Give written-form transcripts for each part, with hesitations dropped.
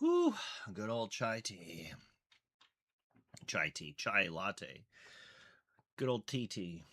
Whew, good old chai tea. Chai tea, chai latte. Good old tea.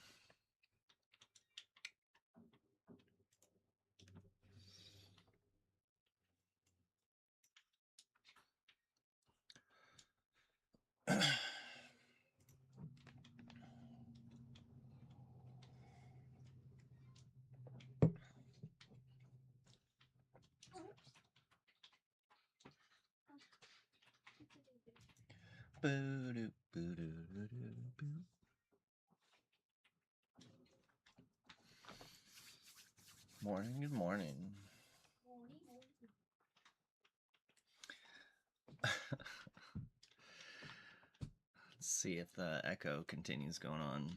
Morning, good morning. Let's see if the echo continues going on.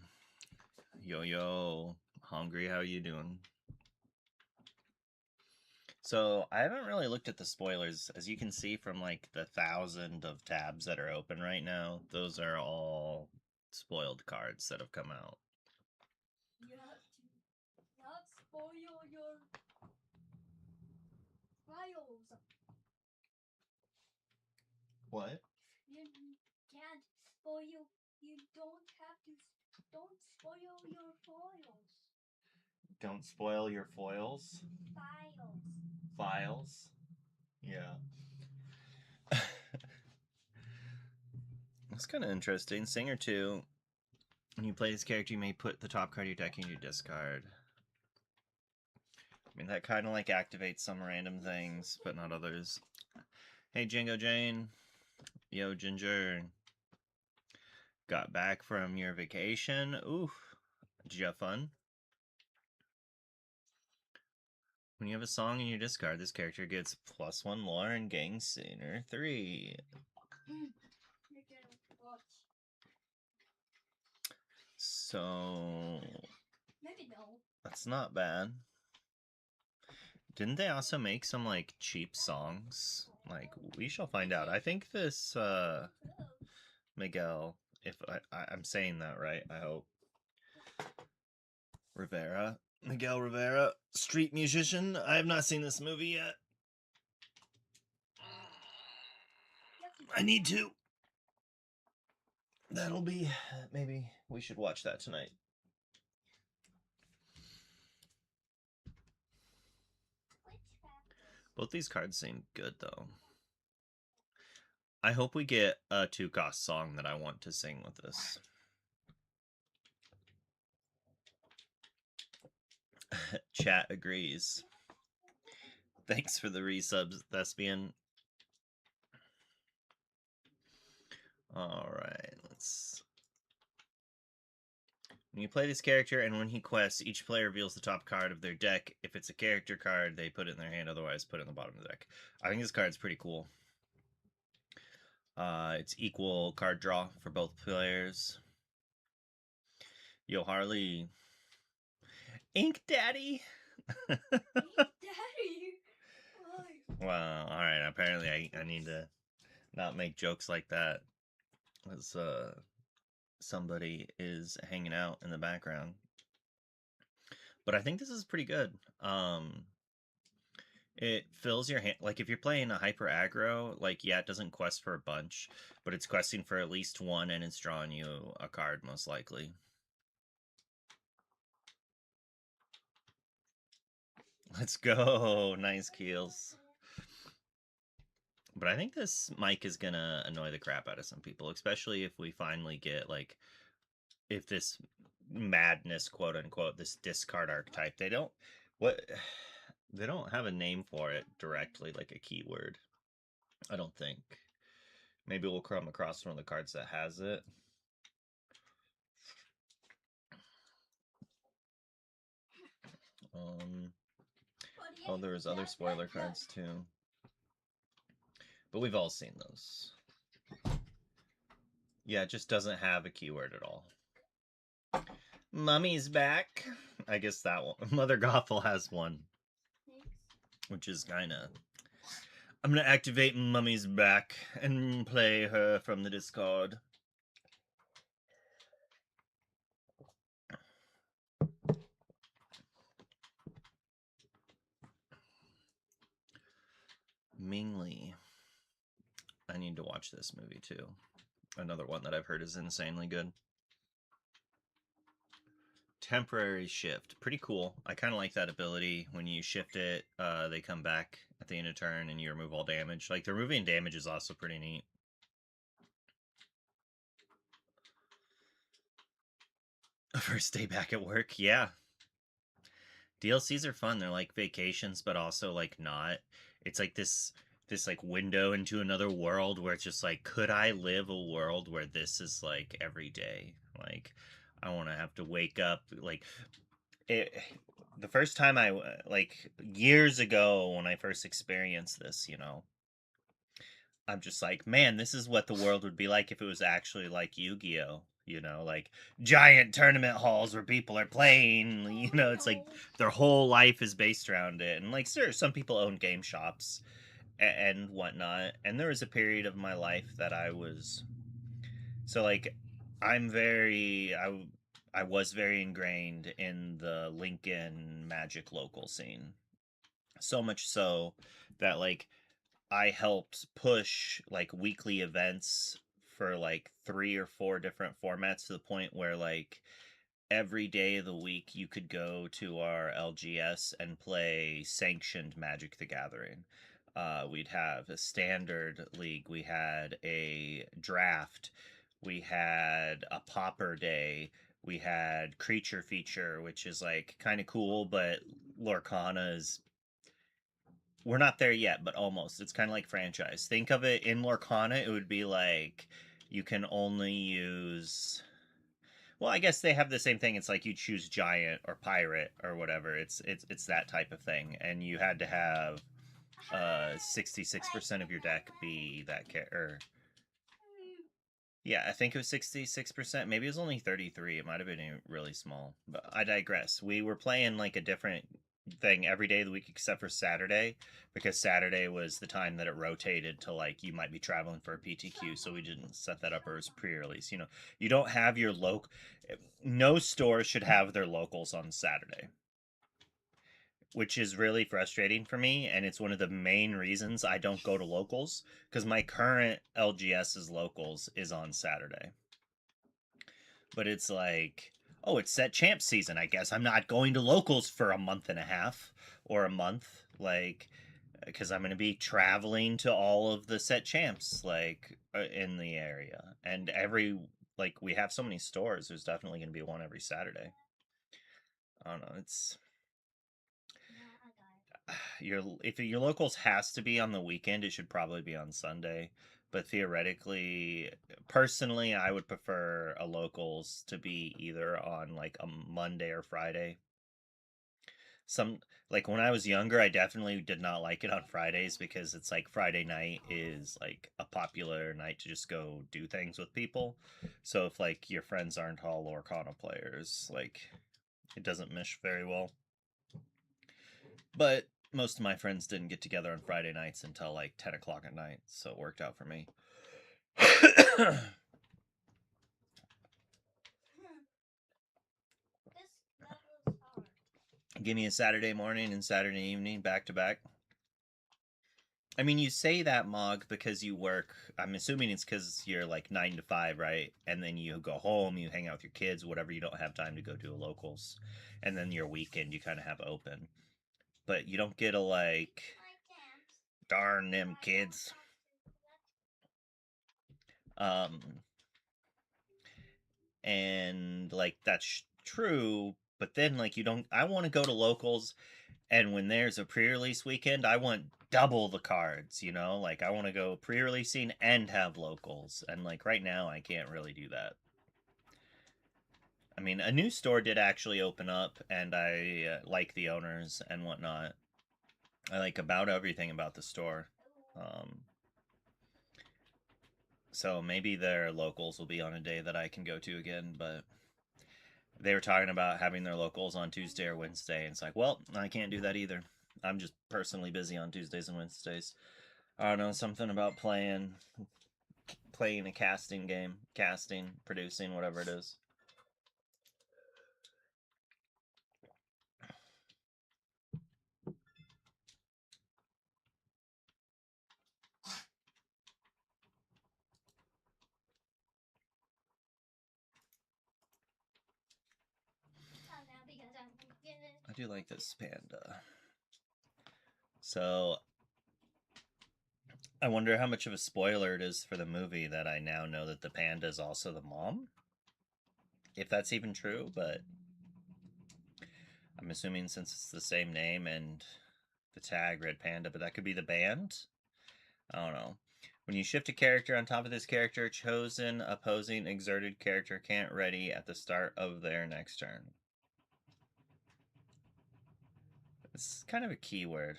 Yo, hungry, how you doing? So, I haven't really looked at the spoilers. As you can see from like the 1,000 of tabs that are open right now, those are all spoiled cards that have come out. You have to not spoil your files. What? You can't spoil. You don't have to. Don't spoil your files. Don't spoil your foils? Files. Files? Yeah. That's kind of interesting. Singer 2. When you play this character, you may put the top card of your deck in your discard. I mean, that kind of like activates some random things, but not others. Hey, Jingo Jane. Yo, Ginger. Got back from your vacation. Oof. Did you have fun? When you have a song in your discard, this character gets +1 lore and Gang Singer 3. You're gonna watch. So... Maybe no. That's not bad. Didn't they also make some, like, cheap songs? Like, we shall find out. I think this, Miguel, if I'm saying that right, I hope. Rivera. Miguel Rivera, street musician. I have not seen this movie yet. I need to. That'll be... Maybe we should watch that tonight. Both these cards seem good, though. I hope we get a 2-cost song that I want to sing with this. Chat agrees. Thanks for the resubs, Thespian. Alright, let's... When you play this character and when he quests, each player reveals the top card of their deck. If it's a character card, they put it in their hand, otherwise put it in the bottom of the deck. I think this card's pretty cool. It's equal card draw for both players. Yo, Harley. Ink Daddy! Daddy! Well, alright, apparently I need to not make jokes like that. As somebody is hanging out in the background. But I think this is pretty good. It fills your hand. Like, if you're playing a hyper aggro, like, yeah, it doesn't quest for a bunch, but it's questing for at least one, and it's drawing you a card, most likely. Let's go. Nice Keels. But I think this mic is gonna annoy the crap out of some people, especially if we finally get, like, if this madness, quote unquote, this discard archetype, they don't have a name for it directly, like a keyword. I don't think. Maybe we'll come across one of the cards that has it. Oh, there was other spoiler cards too. But we've all seen those. Yeah, it just doesn't have a keyword at all. Mummy's back. I guess that one. Mother Gothel has one. Which is kind of... I'm going to activate Mummy's back and play her from the discard. Mingli. need to watch this movie too. Another one that I've heard is insanely good. Temporary shift, pretty cool. I kind of like that ability. When you shift it, they come back at the end of turn, and you remove all damage. Like the removing damage is also pretty neat. First day back at work, yeah. DLCs are fun. They're like vacations, but also like not. It's like this like window into another world where it's just like, could I live a world where this is like every day? Like, I want to have to wake up like it. The first time I like years ago when I first experienced this, I'm just like, man, this is what the world would be like if it was actually like Yu-Gi-Oh. Like giant tournament halls where people are playing. It's like their whole life is based around it. And like, sure, some people own game shops and whatnot. And there was a period of my life that I was so like, I'm very I was very ingrained in the Lincoln Magic local scene. So much so that like I helped push like weekly events for like three or four different formats to the point where like every day of the week you could go to our LGS and play sanctioned Magic the Gathering. We'd have a standard league, we had a draft, we had a popper day, we had creature feature, which is like kind of cool, but Lorcana is we're not there yet, but almost. It's kind of like franchise. Think of it in Lorcana, it would be like you can only use. Well, I guess they have the same thing. It's like you choose giant or pirate or whatever. It's that type of thing, and you had to have 66% of your deck be that or yeah, I think it was 66%. Maybe it was only 33. It might have been really small. But I digress. We were playing like a different thing every day of the week except for Saturday because Saturday was the time that it rotated to like you might be traveling for a PTQ, so we didn't set that up as pre-release. You don't have your local no store should have their locals on Saturday, which is really frustrating for me, and it's one of the main reasons I don't go to locals because my current LGS's locals is on Saturday. But it's like, oh, it's set champ season. I guess I'm not going to locals for a month and a half or a month, like, because I'm going to be traveling to all of the set champs, like, in the area. And like, we have so many stores. There's definitely going to be one every Saturday. I don't know. It's if your locals has to be on the weekend, it should probably be on Sunday. But theoretically, personally, I would prefer a locals to be either on like a Monday or Friday. Some like when I was younger, I definitely did not like it on Fridays because it's like Friday night is like a popular night to just go do things with people. So if like your friends aren't all Lorcana players, like it doesn't mesh very well. But most of my friends didn't get together on Friday nights until like 10 o'clock at night, so it worked out for me. Give me a Saturday morning and Saturday evening back to back. I mean, you say that, Mog, because you work. I'm assuming it's because you're like 9 to 5, right? And then you go home, you hang out with your kids, whatever. You don't have time to go to a locals, and then your weekend you kind of have open. But you don't get a like, darn them kids. Um, and like that's true. But then like you don't. I want to go to locals, and when there's a pre-release weekend, I want double the cards. Like I want to go pre-releasing and have locals, and like right now I can't really do that. I mean, a new store did actually open up, and I like the owners and whatnot. I like about everything about the store. Um, so maybe their locals will be on a day that I can go to again, but they were talking about having their locals on Tuesday or Wednesday, and it's like, well, I can't do that either. I'm just personally busy on Tuesdays and Wednesdays. I don't know, something about playing a casting game, casting, producing, whatever it is. do like this panda. So I wonder how much of a spoiler it is for the movie that I now know that the panda is also the mom. If that's even true, but I'm assuming since it's the same name and the tag Red Panda, but that could be the band. I don't know. When you shift a character on top of this character, chosen opposing exerted character can't ready at the start of their next turn. It's kind of a keyword.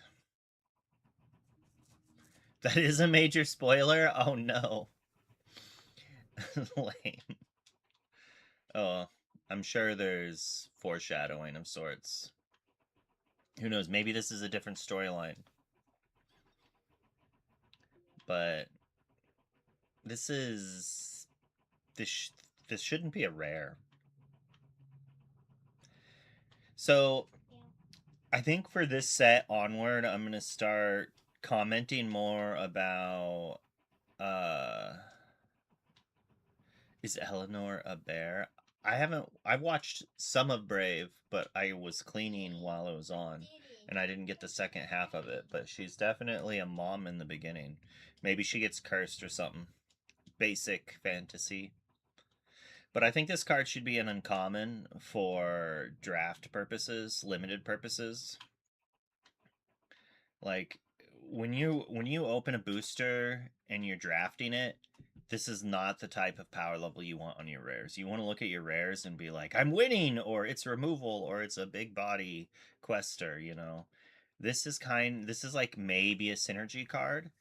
That is a major spoiler? Oh no. Lame. Oh, I'm sure there's foreshadowing of sorts. Who knows? Maybe this is a different storyline. But this is this shouldn't be a rare. So Yeah. I think for this set onward, I'm gonna start commenting more about is Eleanor a bear? I've watched some of Brave, but I was cleaning while it was on and I didn't get the second half of it, but she's definitely a mom in the beginning. Maybe she gets cursed or something. Basic fantasy. But I think this card should be an uncommon for draft purposes, limited purposes. Like when you open a booster and you're drafting it, this is not the type of power level you want on your rares. You want to look at your rares and be like, I'm winning, or it's removal, or it's a big body quester, you know. This is like maybe a synergy card,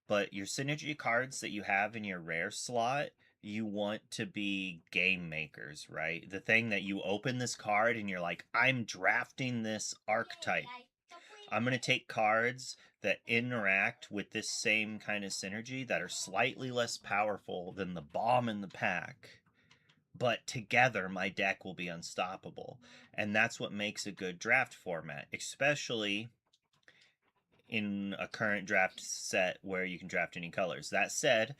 but your synergy cards that you have in your rare slot, you want to be game makers, right? The thing that you open this card and you're like, I'm drafting this archetype. I'm going to take cards that interact with this same kind of synergy that are slightly less powerful than the bomb in the pack. But together, my deck will be unstoppable. And that's what makes a good draft format, especially in a current draft set where you can draft any colors. That said,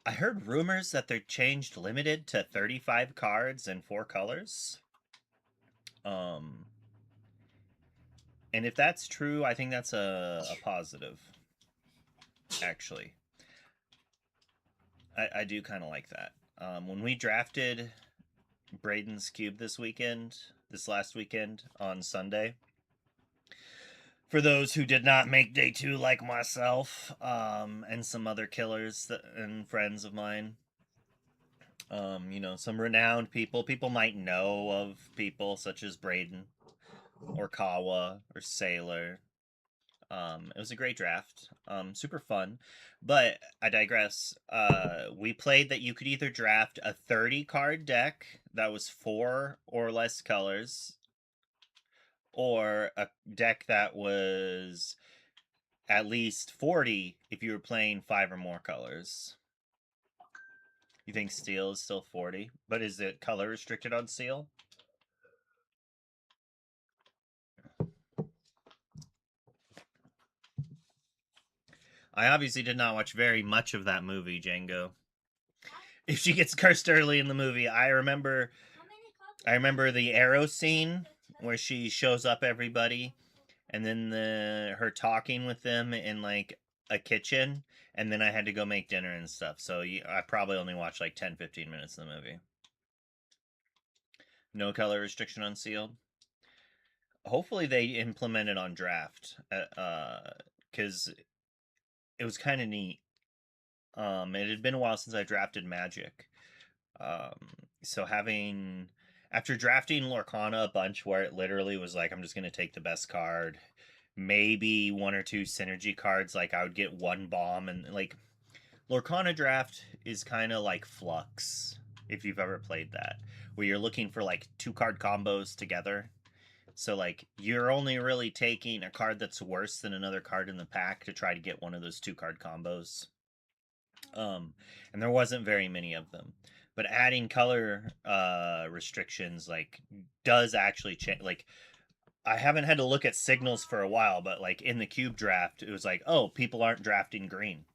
I heard rumors that they changed limited to 35 cards and 4 colors. Um, and if that's true, I think that's a positive, actually. I do kind of like that. When we drafted Braden's Cube this last weekend on Sunday, for those who did not make day 2 like myself, and some other killers and friends of mine, some renowned people might know of people such as Braden or Kawa or Sailor. It was a great draft, super fun, but I digress. We played that you could either draft a 30 card deck that was 4 or less colors, or a deck that was at least 40 if you were playing 5 or more colors. You think steel is still 40, but is it color restricted on steel? I obviously did not watch very much of that movie, Django. If she gets cursed early in the movie, I remember the arrow scene where she shows up everybody and then her talking with them in like a kitchen, and then I had to go make dinner and stuff. So I probably only watched like 10-15 minutes of the movie. No color restriction on sealed. Hopefully they implement it on draft, because it was kind of neat. It had been a while since I drafted Magic. Um, so having after drafting Lorcana a bunch where it literally was like I'm just gonna take the best card, maybe one or two synergy cards, like I would get one bomb, and like Lorcana draft is kind of like Flux, if you've ever played that, where you're looking for like 2 card combos together. So like you're only really taking a card that's worse than another card in the pack to try to get one of those 2 card combos. And there wasn't very many of them. But adding color restrictions like does actually change. Like I haven't had to look at signals for a while, but like in the cube draft, it was like, oh, people aren't drafting green.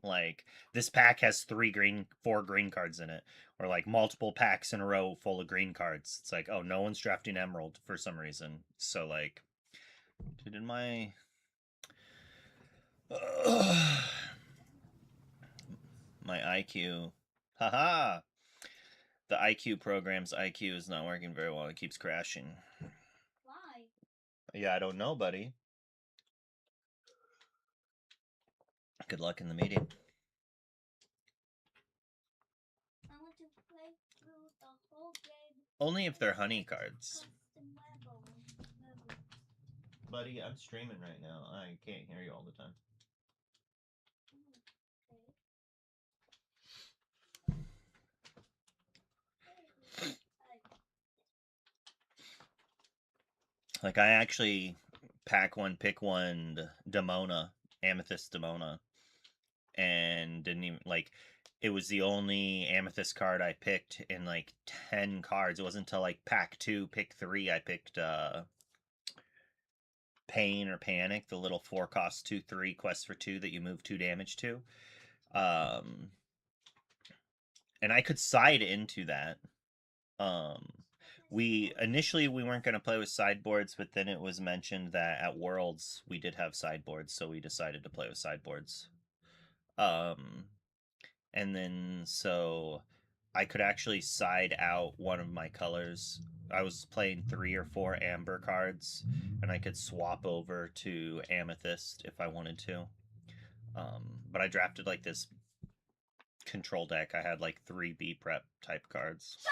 Like this pack has 4 green cards in it. or like multiple packs in a row full of green cards. It's like, oh, no one's drafting Emerald for some reason. So like, did my my IQ, haha, the IQ program's IQ is not working very well. It keeps crashing. Why? Yeah, I don't know, buddy. Good luck in the meeting. I want to play through the whole game. Only if they're honey cards. Custom level. Buddy, I'm streaming right now. I can't hear you all the time. Like, I actually pack one, pick one Demona, Amethyst Demona, and didn't even, like, it was the only Amethyst card I picked in, like, 10 cards. It wasn't until, like, pack 2, pick 3, I picked, Pain or Panic, the little 4-cost 2/3 quest for 2 that you move 2 damage to. And I could side into that. We initially we weren't going to play with sideboards, but then it was mentioned that at Worlds we did have sideboards, so we decided to play with sideboards. And then so I could actually side out one of my colors. I was playing 3 or 4 amber cards, and I could swap over to amethyst if I wanted to. But I drafted like this control deck. I had like 3 B prep type cards.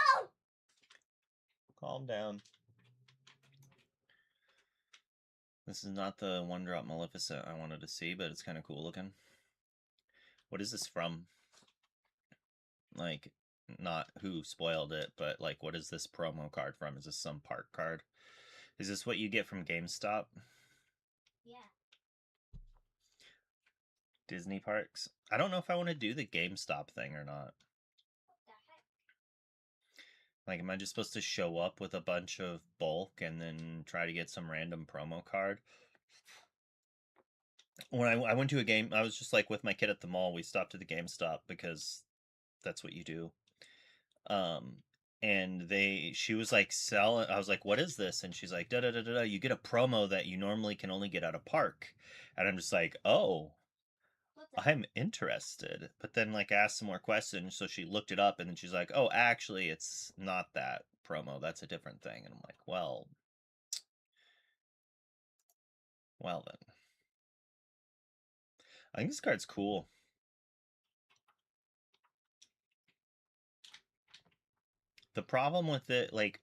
Calm down. This is not the 1-drop Maleficent I wanted to see, but it's kind of cool looking. What is this from? Like, not who spoiled it, but like, what is this promo card from? Is this some park card? Is this what you get from GameStop? Yeah. Disney parks? I don't know if I want to do the GameStop thing or not. What the heck? Like, am I just supposed to show up with a bunch of bulk and then try to get some random promo card? When I went to a game, I was just like with my kid at the mall. We stopped at the GameStop because that's what you do. And she was like selling. I was like, "What is this?" And she's like, "Da da da da da. You get a promo that you normally can only get at a park." And I'm just like, "Oh, I'm interested." But then like asked some more questions, so she looked it up, and then she's like, "Oh, actually, it's not that promo. That's a different thing." And I'm like, "Well, then." I think this card's cool. The problem with it, like,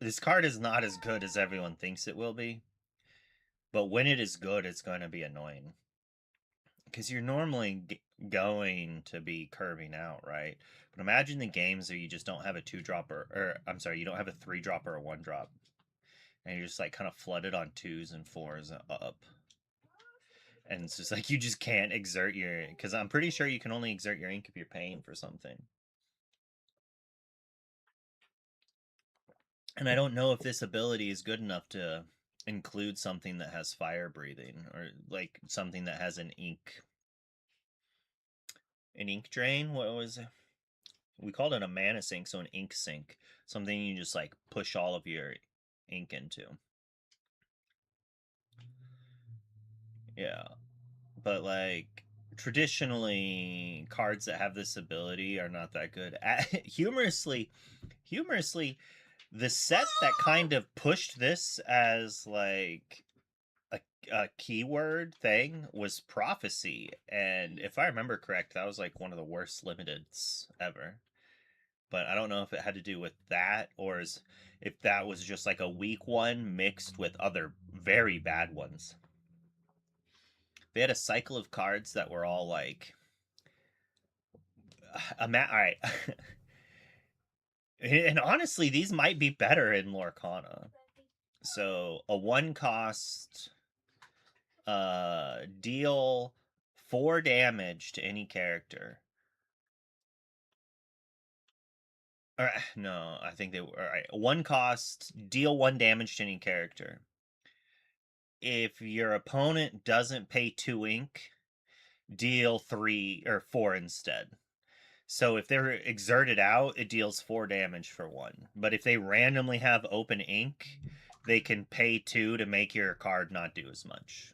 this card is not as good as everyone thinks it will be. But when it is good, it's going to be annoying. Because you're normally going to be curving out, right? But imagine the games where you just don't have a 2-drop or I'm sorry, you don't have a 3-drop or a 1-drop. And you're just like kind of flooded on 2s and 4s up. And it's just like you just can't exert your, because I'm pretty sure you can only exert your ink if you're paying for something. And I don't know if this ability is good enough to include something that has fire breathing or like something that has an ink drain. What was it? We called it a mana sink, so an ink sink, something you just like push all of your ink into. Yeah, but like traditionally cards that have this ability are not that good. humorously, the set that kind of pushed this as like a keyword thing was prophecy, and if I remember correct, that was like one of the worst limiteds ever. But I don't know if it had to do with that or if that was just like a weak one mixed with other very bad ones. They had a cycle of cards that were all like all right. And honestly, these might be better in Lorcana. So a 1-cost deal 4 damage to any character. Or, no, I think they were all right. 1-cost, deal 1 damage to any character. If your opponent doesn't pay 2 ink, deal 3 or 4 instead. So if they're exerted out, it deals 4 damage for 1. But if they randomly have open ink, they can pay 2 to make your card not do as much.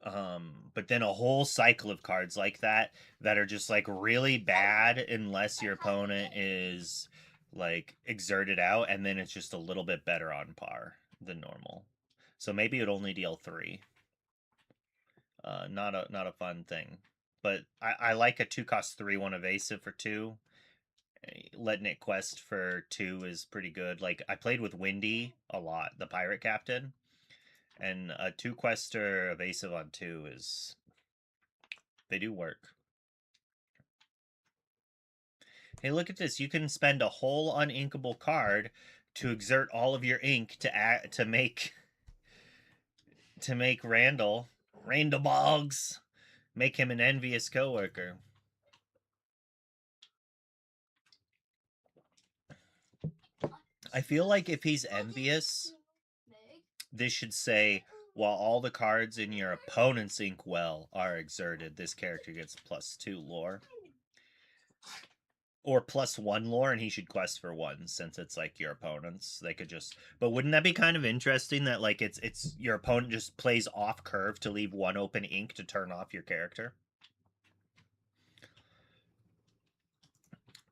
But then a whole cycle of cards like that are just like really bad unless your opponent is like exerted out, and then it's just a little bit better on par than normal. So maybe it only deal 3. Not a fun thing. But I like a 2-cost 3/1 evasive for 2. Letting it quest for 2 is pretty good. Like I played with Windy a lot, the pirate captain, and a 2-quester evasive on 2 is, they do work. Hey, look at this. You can spend a whole uninkable card to exert all of your ink to make Randall Boggs, make him an envious coworker. I feel like if he's envious, this should say, while all the cards in your opponent's inkwell are exerted, this character gets +2 lore. Or +1 lore, and he should quest for 1 since it's like your opponent's. They could just, but wouldn't that be kind of interesting that like it's your opponent just plays off curve to leave 1 open ink to turn off your character?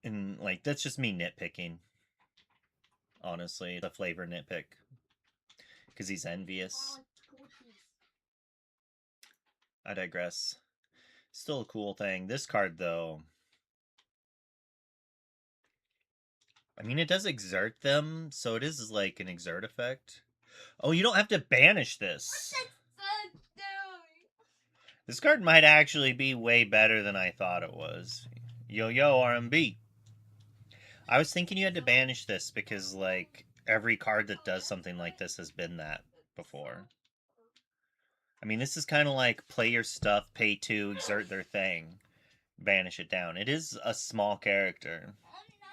And like that's just me nitpicking. Honestly, the flavor nitpick because he's envious. I digress. Still a cool thing. This card though, I mean, it does exert them, so it is like an exert effect. Oh, you don't have to banish this. This card might actually be way better than I thought it was. Yo, RMB. I was thinking you had to banish this because, like, every card that does something like this has been that before. I mean, this is kind of like play your stuff, pay 2, exert their thing, banish it down. It is a small character. Oh no!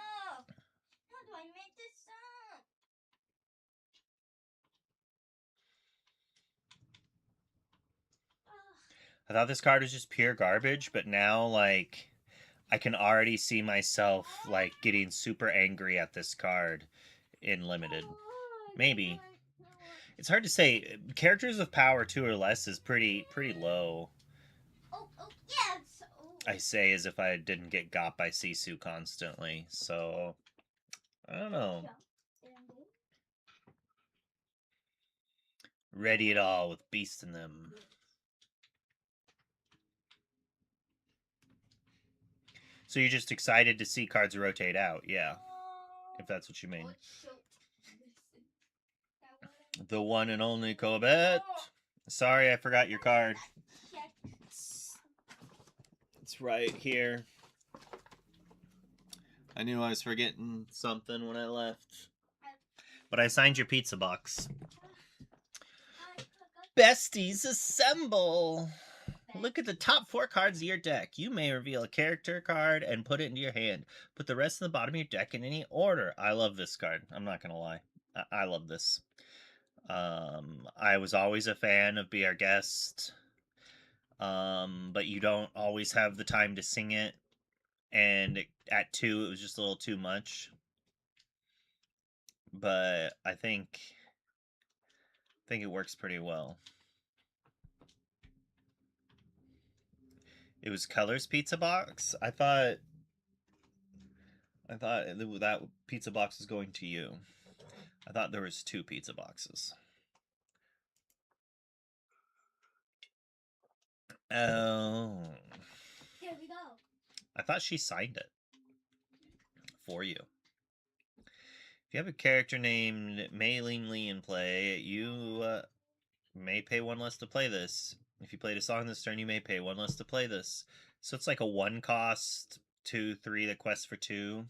How do I make this up? I thought this card was just pure garbage, but now, like, I can already see myself, like, getting super angry at this card in Limited. Maybe. It's hard to say. Characters of power 2 or less is pretty low. Oh, yes! I say as if I didn't get got by Sisu constantly. So, I don't know. Ready it all with beasts in them. So you're just excited to see cards rotate out, yeah. If that's what you mean. The one and only Corbett. Sorry, I forgot your card. It's right here. I knew I was forgetting something when I left. But I signed your pizza box. Besties assemble! Look at the top 4 cards of your deck. You may reveal a character card and put it into your hand. Put the rest in the bottom of your deck in any order. I love this card. I'm not going to lie. I love this. I was always a fan of Be Our Guest. But you don't always have the time to sing it. And at 2, it was just a little too much. But I think it works pretty well. It was Colors Pizza Box. I thought that pizza box was going to you. I thought there was 2 pizza boxes. Oh. Here we go. I thought she signed it for you. If you have a character named Mei Ling Li in play, you may pay 1 less to play this. If you played a song this turn, you may pay 1 less to play this. So it's like a 1 cost, 2, 3 that quest for 2.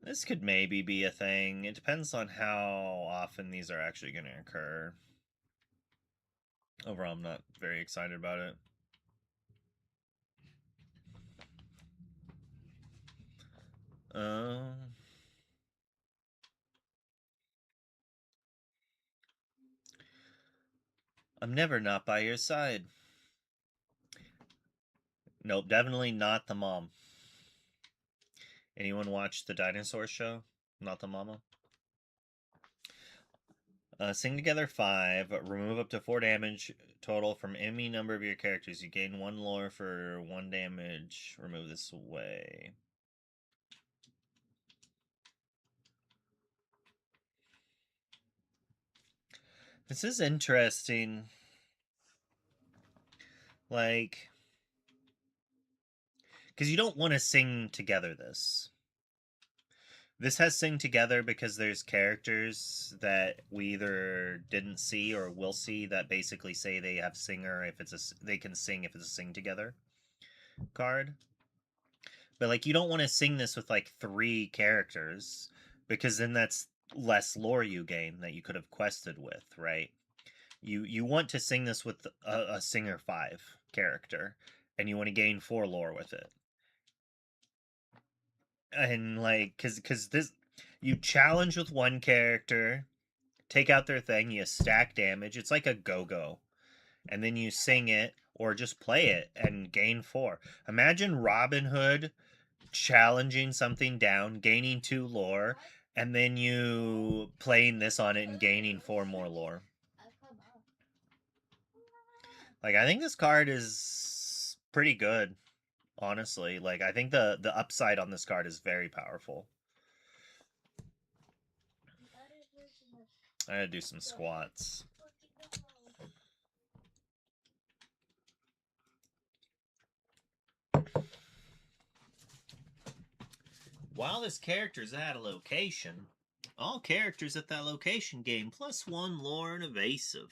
This could maybe be a thing. It depends on how often these are actually going to occur. Overall, I'm not very excited about it. Uh, I'm never not by your side. Nope, definitely not the mom. Anyone watch the dinosaur show? Not the mama? Sing together 5. Remove up to 4 damage total from any number of your characters. You gain 1 lore for 1 damage. Remove this away. This is interesting. Like, because you don't want to sing together this. This has sing together because there's characters that we either didn't see or will see that basically say they have singer if it's they can sing if it's a sing together card. But like you don't want to sing this with like 3 characters because then that's less lore you gain that you could have quested with, right? You want to sing this with a singer 5 character and you want to gain 4 lore with it. And like cuz this you challenge with one character, take out their thing, you stack damage. It's like a go-go. And then you sing it or just play it and gain 4. Imagine Robin Hood challenging something down, gaining 2 lore, and then you playing this on it and gaining 4 more lore. Like I think this card is pretty good, honestly. Like I think the upside on this card is very powerful. I gotta do some squats. While this character is at a location, all characters at that location gain +1 lore and evasive.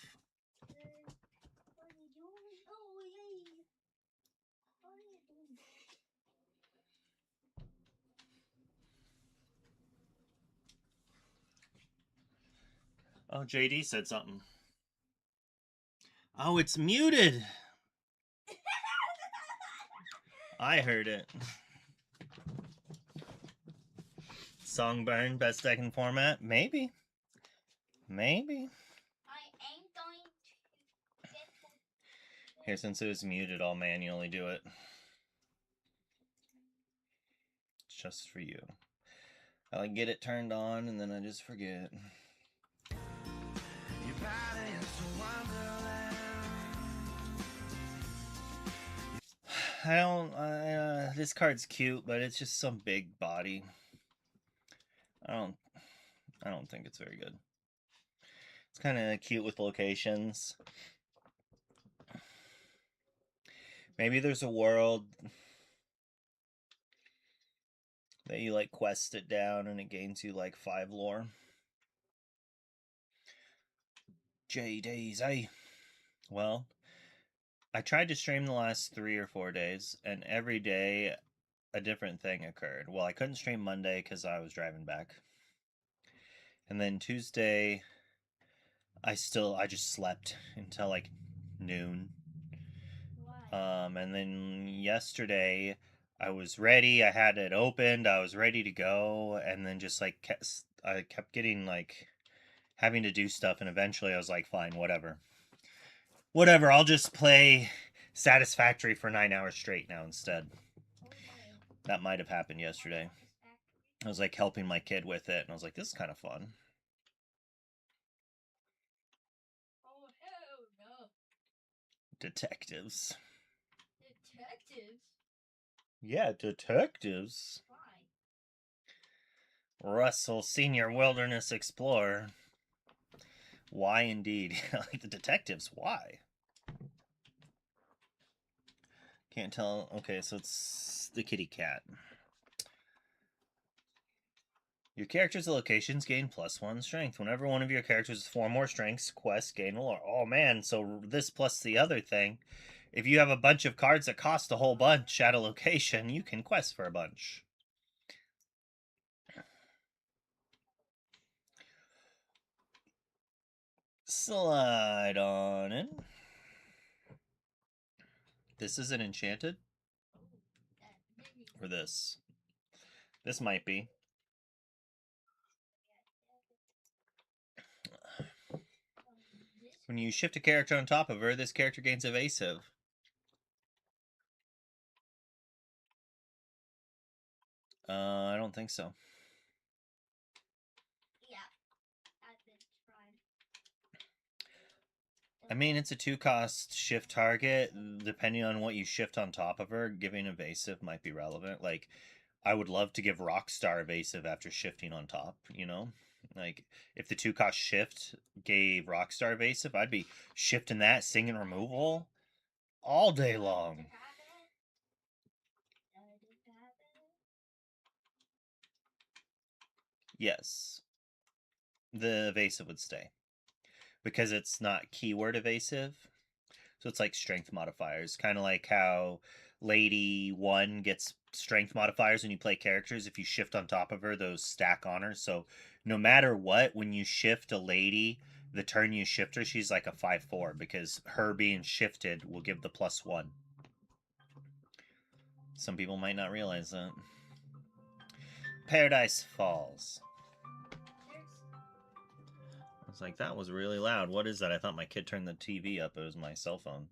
Oh, JD said something. Oh, it's muted. I heard it. Songburn, best deck in format? Maybe. Maybe. I ain't going to get Here, since it was muted, I'll manually do it. Just for you. I like get it turned on and then I just forget. I don't. This card's cute, but it's just some big body. I don't. I don't think it's very good. It's kind of cute with locations. Maybe there's a world that you like quest it down and it gains you like 5 lore. JD's, well, I tried to stream the last 3 or 4 days, and every day a different thing occurred. Well, I couldn't stream Monday because I was driving back. And then Tuesday, I just slept until like noon. And then yesterday, I was ready. I had it opened. I was ready to go, and then just like I kept getting like having to do stuff, and eventually I was like, fine, whatever. Whatever, I'll just play Satisfactory for 9 hours straight now instead. That might have happened yesterday. I was like helping my kid with it, and I was like, this is kind of fun. Oh, hell no. Detectives. Detectives? Yeah, detectives. Why? Russell, Senior Wilderness Explorer. Why indeed? Like the detectives, why? Can't tell. Okay, so it's the kitty cat. Your character's locations gain +1 strength. Whenever one of your characters has 4 more strengths, quests gain a lore. Oh man, so this plus the other thing. If you have a bunch of cards that cost a whole bunch at a location, you can quest for a bunch. Slide on in. This isn't enchanted? Or this? This might be. When you shift a character on top of her, this character gains evasive. don't think so. Yeah, I've been trying. I mean, it's a 2-cost shift target. Depending on what you shift on top of her, giving evasive might be relevant. Like, I would love to give Rockstar evasive after shifting on top, you know? Like, if the 2-cost shift gave Rockstar evasive, I'd be shifting that, singing removal all day long. Yes, the evasive would stay because it's not keyword evasive. So it's like strength modifiers, kind of like how Lady 1 gets strength modifiers when you play characters. If you shift on top of her, those stack on her. So no matter what, when you shift a lady, the turn you shift her, she's like a 5/4 because her being shifted will give the +1. Some people might not realize that. Paradise Falls. I was like, that was really loud. What is that? I thought my kid turned the TV up. It was my cell phone.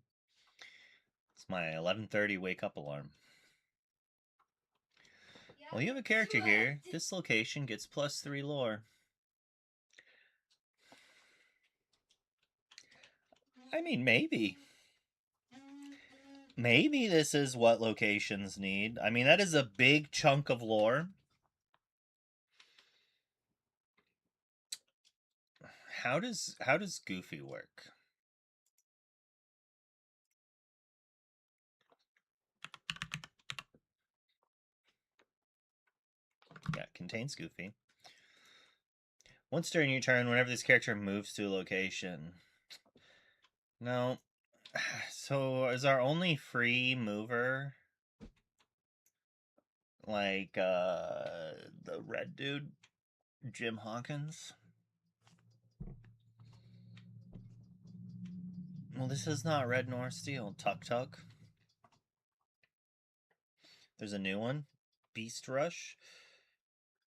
It's my 11:30 wake up alarm. Well, you have a character here. This location gets +3 lore. I mean, maybe. Maybe this is what locations need. I mean, that is a big chunk of lore. How does Goofy work? Yeah, it contains Goofy. Once during your turn, whenever this character moves to a location. No. So is our only free mover like the red dude, Jim Hawkins? Well, this is not red nor steel. Tuk Tuk. There's a new one. Beast Rush.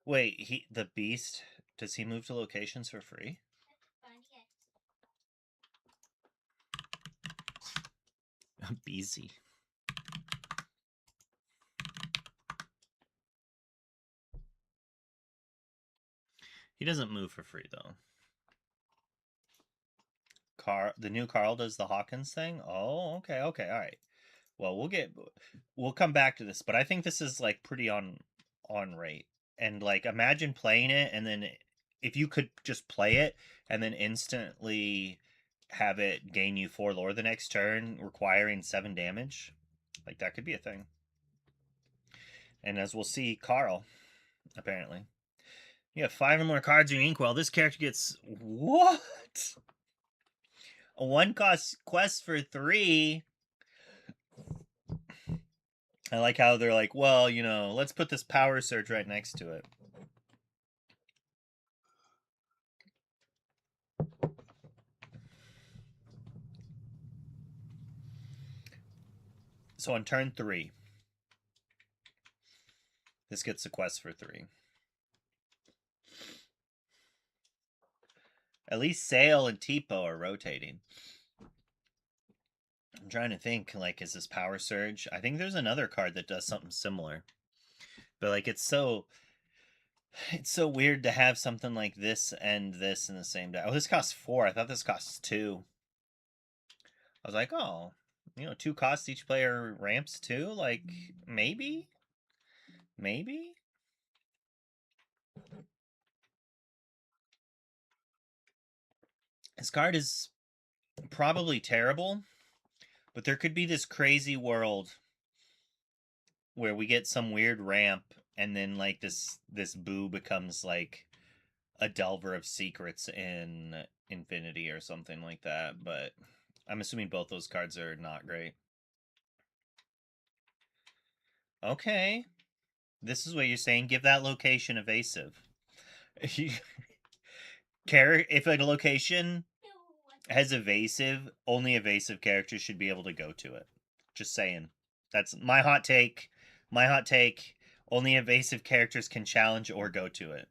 Wait, the Beast, does he move to locations for free? Beezy. He doesn't move for free though. The new Carl does the Hawkins thing. Oh, okay, all right. Well, we'll come back to this, but I think this is like pretty on rate. And like, imagine playing it, and then if you could just play it and then instantly have it gain you 4 lore the next turn, requiring 7 damage, like that could be a thing. And as we'll see, Carl, apparently, you have 5 or more cards in your inkwell. This character gets what? A 1-cost quest for 3. I like how they're like, well, you know, let's put this power surge right next to it. So on turn 3, this gets a quest for 3. At least Sail and Tipo are rotating. I'm trying to think, like, is this Power Surge? I think there's another card that does something similar. But, like, it's so weird to have something like this and this in the same day. Oh, this costs 4. I thought this costs 2. I was like, oh, you know, 2 costs each player ramps 2? Like, maybe? Maybe? This card is probably terrible, but there could be this crazy world where we get some weird ramp, and then like this boo becomes like a delver of secrets in Infinity or something like that. But I'm assuming both those cards are not great. Okay, this is what you're saying. Give that location evasive. If a location has evasive, only evasive characters should be able to go to it. Just saying. That's my hot take. My hot take. Only evasive characters can challenge or go to it.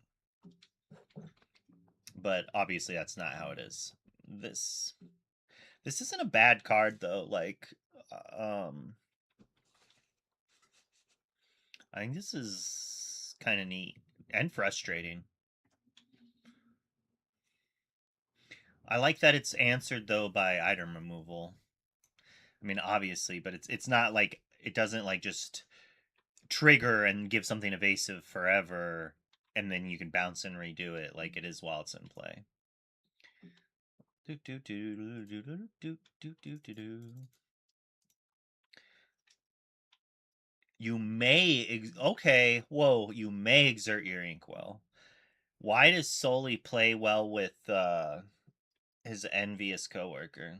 But obviously that's not how it is. This isn't a bad card though. Like I think this is kind of neat and frustrating. I like that it's answered though by item removal. I mean, obviously, but it's not like it doesn't like just trigger and give something evasive forever, and then you can bounce and redo it like it is while it's in play. You may okay. Whoa! You may exert your inkwell. Why does Sully play well with his envious coworker?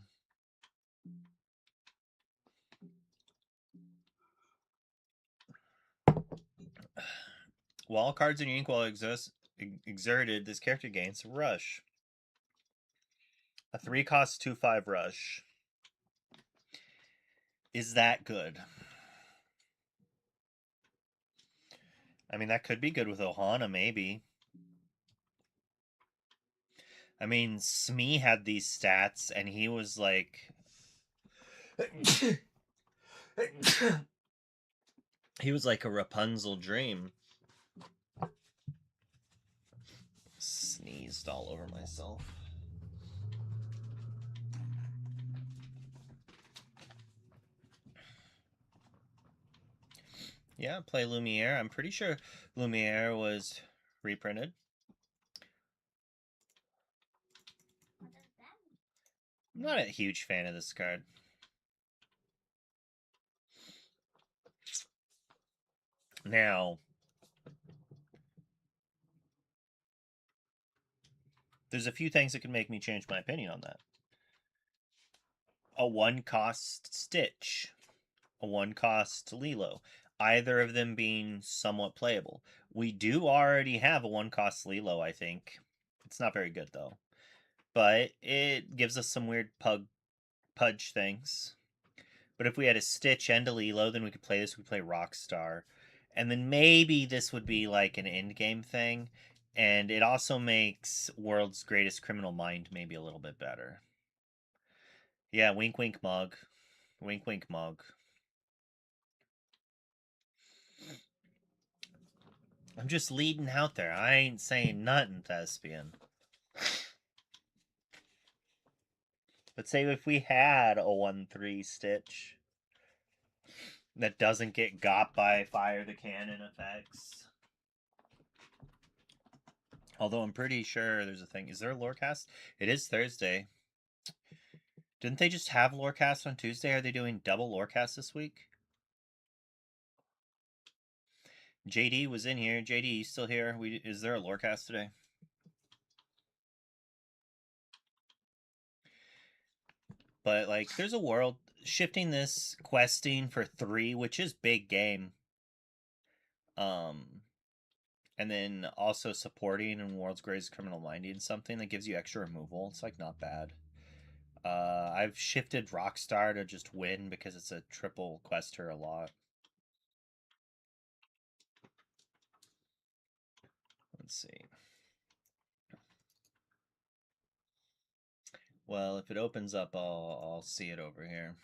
While cards in your inkwell exerted, this character gains rush. A 3 cost 2/5 rush. Is that good? I mean, that could be good with Ohana, maybe. I mean, Smee had these stats, and he was like... he was like a Rapunzel dream. Sneezed all over myself. Yeah, play Lumiere. I'm pretty sure Lumiere was reprinted. I'm not a huge fan of this card. Now, there's a few things that could make me change my opinion on that. A 1-cost Stitch, a 1-cost Lilo, either of them being somewhat playable. We do already have a 1-cost Lilo, I think. It's not very good, though. But it gives us some weird pudge things. But if we had a Stitch and a Lilo, then we could play this. We could play Rockstar. And then maybe this would be like an endgame thing. And it also makes World's Greatest Criminal Mind maybe a little bit better. Yeah, wink wink mug. Wink wink mug. I'm just leading out there. I ain't saying nothing, thespian. But say if we had a 1-3 Stitch that doesn't get got by Fire the Cannon effects. Although I'm pretty sure there's a thing. Is there a Lorecast? It is Thursday. Didn't they just have Lorecast on Tuesday? Are they doing double Lorecast this week? JD was in here. JD, you still here? Is there a Lorecast today? But like, there's a world shifting this questing for 3, which is big game. And then also supporting in World's Greatest Criminal Minding something that gives you extra removal. It's like not bad. I've shifted Rockstar to just win because it's a triple quester a lot. Let's see. Well, if it opens up, I'll see it over here.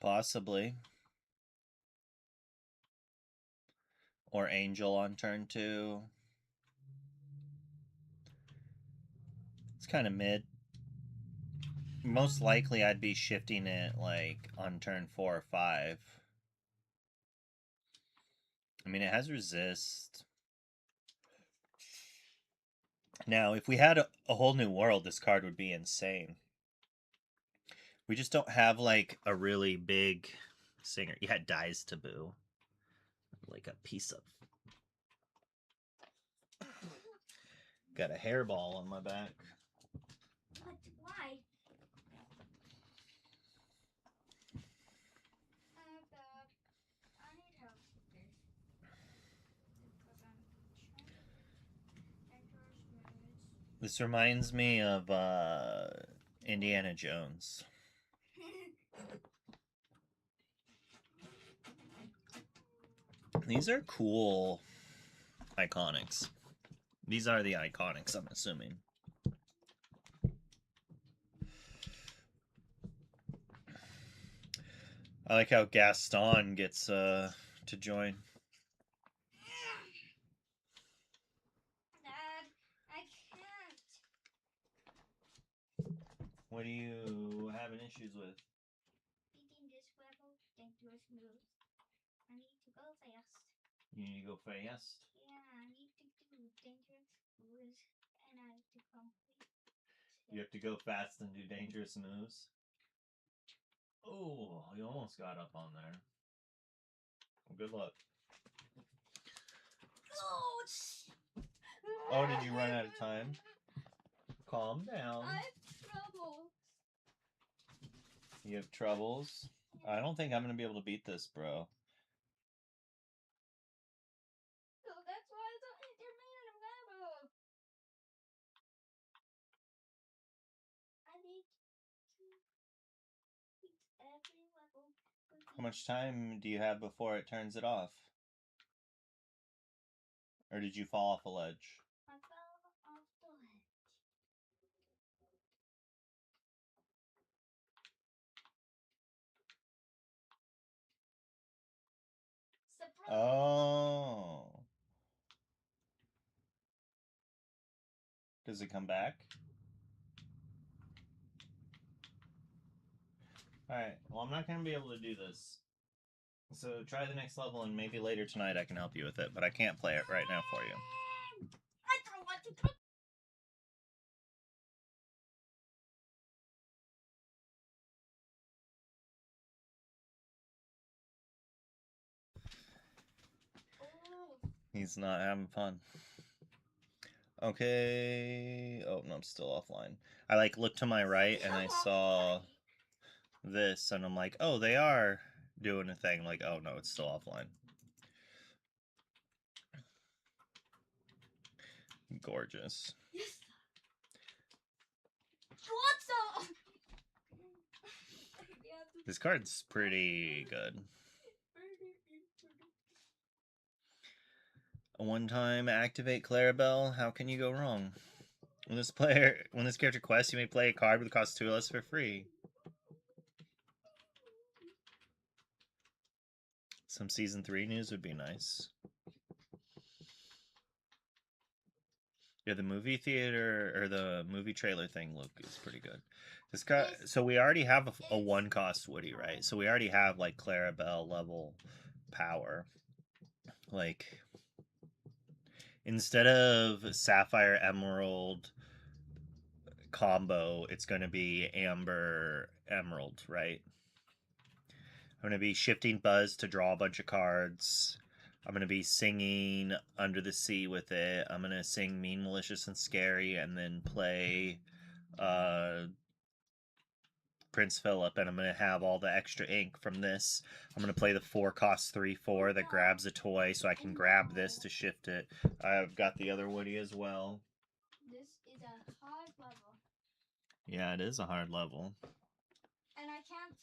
Possibly. Or Angel on turn 2. It's kind of mid. Most likely I'd be shifting it like on turn 4 or 5. I mean, it has resist. Now, if we had a whole new world, this card would be insane. We just don't have like a really big singer. Yeah, it dies taboo. Like a piece of... Got a hairball on my back. But why? Dad, I need help with this. Because I'm trying to enter modes. This reminds me of Indiana Jones. These are cool iconics. These are the iconics, I'm assuming. I like how Gaston gets to join. Dad, I can't. What are you having issues with? Beating this level, dangerous moves. I need to go fast. You need to go fast. Yeah, I need to do dangerous moves, and I have to complete. You have to go fast and do dangerous moves. Oh, you almost got up on there. Well, good luck. Oh, did you run out of time? Calm down. I have trouble. You have troubles? I don't think I'm going to be able to beat this, bro. So that's why it's an intermediate level. I need to beat every level. How much time do you have before it turns it off? Or did you fall off a ledge? I fell off the ledge. Surprise! Oh. Does it come back? Alright, well, I'm not going to be able to do this. So try the next level, and maybe later tonight I can help you with it, but I can't play it right now for you. I don't want to touch. Oh. He's not having fun. Okay. Oh, no, I'm still offline. I looked to my right and I saw this, and I'm like, oh, they are doing a thing. Like, oh no, it's still offline. Gorgeous. Yes. What's up? This card's pretty good. A one-time activate Clarabelle. How can you go wrong? When this character quests, you may play a card with a cost 2 less for free. Some season 3 news would be nice. Yeah, the movie theater or the movie trailer thing look is pretty good. This guy, so we already have a 1 cost Woody, right? So we already have like Clarabelle level power. Like instead of Sapphire Emerald combo, it's going to be Amber Emerald, right? I'm going to be shifting Buzz to draw a bunch of cards. I'm going to be singing Under the Sea with it. I'm going to sing Mean, Malicious, and Scary, and then play Prince Philip, and I'm going to have all the extra ink from this. I'm going to play the 4 cost 3/4 that grabs a toy, so I can grab this to shift it. I've got the other Woody as well. This is a hard level. Yeah, it is a hard level. And I can't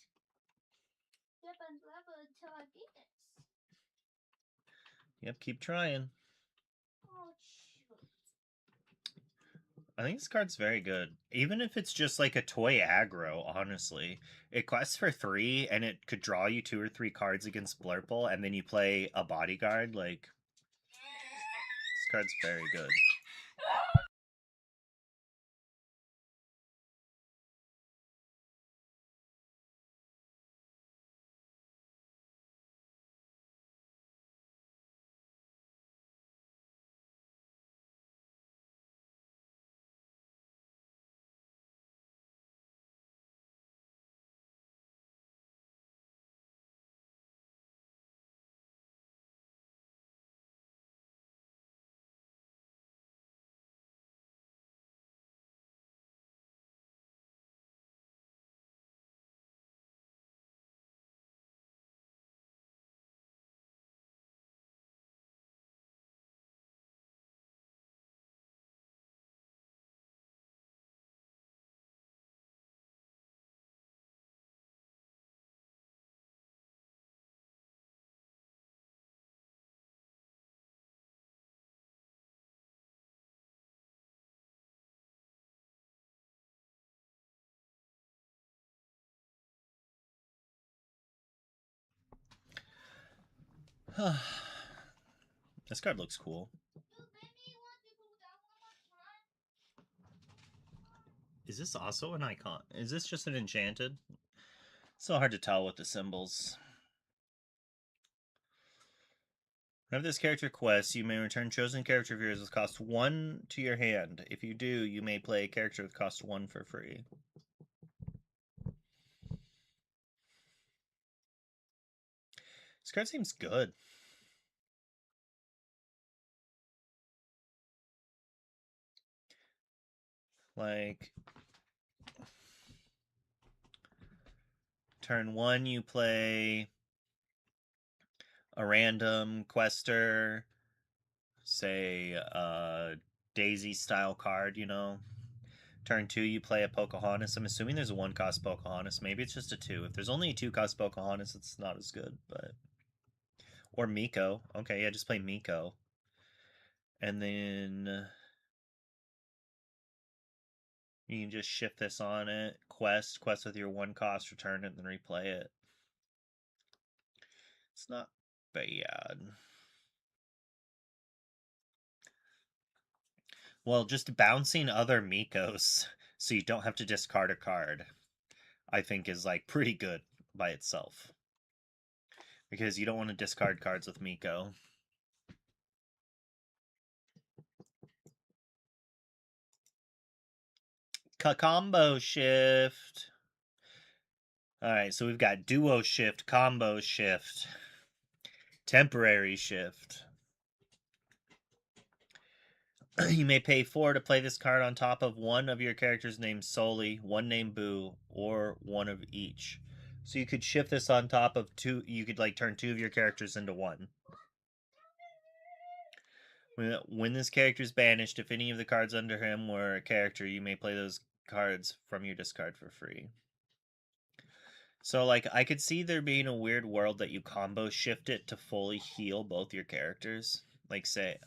skip a level until I beat this. Yep, keep trying. Oh, shoot. I think this card's very good. Even if it's just like a toy aggro, honestly. It quests for 3, and it could draw you 2 or 3 cards against Blurple, and then you play a bodyguard. Like, this card's very good. This card looks cool. Is this also an icon? Is this just an enchanted? It's so hard to tell with the symbols. Whenever this character quests, you may return chosen character of yours with cost 1 to your hand. If you do, you may play a character with cost 1 for free. This card seems good. Like, turn 1, you play a random quester, say a Daisy style card, you know. Turn 2, you play a Pocahontas. I'm assuming there's a 1-cost Pocahontas. Maybe it's just a 2. If there's only a 2-cost Pocahontas, it's not as good, but. Or Miko. Okay, yeah, just play Miko. And then you can just shift this on it. Quest with your 1-cost, return it, and then replay it. It's not bad. Well, just bouncing other Mikos so you don't have to discard a card, I think is like pretty good by itself. Because you don't want to discard cards with Miko. Combo shift. Alright, so we've got duo shift, combo shift, temporary shift. You may pay 4 to play this card on top of one of your character's names solely, one name Boo, or one of each. So you could shift this on top of 2. You could like turn 2 of your characters into 1. When this character is banished, if any of the cards under him were a character, you may play those cards from your discard for free. So, like, I could see there being a weird world that you combo shift it to fully heal both your characters. Like, say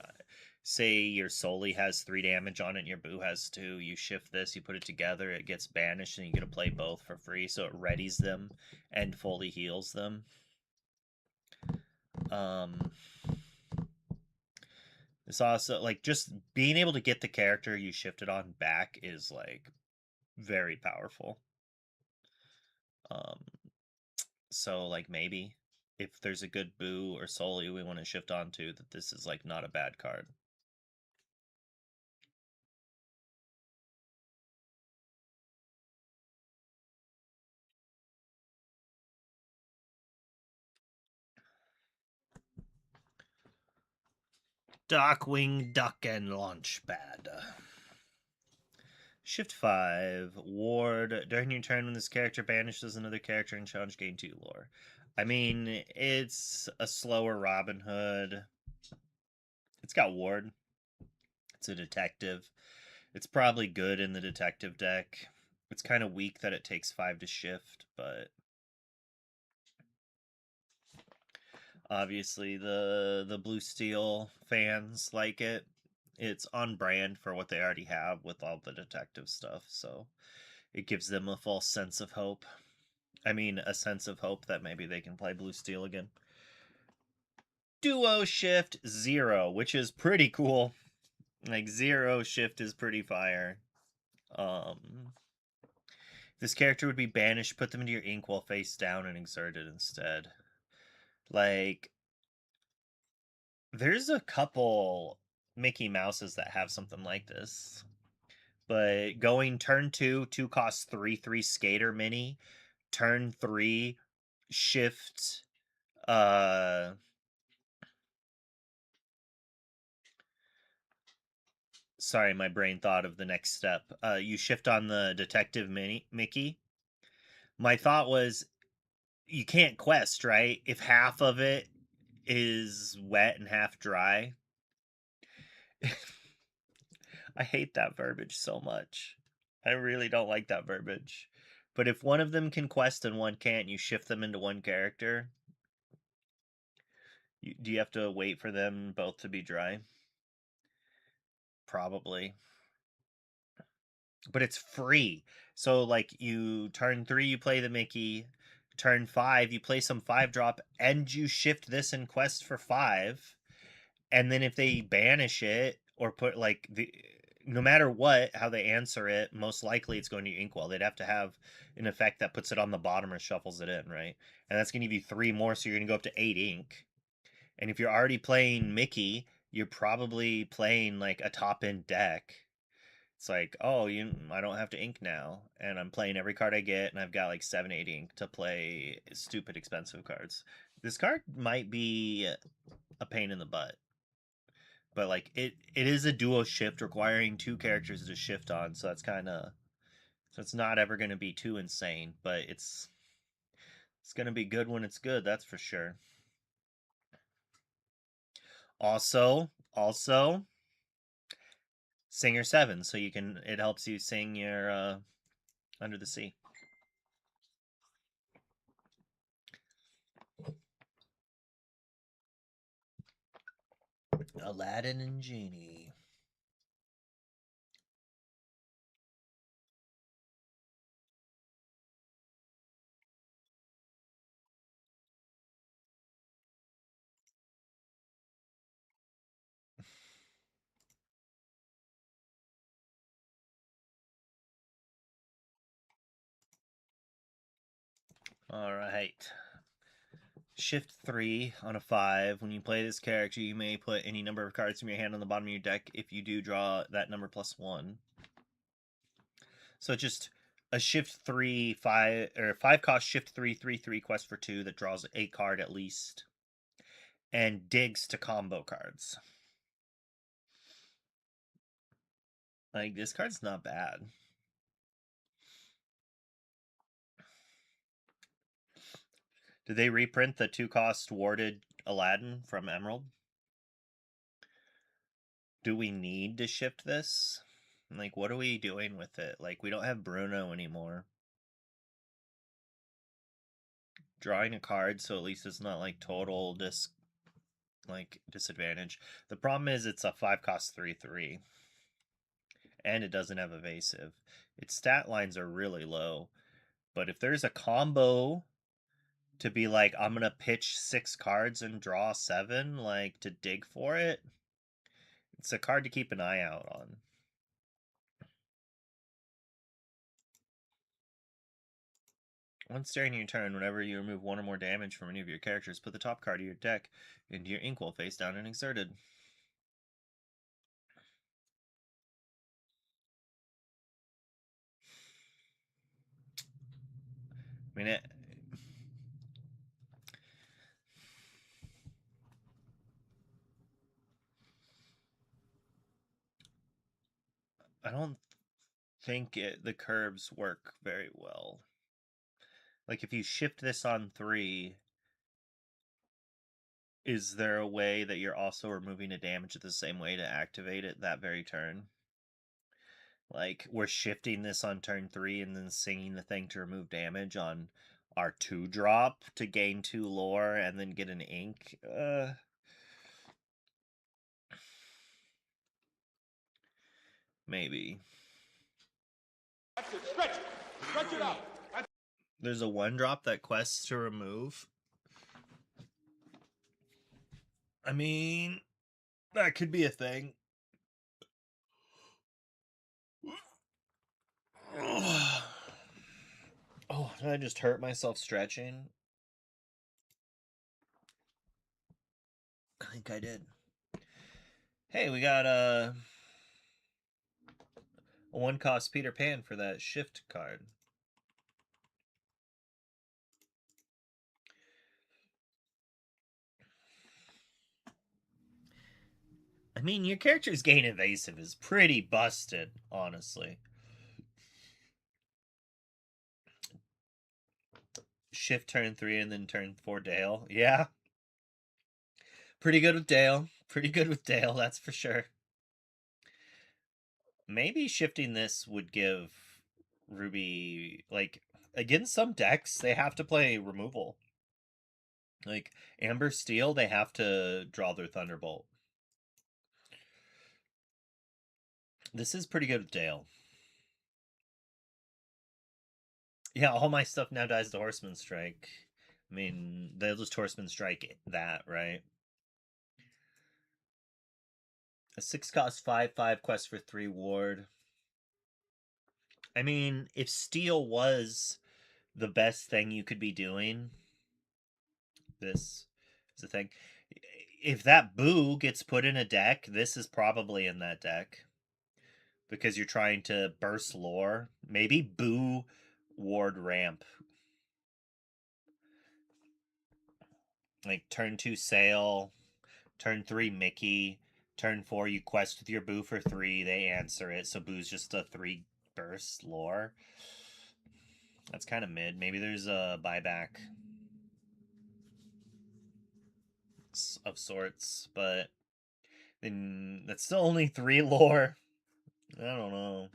your Soli has 3 damage on it and your Boo has 2. You shift this, you put it together, it gets banished, and you get to play both for free. So it readies them and fully heals them. It's also, like, just being able to get the character you shifted on back is, like, very powerful. So, like, maybe if there's a good Boo or Soli we want to shift onto, that this is, like, not a bad card. Darkwing Duck and Launchpad. Shift 5. Ward. During your turn, when this character banishes another character in challenge, gain 2 lore. I mean, it's a slower Robin Hood. It's got Ward. It's a detective. It's probably good in the detective deck. It's kind of weak that it takes 5 to shift, but obviously the Blue Steel fans like it. It's on brand for what they already have with all the detective stuff, so it gives them a false sense of hope. I mean, a sense of hope that maybe they can play Blue Steel again. Duo shift 0, which is pretty cool. Like, 0 shift is pretty fire. This character would be banished, put them into your inkwell face down and exert it instead. Like, there's a couple Mickey Mouses that have something like this. But going turn 2, 2 costs 3 skater mini. Turn 3, shift sorry, my brain thought of the next step. You shift on the detective Mickey. My thought was you can't quest, right? If half of it is wet and half dry. I hate that verbiage so much. I really don't like that verbiage. But if one of them can quest and one can't, you shift them into one character. Do you have to wait for them both to be dry? Probably. But it's free. So, like, you turn 3, you play the Mickey. turn 5, you play some 5-drop, and you shift this in quest for 5. And then if they banish it or put like no matter what, how they answer it, most likely it's going to inkwell. They'd have to have an effect that puts it on the bottom or shuffles it in, right? And that's going to give you 3 more, so you're going to go up to 8 ink. And if you're already playing Mickey, you're probably playing like a top end deck. It's like, oh, I don't have to ink now, and I'm playing every card I get, and I've got like 7, 8 ink to play stupid expensive cards. This card might be a pain in the butt, but like it is a duo shift requiring 2 characters to shift on, so that's kind of, so it's not ever going to be too insane, but it's going to be good when it's good, that's for sure. Also Singer 7, so you can, it helps you sing your Under the Sea. Aladdin and Genie. All right. Shift 3 on a 5. When you play this character, you may put any number of cards from your hand on the bottom of your deck. If you do, draw that number plus 1. So just a shift 3, 5, or 5 cost shift 3, 3 quest for 2 that draws a card at least. And digs to combo cards. Like, this card's not bad. Did they reprint the 2-cost warded Aladdin from Emerald? Do we need to shift this? Like, what are we doing with it? Like, we don't have Bruno anymore. Drawing a card, so at least it's not like total disadvantage. The problem is it's a 5-cost 3/3. And it doesn't have evasive. Its stat lines are really low. But if there's a combo to be like, I'm gonna pitch 6 cards and draw 7, like to dig for it, it's a card to keep an eye out on. Once during your turn, whenever you remove 1 or more damage from any of your characters, put the top card of your deck into your inkwell face down and exerted. I mean, I don't think the curves work very well. Like, if you shift this on 3, is there a way that you're also removing a damage the same way to activate it that very turn? Like, we're shifting this on turn 3 and then singing the thing to remove damage on our 2-drop to gain 2 lore and then get an ink? Maybe. Stretch it! Stretch it out! There's a 1-drop that quests to remove. I mean, that could be a thing. Oh, did I just hurt myself stretching? I think I did. Hey, we got a 1-cost Peter Pan for that shift card. I mean, your character's gain evasive is pretty busted, honestly. Shift turn 3 and then turn 4 Dale. Yeah. Pretty good with Dale. Pretty good with Dale, that's for sure. Maybe shifting this would give Ruby, like, against some decks, they have to play removal. Like, Amber Steel, they have to draw their Thunderbolt. This is pretty good with Dale. Yeah, all my stuff now dies to Horseman Strike. I mean, they'll just Horseman Strike that, right? A 6 cost 5/5 quest for 3 ward. I mean, if steel was the best thing you could be doing, this is the thing. If that boo gets put in a deck, this is probably in that deck because you're trying to burst lore. Maybe boo ward ramp. Like turn 2 sail, turn 3 Mickey, turn 4 you quest with your boo for 3, they answer it, so boo's just a 3 burst lore. That's kind of mid. Maybe there's a buyback of sorts, but then that's still only 3 lore. I don't know.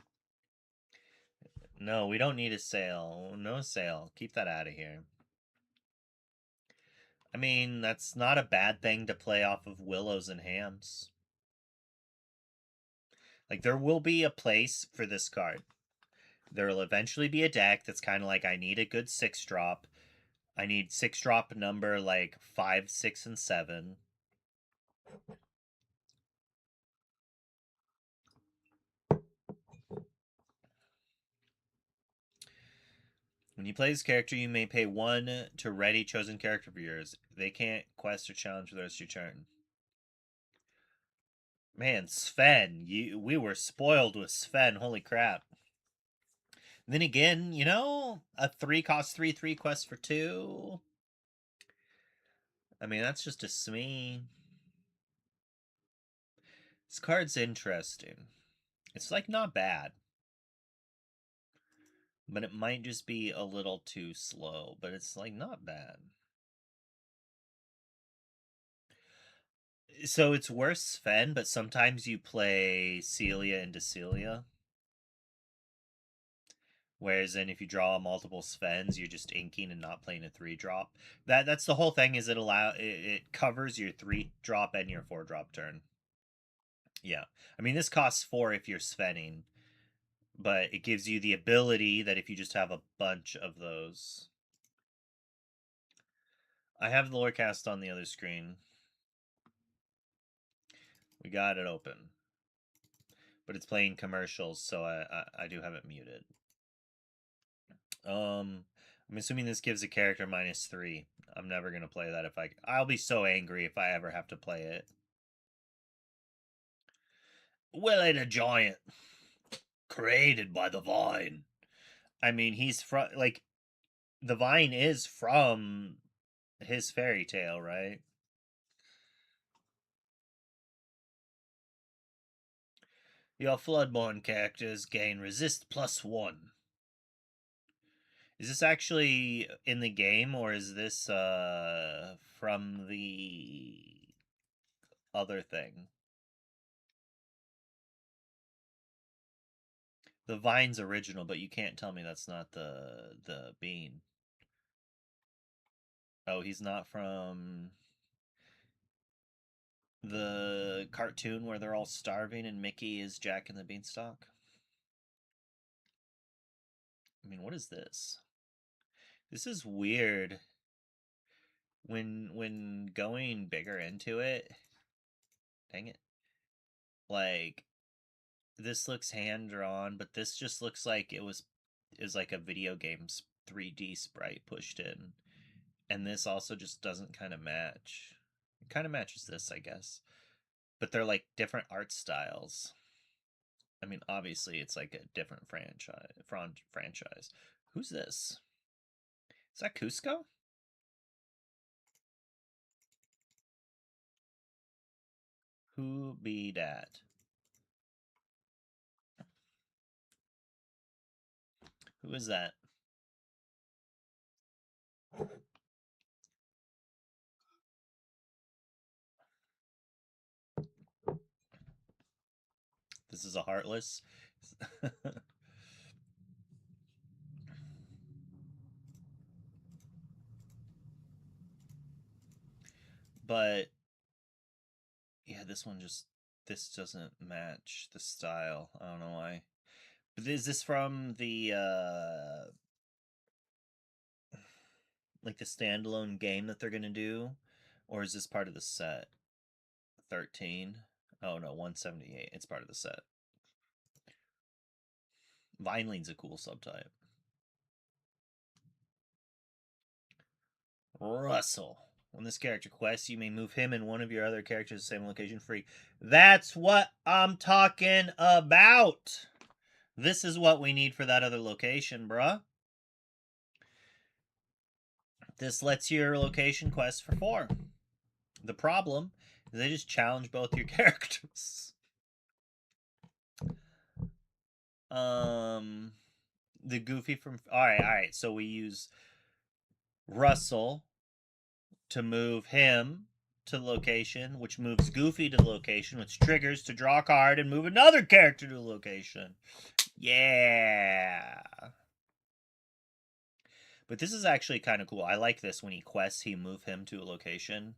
No, we don't need a sale. No sale. Keep that out of here. I mean, that's not a bad thing to play off of willows and hams. Like, there will be a place for this card. There will eventually be a deck that's kind of like, I need a good 6-drop. I need 6-drop number like 5, 6, and 7. When you play this character, you may pay 1 to ready chosen character of yours. They can't quest or challenge for the rest of your turn. Man, Sven, we were spoiled with Sven. Holy crap! Then again, a 3 cost 3/3 quest for 2. I mean, that's just a smee. This card's interesting. It's like not bad, but it might just be a little too slow. But it's like not bad. So it's worse Sven, but sometimes you play Celia into Celia. Whereas then if you draw multiple Svens, you're just inking and not playing a 3-drop. That's the whole thing. Is it covers your 3-drop and your 4-drop turn. Yeah, I mean this costs 4 if you're Svenning, but it gives you the ability that if you just have a bunch of those. I have the Lorecast on the other screen. We got it open, but it's playing commercials, so I do have it muted. I'm assuming this gives a character -3. I'm never gonna play that if I'll be so angry if I ever have to play it. Will ain't a giant created by the vine. I mean, he's from like the vine is from his fairy tale, right? Your Floodborn characters gain resist +1. Is this actually in the game or is this from the other thing? The vine's original, but you can't tell me that's not the bean. Oh, he's not from the cartoon where they're all starving and Mickey is Jack and the Beanstalk? I mean, what is this? This is weird. When going bigger into it, dang it. Like this looks hand drawn, but this just looks like is like a video game's 3D sprite pushed in. And this also just doesn't kind of match. It kind of matches this, I guess. But they're like different art styles. I mean, obviously it's like a different franchise. Who's this? Is that Cusco? Who be dat? Who is that? This is a heartless. But yeah, this doesn't match the style. I don't know why. But is this from the like the standalone game that they're gonna do, or is this part of the set? 13. Oh no, 178. It's part of the set. Vineling's a cool subtype. Russell. When this character quests, you may move him and one of your other characters to the same location free. That's what I'm talking about. This is what we need for that other location, bruh. This lets your location quest for 4. The problem is they just challenge both your characters. The Goofy from... Alright. So we use Russell to move him to the location, which moves Goofy to the location, which triggers to draw a card and move another character to the location. Yeah. But this is actually kind of cool. I like this. When he quests, you move him to a location.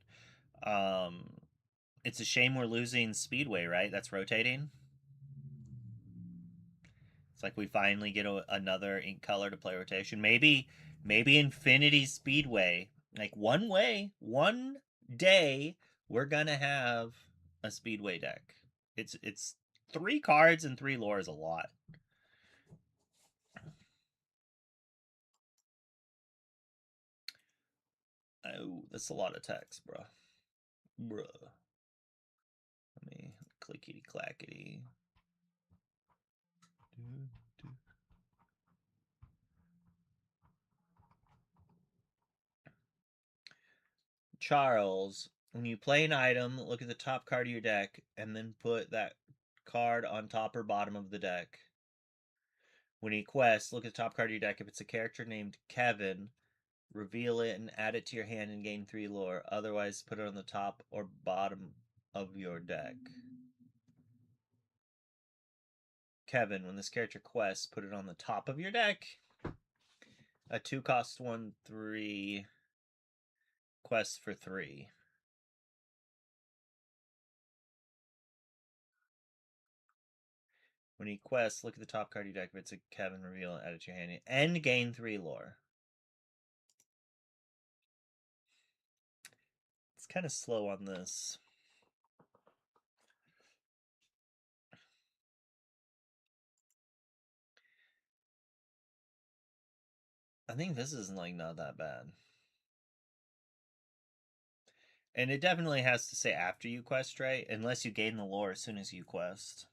It's a shame we're losing Speedway, right? That's rotating. It's like we finally get another ink color to play rotation. Maybe Infinity Speedway. Like one day, we're gonna have a Speedway deck. It's 3 cards and 3 lore is a lot. Oh, that's a lot of text, bruh. Let me clickety clackety. Charles, when you play an item, look at the top card of your deck and then put that card on top or bottom of the deck. When you quest, look at the top card of your deck. If it's a character named Kevin, reveal it and add it to your hand and gain 3 lore. Otherwise, put it on the top or bottom of your deck. Kevin, when this character quests, put it on the top of your deck. A 2 cost 1, 3 quest for 3. When he quests, look at the top card of your deck. If it's a Kevin, reveal and add it to your hand and gain 3 lore. It's kind of slow on this. I think this is like not that bad. And it definitely has to say after you quest, right? Unless you gain the lore as soon as you quest.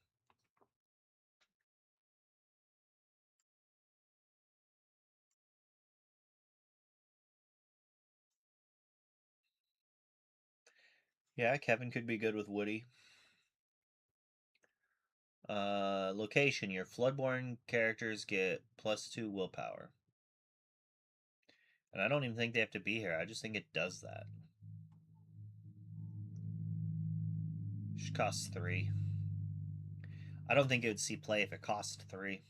Yeah, Kevin could be good with Woody. Location. Your Floodborn characters get +2 willpower. And I don't even think they have to be here. I just think it does that. Should cost 3. I don't think it would see play if it cost 3.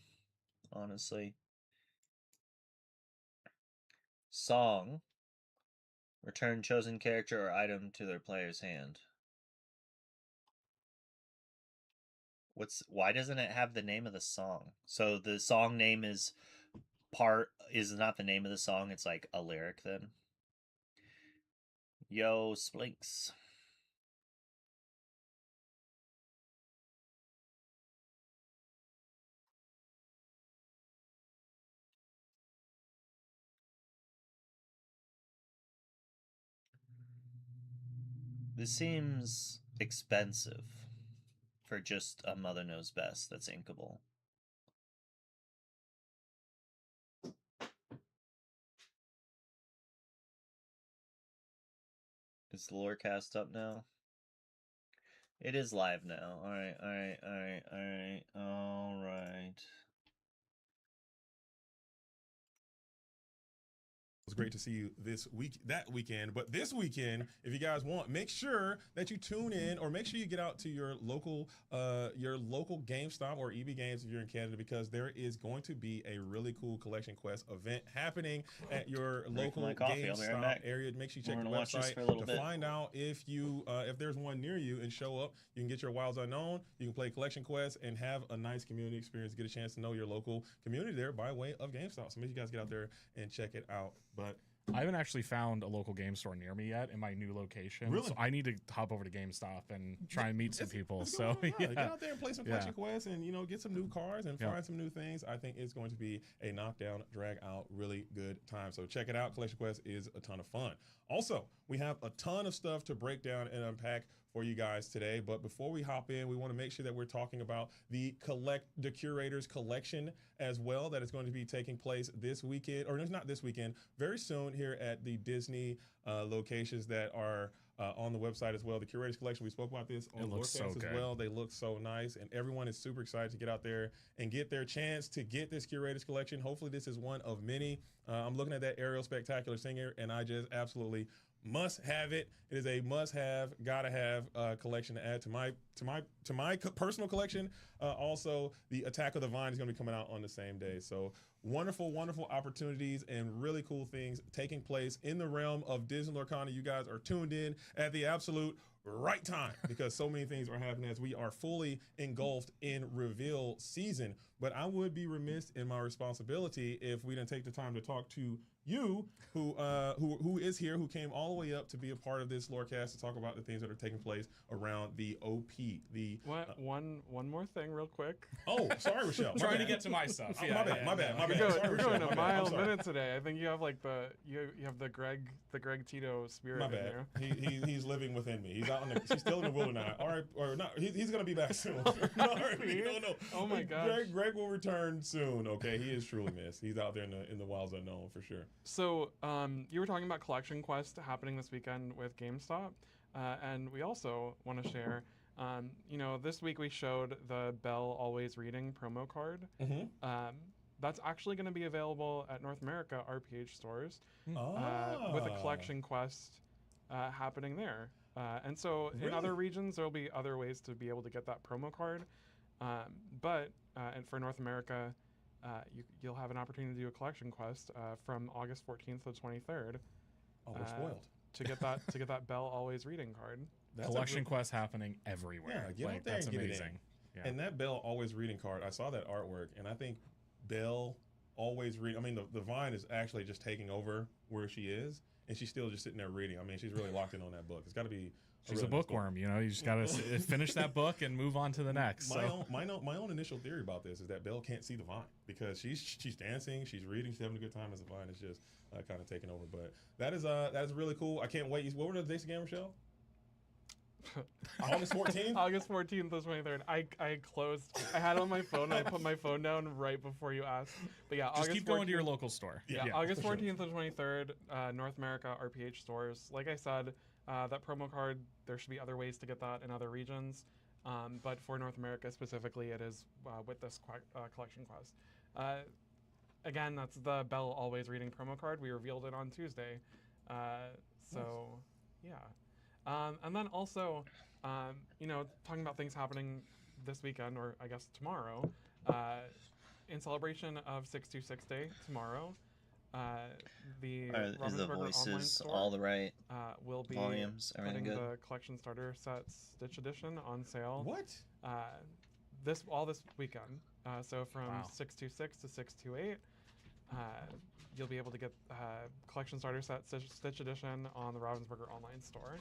Honestly. Song. Return chosen character or item to their player's hand. Why doesn't it have the name of the song? So the song name is not the name of the song, it's like a lyric then. Yo, Splinks. This seems expensive for just a Mother Knows Best that's inkable. Is the lore cast up now? It is live now. Alright. It was great to see you that weekend. But this weekend, if you guys want, make sure that you tune in, or make sure you get out to your local GameStop or EB Games if you're in Canada, because there is going to be a really cool Collection Quest event happening at your local GameStop area. Make sure you check the website to find out if there's one near you and show up. You can get your Wilds Unknown, you can play Collection Quest, and have a nice community experience. Get a chance to know your local community there by way of GameStop. So make sure you guys get out there and check it out. But I haven't actually found a local game store near me yet in my new location. Really? So I need to hop over to GameStop and try and meet some people. It's So going on. yeah. Get out there and play some Collection Quest and, get some new cars and find some new things. I think it's going to be a knockdown, drag out, really good time. So check it out. Collection Quest is a ton of fun. Also, we have a ton of stuff to break down and unpack for you guys today. But before we hop in, we want to make sure that we're talking about the Curators Collection as well, that is going to be taking place this weekend, or it's not this weekend, very soon here at the Disney locations that are on the website as well. The Curators Collection, we spoke about this on the looks so as good. well. They look so nice, and everyone is super excited to get out there and get their chance to get this Curators Collection. Hopefully this is one of many. I'm looking at that Ariel Spectacular Singer, and I just absolutely must have it. It is a must-have, gotta-have collection to add to my personal collection. Also, the Attack of the Vine is going to be coming out on the same day. So wonderful, wonderful opportunities and really cool things taking place in the realm of Disney Lorcana. You guys are tuned in at the absolute right time because so many things are happening as we are fully engulfed in reveal season. But I would be remiss in my responsibility if we didn't take the time to talk to you, who is here, who came all the way up to be a part of this Lorecast to talk about the things that are taking place around the OP. One more thing, real quick. Oh, sorry, Rochelle. Trying to get to my stuff. My bad. You're going a mile a Sorry. minute today. I think you have like you have the Greg Tito spirit My in bad. there. He's living within me. He's still in the wilderness. All right, or not. He's gonna be back soon. All right, no. Oh my gosh. Greg will return soon. Okay, he is truly missed. He's out there in the wilds unknown for sure. So you were talking about Collection Quest happening this weekend with GameStop, and we also want to share. This week we showed the Bell Always Reading promo card. Mm-hmm. That's actually going to be available at North America RPH stores with a Collection Quest happening there. And so in Really? other regions, there'll be other ways to be able to get that promo card. But for North America, you'll have an opportunity to do a Collection Quest from August 14th to the 23rd. Oh, we're spoiled. To get that Bell Always Reading card. That's Collection Quest happening everywhere. Yeah, get out there that's and get amazing. it in. Yeah. And that Belle Always Reading card, I saw that artwork, and I think Belle Always Read. I mean, the Vine is actually just taking over where she is, and she's still just sitting there reading. I mean, she's really locked in on that book. It's got to be. She's really a bookworm, you just got to finish that book and move on to the next. My own initial theory about this is that Belle can't see the Vine because she's dancing, she's reading, she's having a good time as the Vine is just kind of taking over. But that is really cool. I can't wait. What were the dates again, Rochelle? August 14th? August 14th to 23rd. I closed. I had it on my phone. And I put my phone down right before you asked. But yeah, just August keep 14th, going to your local store. Yeah, August 14th to 23rd, North America RPH stores. Like I said, that promo card, there should be other ways to get that in other regions. But for North America specifically, it is with this Collection Quest. Again, that's the Bell Always Reading promo card. We revealed it on Tuesday. Yeah. And then also, talking about things happening this weekend, or I guess tomorrow, in celebration of 626 Day tomorrow, the Is the Ravensburger online voices store all the right will be volumes? Everything putting good? the collection starter set Stitch Edition on sale. What? This weekend. So from 626 to 628, you'll be able to get collection starter set Stitch Edition on the Ravensburger online store.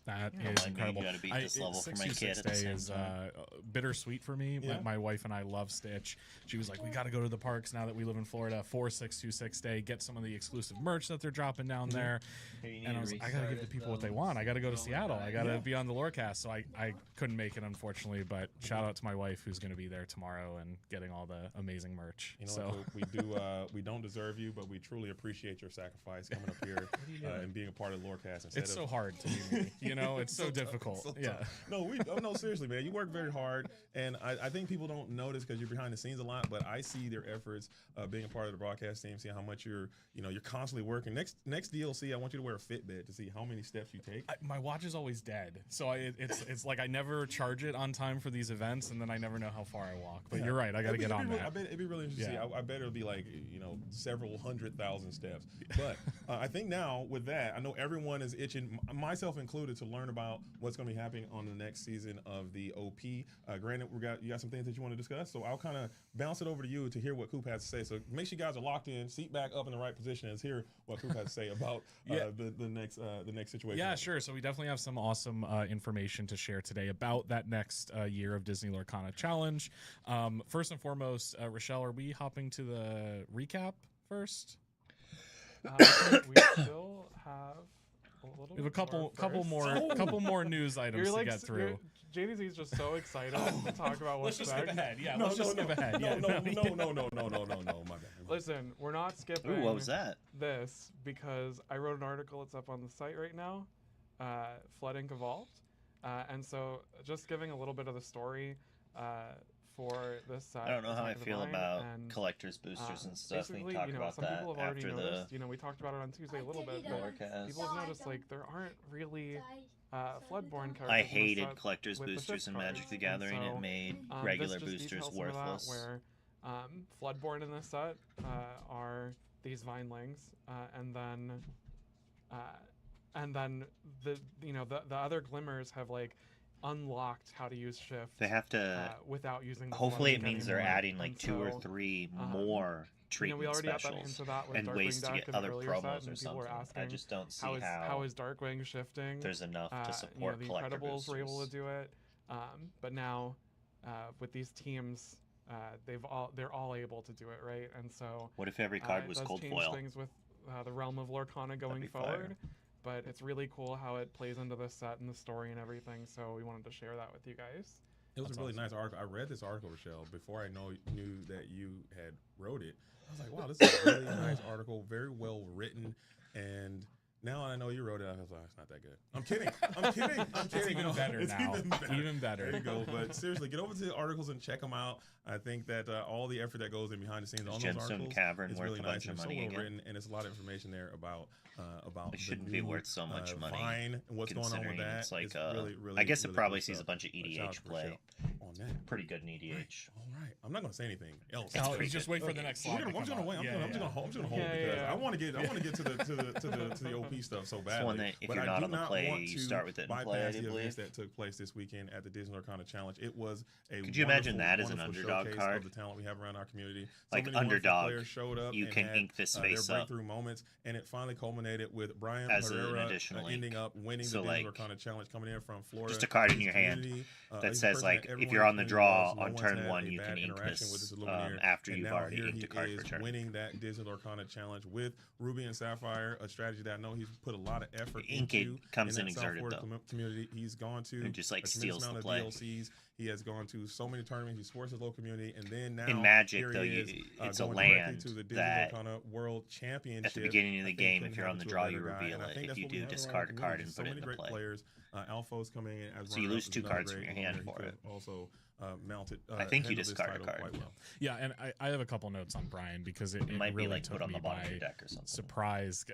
That Yeah. is Like, incredible. you gotta beat this level for my kid 626 at the Day same is time. bittersweet for me. Yeah. My wife and I love Stitch. She was like, we got to go to the parks now that we live in Florida for 626 Day, get some of the exclusive merch that they're dropping down there. And I was like, I got to give the people what they want. I got to go to Seattle. I got to be on the Lorecast. So I couldn't make it, unfortunately, but shout out to my wife who's going to be there tomorrow and getting all the amazing merch. We don't deserve you, but we truly appreciate your sacrifice coming up here and being a part of the Lorecast. It's so hard to be me. It's so difficult. Yeah. No, seriously, man. You work very hard, and I think people don't notice because you're behind the scenes a lot. But I see their efforts being a part of the broadcast team, see how much you're constantly working. Next DLC, I want you to wear a Fitbit to see how many steps you take. My watch is always dead, so it's like I never charge it on time for these events, and then I never know how far I walk. But you're right, I got to get on that. I bet it'd be really interesting to see. I bet it'll be like several 100,000 steps. But I think now with that, I know everyone is itching, myself included, to learn about what's going to be happening on the next season of the OP. Granted, you got some things that you want to discuss, so I'll kind of bounce it over to you to hear what Coop has to say. So make sure you guys are locked in, seat back up in the right position, and hear what Coop has to say about the next situation. Yeah, sure. So we definitely have some awesome information to share today about that next year of Disney Lorcana Challenge. First and foremost, Rochelle, are we hopping to the recap first? We still have a little. We have a couple first. more news items to get through. JDZ is just so excited to talk about what's Let's just skip next. ahead. Yeah, let's just skip ahead. No, Yeah, no, my bad. Listen, we're not skipping. Ooh, what was that? This because I wrote an article. It's up on the site right now. Flood Inc. Evolved, and so just giving a little bit of the story for this set. I don't know how I Attack of the feel Vine, about and, collectors, boosters, and stuff. We basically, can talk about some that people have already after noticed. the We talked about it on Tuesday a little bit, but forecast. people have noticed like there aren't really Floodborne characters. I in the hated set collectors, with the boosters, fifth and card. Magic the Gathering. And so, It made this regular just boosters details some of that, worthless. where Floodborne in this set are these Vinelings, and then the other Glimmers have like unlocked how to use shift. They have to. Without using. The Hopefully, it Flood means they're anymore. adding like And 2 or so, 3 more treatment we already got that specials hint of that with and ways Darkwing to deck get in the other earlier set, promos and or people were something. I asking, just don't see how is Darkwing shifting? there's enough to support the collector Incredibles boosters. were able to do it, but now with these teams, they're all able to do it, right? And so What if every card was it does cold change foil? things with the realm of Lorcana going be fire. forward. But it's really cool how it plays into the set and the story and everything. So we wanted to share that with you guys. It was That's a really awesome. nice article. I read this article, Rochelle, before I knew that you had wrote it. I was like, wow, this is a really nice article, very well written. And now I know you wrote it, I was like, it's not that good. I'm kidding. It's even better It's now. Even better. There you go. But seriously, get over to the articles and check them out. I think that all the effort that goes in behind the scenes on those Gemstone articles Cavern is worth really a nice bunch of and so money well again? written, and it's a lot of information there about It the shouldn't be new, worth so much money. Vine and what's going on with considering that. it's like really, I guess it really probably cool sees a stuff. bunch of Shout out EDH to play. Rochelle on that. Pretty good in EDH. All right, I'm not going to say anything else. It's Oh, pretty just good. wait for the next I'm slide. just gonna wait. I'm just gonna hold Yeah, because yeah. I want to get to the OP stuff so badly. It's one that if But you're I not do on the not play, want you to start with it and play, I bypass do the events believe. that took place this weekend at the Disney Lorcana Challenge. It was a Could you imagine wonderful, that as an wonderful underdog showcase card? of the talent we have around our community. Like many wonderful underdog, players showed up you and can had, ink this their face up breakthrough moments, and it finally culminated with Brian as an Herrera additional ink. ending up winning So, the Disney like, Lorcana Challenge, coming in from Florida. just a card in His your hand community, that he's a says, person like, that if everyone you're in on the community draw loves. No on one's turn had 1, a you bad can ink interaction this with Luminaire, after and you've now already here inked he a card is per turn. winning that Disney Lorcana Challenge with Ruby and Sapphire, a strategy that I know he's put a lot of effort Ink into. comes in in that South exerted, Florida though. community. He's gone to And just, like, a tremendous steals the amount play. of DLCs. He has gone to so many tournaments. He supports his local community, and then now In Magic, here though, he is, it's a going directly land to the Disney that Lorcana World Championship. at the beginning of the I think game, couldn't if you're on happen the to a draw, better you guy, reveal and I it. think If that's you what we do, have around discard our a card community. and So put it many into great play. players. Alpha's coming in as So you runner-up lose is 2 another cards from great your hand runner. for He it. could also mounted. I think you handle this discard a title card. quite well. Yeah, and I have a couple notes on Brian because it It might really be like took put on me the bottom of by your deck or something. surprise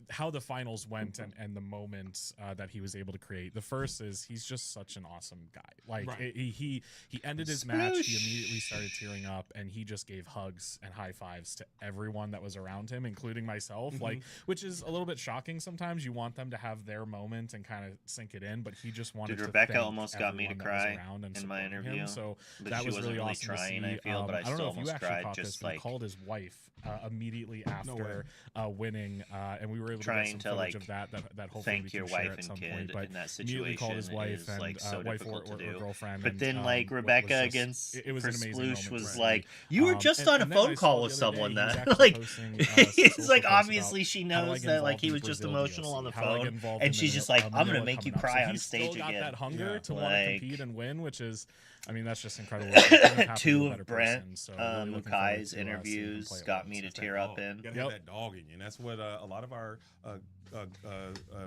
how the finals went and the moments that he was able to create. The first is he's just such an awesome guy. Like Right. he ended his match, he immediately started tearing up, and he just gave hugs and high fives to everyone that was around him, including myself. Like, which is a little bit shocking sometimes. You want them to have their moment and kind of sink it in, but he just wanted. Did to Rebecca thank almost got me to everyone that was cry around and in my supporting interview? him. So But that she was wasn't really really awesome trying, to see. I feel, but I don't know still if you almost actually cried, caught this, just but he like- called his wife immediately after winning, and we were able to Trying get some to, footage like, of that hopefully thank we can your share wife at and some kid point. But in that immediately called his situation wife is, and like, so wife difficult to do. girlfriend. But and, then, like, was Rebecca just- against it was an amazing Sploosh moment was for like, me. you were just on a and then I phone saw call the with other day someone he was that, actually like, posting, it's social like, posts obviously about she how to knows get that, like, involved he in was the just Brazil emotional on the DLC, how to get phone, involved and in she's the just like, I'm gonna Manila make you coming up. cry So on he's stage still got again. that hunger Yeah. to want to Like- compete and win, which is, I mean, that's just incredible. He couldn't happen to 2 a of better Brent person, so really looking forward Mukai's to, seeing him interviews play at got Worlds. me to It's that tear up dog. in. You gotta Yep. have that dog in you, and that's what a lot of our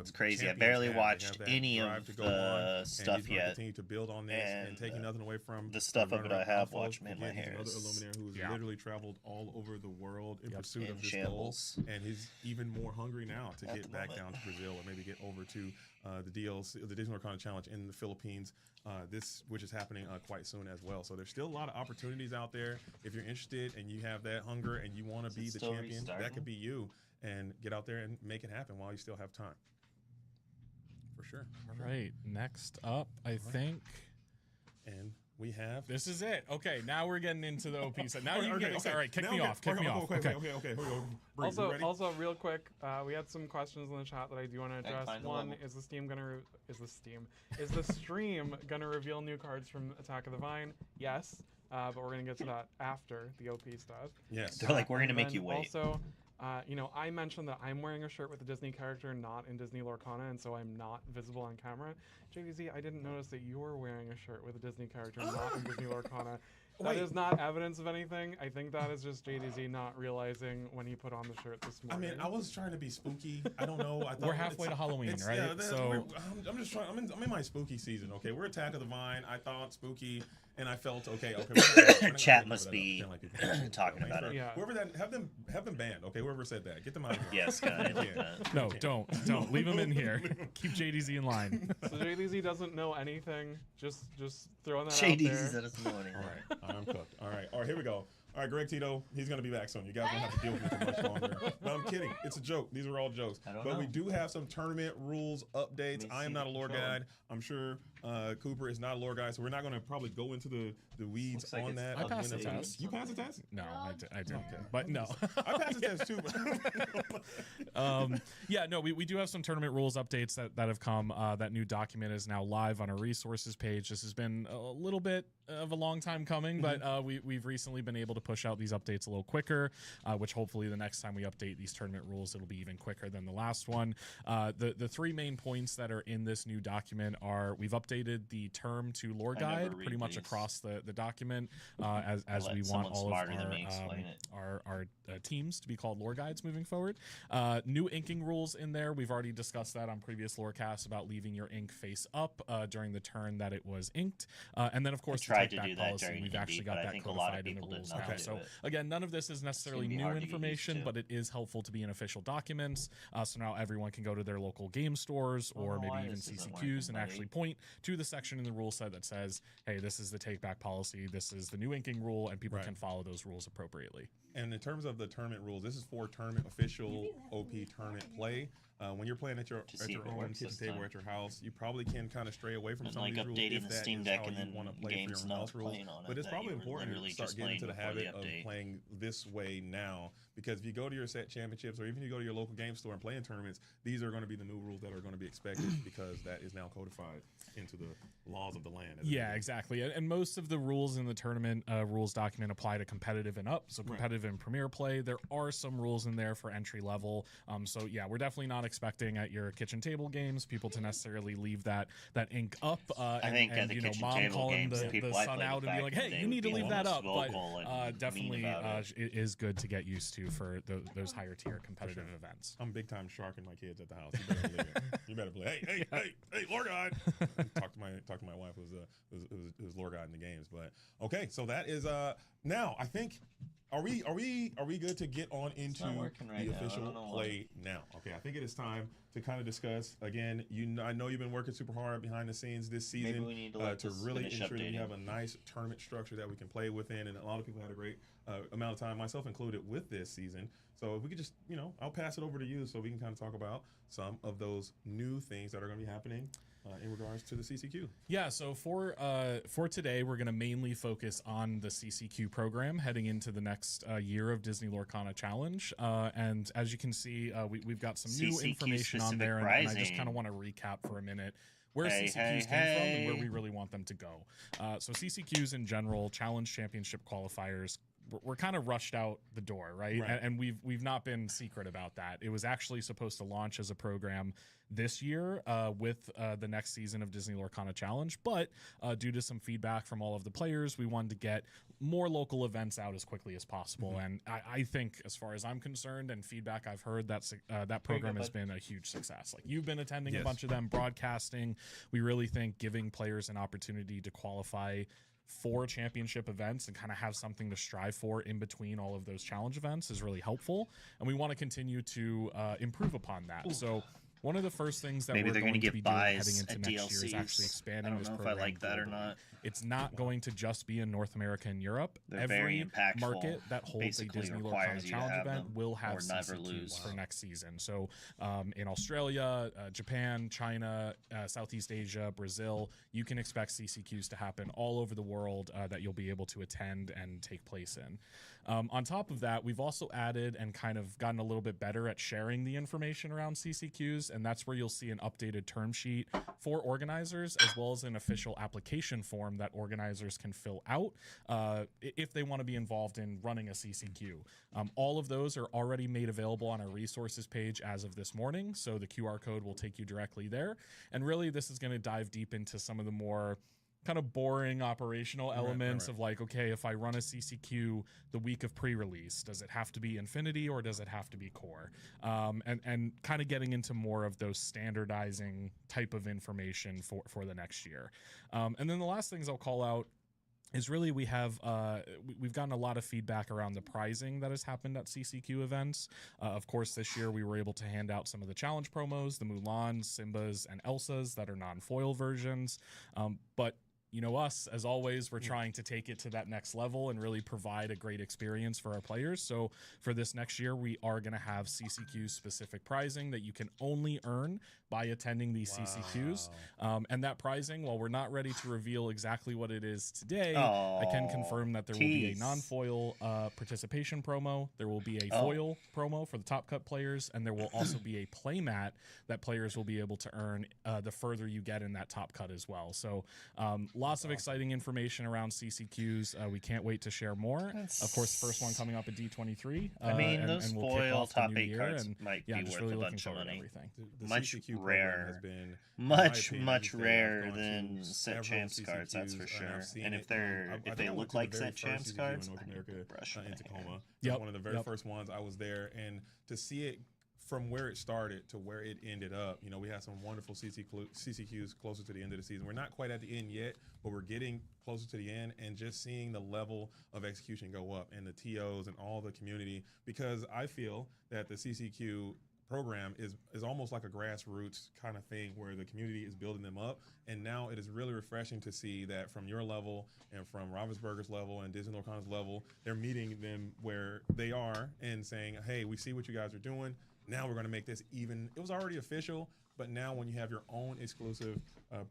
It's crazy. I champions barely have. They watched have that any drive of to go on, the and stuff he's gonna yet. Continue to build on this and, And, taking nothing away from the stuff of it I runner-up have Alphos. watched, man, my Again, he's hair another is Illuminator who's Yeah. literally traveled all over the world in pursuit of In this shambles. goal, and he's even more hungry now to At get the back moment. down to Brazil or maybe get over to the DLC, the Disney Lorcana Challenge in the Philippines. Which is happening quite soon as well. So there's still a lot of opportunities out there. If you're interested and you have that hunger and you want to Is be it the still champion, that restarting? could be you. And get out there and make it happen while you still have time. For sure. All right. Next up, I think And we have. this is it. Okay, now we're getting into the OP side. Now Okay, you can okay, get okay. all right. Kick Now me okay, off. Kick okay, me okay, off. Okay. Here we go. Bree, you ready? Also, real quick, we had some questions in the chat that I do want to address. find the One, level. is the stream gonna reveal new cards from Attack of the Vine? Yes, but we're gonna get to that after the OP stuff. Yes. They're like, we're gonna And make then you wait. Also, I mentioned that I'm wearing a shirt with a Disney character, not in Disney Lorcana, and so I'm not visible on camera. JDZ, I didn't notice that you were wearing a shirt with a Disney character, not in Disney Lorcana. That is not evidence of anything. I think that is just JDZ not realizing when he put on the shirt this I morning. mean, I was trying to be spooky. I don't know. I thought We're halfway to Halloween, right? Yeah, So I'm just trying. I'm in my spooky season. Okay, we're Attack of the Vine. I thought spooky, and I felt okay. Chat must be talking about it. Yeah. Whoever that have them banned. Okay, whoever said that, get them out of here. Yes, guys. Yeah. no, don't leave him in here. Keep JDZ in line. So JDZ doesn't know anything. Just throwing that out Shady there. doesn't know anything. All right, I'm cooked. All right, here we go. All right, Greg Tito, he's going to be back soon. You guys don't have to deal with me for much longer. No, I'm kidding. It's a joke. These are all jokes. But we do have some tournament rules updates. I am not a lore guide. I'm sure Cooper is not a lore guide, so we're not going to probably go into the weeds Looks like on it's that. I passed the test. You passed the test? No, I didn't. Okay. But no. I passed the test too. Yeah, no, we do have some tournament rules updates that have come. That new document is now live on our resources page. This has been a little bit of a long time coming, but we've recently been able to push out these updates a little quicker, which hopefully the next time we update these tournament rules, it'll be even quicker than the last one. The three main points that are in this new document are we've updated the term to lore guide pretty much across the document as we want all of our teams to be called lore guides moving forward. New inking rules in there. We've already discussed that on previous lorecasts about leaving your ink face up during the turn that it was inked. And then, of course, the tried to take do back that policy. during We've Indie, actually got but I that think a lot of codified in the people did rules not now. do So it. again, none of this is necessarily be new hard to get used information, to. but it is helpful to be in official documents. So now everyone can go to their local game stores or maybe why even this isn't CCQs working, and actually point to the section in the rule set that says, hey, this is the take back policy, this is the new inking rule, and people can follow those rules appropriately. And in terms of the tournament rules, this is for tournament official OP tournament play. When you're playing at your see if it own works kitchen this table time. or at your house, you probably can kind of stray away from And some like of these rules updating if the that Steam is Deck how and you then want to play for games your not house rules. playing on it But it's that probably you were important literally to start just getting into the playing before the habit of update. playing this way now. Because if you go to your set championships or even if you go to your local game store and play in tournaments, these are going to be the new rules that are going to be expected because that is now codified into the laws of the land. Yeah, exactly. And most of the rules in the tournament rules document apply to competitive and up. So competitive and premier play. There are some rules in there for entry level. So yeah, we're definitely not expecting at your kitchen table games people to necessarily leave that ink up. I think at the kitchen mom table calling games, the people I sun played out with and be back like, in the hey, day you would need to be leave that almost up. But vocal and definitely mean about it. it is good to get used to for those higher tier competitive events. I'm big time sharking my kids at the house. You better believe it. You better believe. Hey, Lord God. talk to my wife who's Lord God in the games. But okay, so that is now I think are we good to get on into not working right the now. I official don't know why. play now? Okay, I think it is time to kind of discuss again. I know you've been working super hard behind the scenes this season Maybe we need to let this really finish ensure that we updating. have a nice tournament structure that we can play within, and a lot of people had a great amount of time, myself included, with this season. So if we could just, I'll pass it over to you so we can kind of talk about some of those new things that are going to be happening in regards to the CCQ. Yeah, so for today, we're going to mainly focus on the CCQ program heading into the next year of Disney Lorcana Challenge. And as you can see, we've got some new CCQ information on there, and I just kind of want to recap for a minute where CCQs came from and where we really want them to go. So CCQs in general, Challenge Championship qualifiers, we're kind of rushed out the door, right? And we've not been secret about that. It was actually supposed to launch as a program this year with the next season of Disney Lorcana Challenge, but due to some feedback from all of the players, we wanted to get more local events out as quickly as possible. And I think, as far as I'm concerned, and feedback I've heard, that program has been a huge success. Like, you've been attending a bunch of them, broadcasting. We really think giving players an opportunity to qualify for championship events and kind of have something to strive for in between all of those challenge events is really helpful, and we want to continue to improve upon that. So One of the first things that Maybe we're they're going gonna to give be doing heading buys into at next year is actually DLCs. I expanding don't this know if I program like that or globally. not. It's not going to just be in North America and Europe. They're very Every impactful. market that holds a Basically Disney requires Lorcana you to Challenge have event them will have or never CCQs lose. for next season. So in Australia, Japan, China, Southeast Asia, Brazil, you can expect CCQs to happen all over the world that you'll be able to attend and take place in. On top of that, we've also added and kind of gotten a little bit better at sharing the information around CCQs, and that's where you'll see an updated term sheet for organizers, as well as an official application form that organizers can fill out if they want to be involved in running a CCQ. All of those are already made available on our resources page as of this morning, so the QR code will take you directly there. And really, this is going to dive deep into some of the more kind of boring operational elements of like, okay, if I run a CCQ the week of pre-release, does it have to be Infinity or does it have to be Core? And kind of getting into more of those standardizing type of information for the next year. And then the last things I'll call out is really we've gotten a lot of feedback around the prizing that has happened at CCQ events. Of course, this year we were able to hand out some of the challenge promos, the Mulans, Simbas, and Elsas that are non-foil versions. But you know us, as always, we're trying to take it to that next level and really provide a great experience for our players. So for this next year, we are going to have CCQ specific prizing that you can only earn by attending these CCQs. And that prizing, while we're not ready to reveal exactly what it is today, I can confirm that there will be a non-foil participation promo. There will be a foil promo for the Top Cut players, and there will also be a playmat that players will be able to earn the further you get in that Top Cut as well. So lots of exciting information around CCQs. We can't wait to share more. Of course, first one coming up at D23. I mean, those and we'll kick foil off the top new 8 year, cards and might yeah, be just worth really a looking bunch of forward to money. everything. The Much CCQ program rare. has been, Much in my opinion, rarer I've gone than to set several champs cards, that's for CCQs, sure. I've seen And it. if they're I if think they I went look to the like very set first champs CCQ in cards, North I need America, to brush my in hair. Tacoma. Yep, That's one of the very yep. first ones. I was there, and to see it from where it started to where it ended up, you know, we had some wonderful CCQs closer to the end of the season. We're not quite at the end yet, but we're getting closer to the end, and just seeing the level of execution go up and the TOs and all the community, because I feel that the CCQ program is almost like a grassroots kind of thing where the community is building them up. And now it is really refreshing to see that from your level and from Ravensburger's level and Disney Lorcana's level, they're meeting them where they are and saying, hey, we see what you guys are doing. Now we're going to make this even. It was already official, but now when you have your own exclusive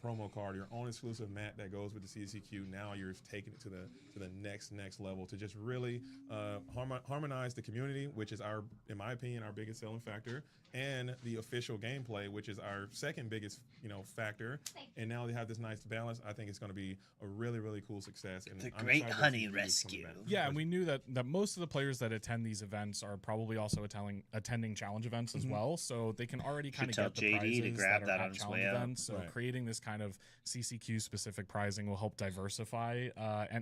promo card, your own exclusive mat that goes with the CCQ, now you're taking it to the next level to just really harmonize the community, which is in my opinion, our biggest selling factor, and the official gameplay, which is our second biggest, factor. And now they have this nice balance. I think it's going to be a really, really cool success. And The I'm Great excited to Honey see who's Rescue. coming back. Yeah, and we knew that most of the players that attend these events are probably also attending challenge events as well, so they can already kind of tell get the JD prizes to grab that that are on at his challenge way out. events. So Right. creating this kind of CCQ specific prizing will help diversify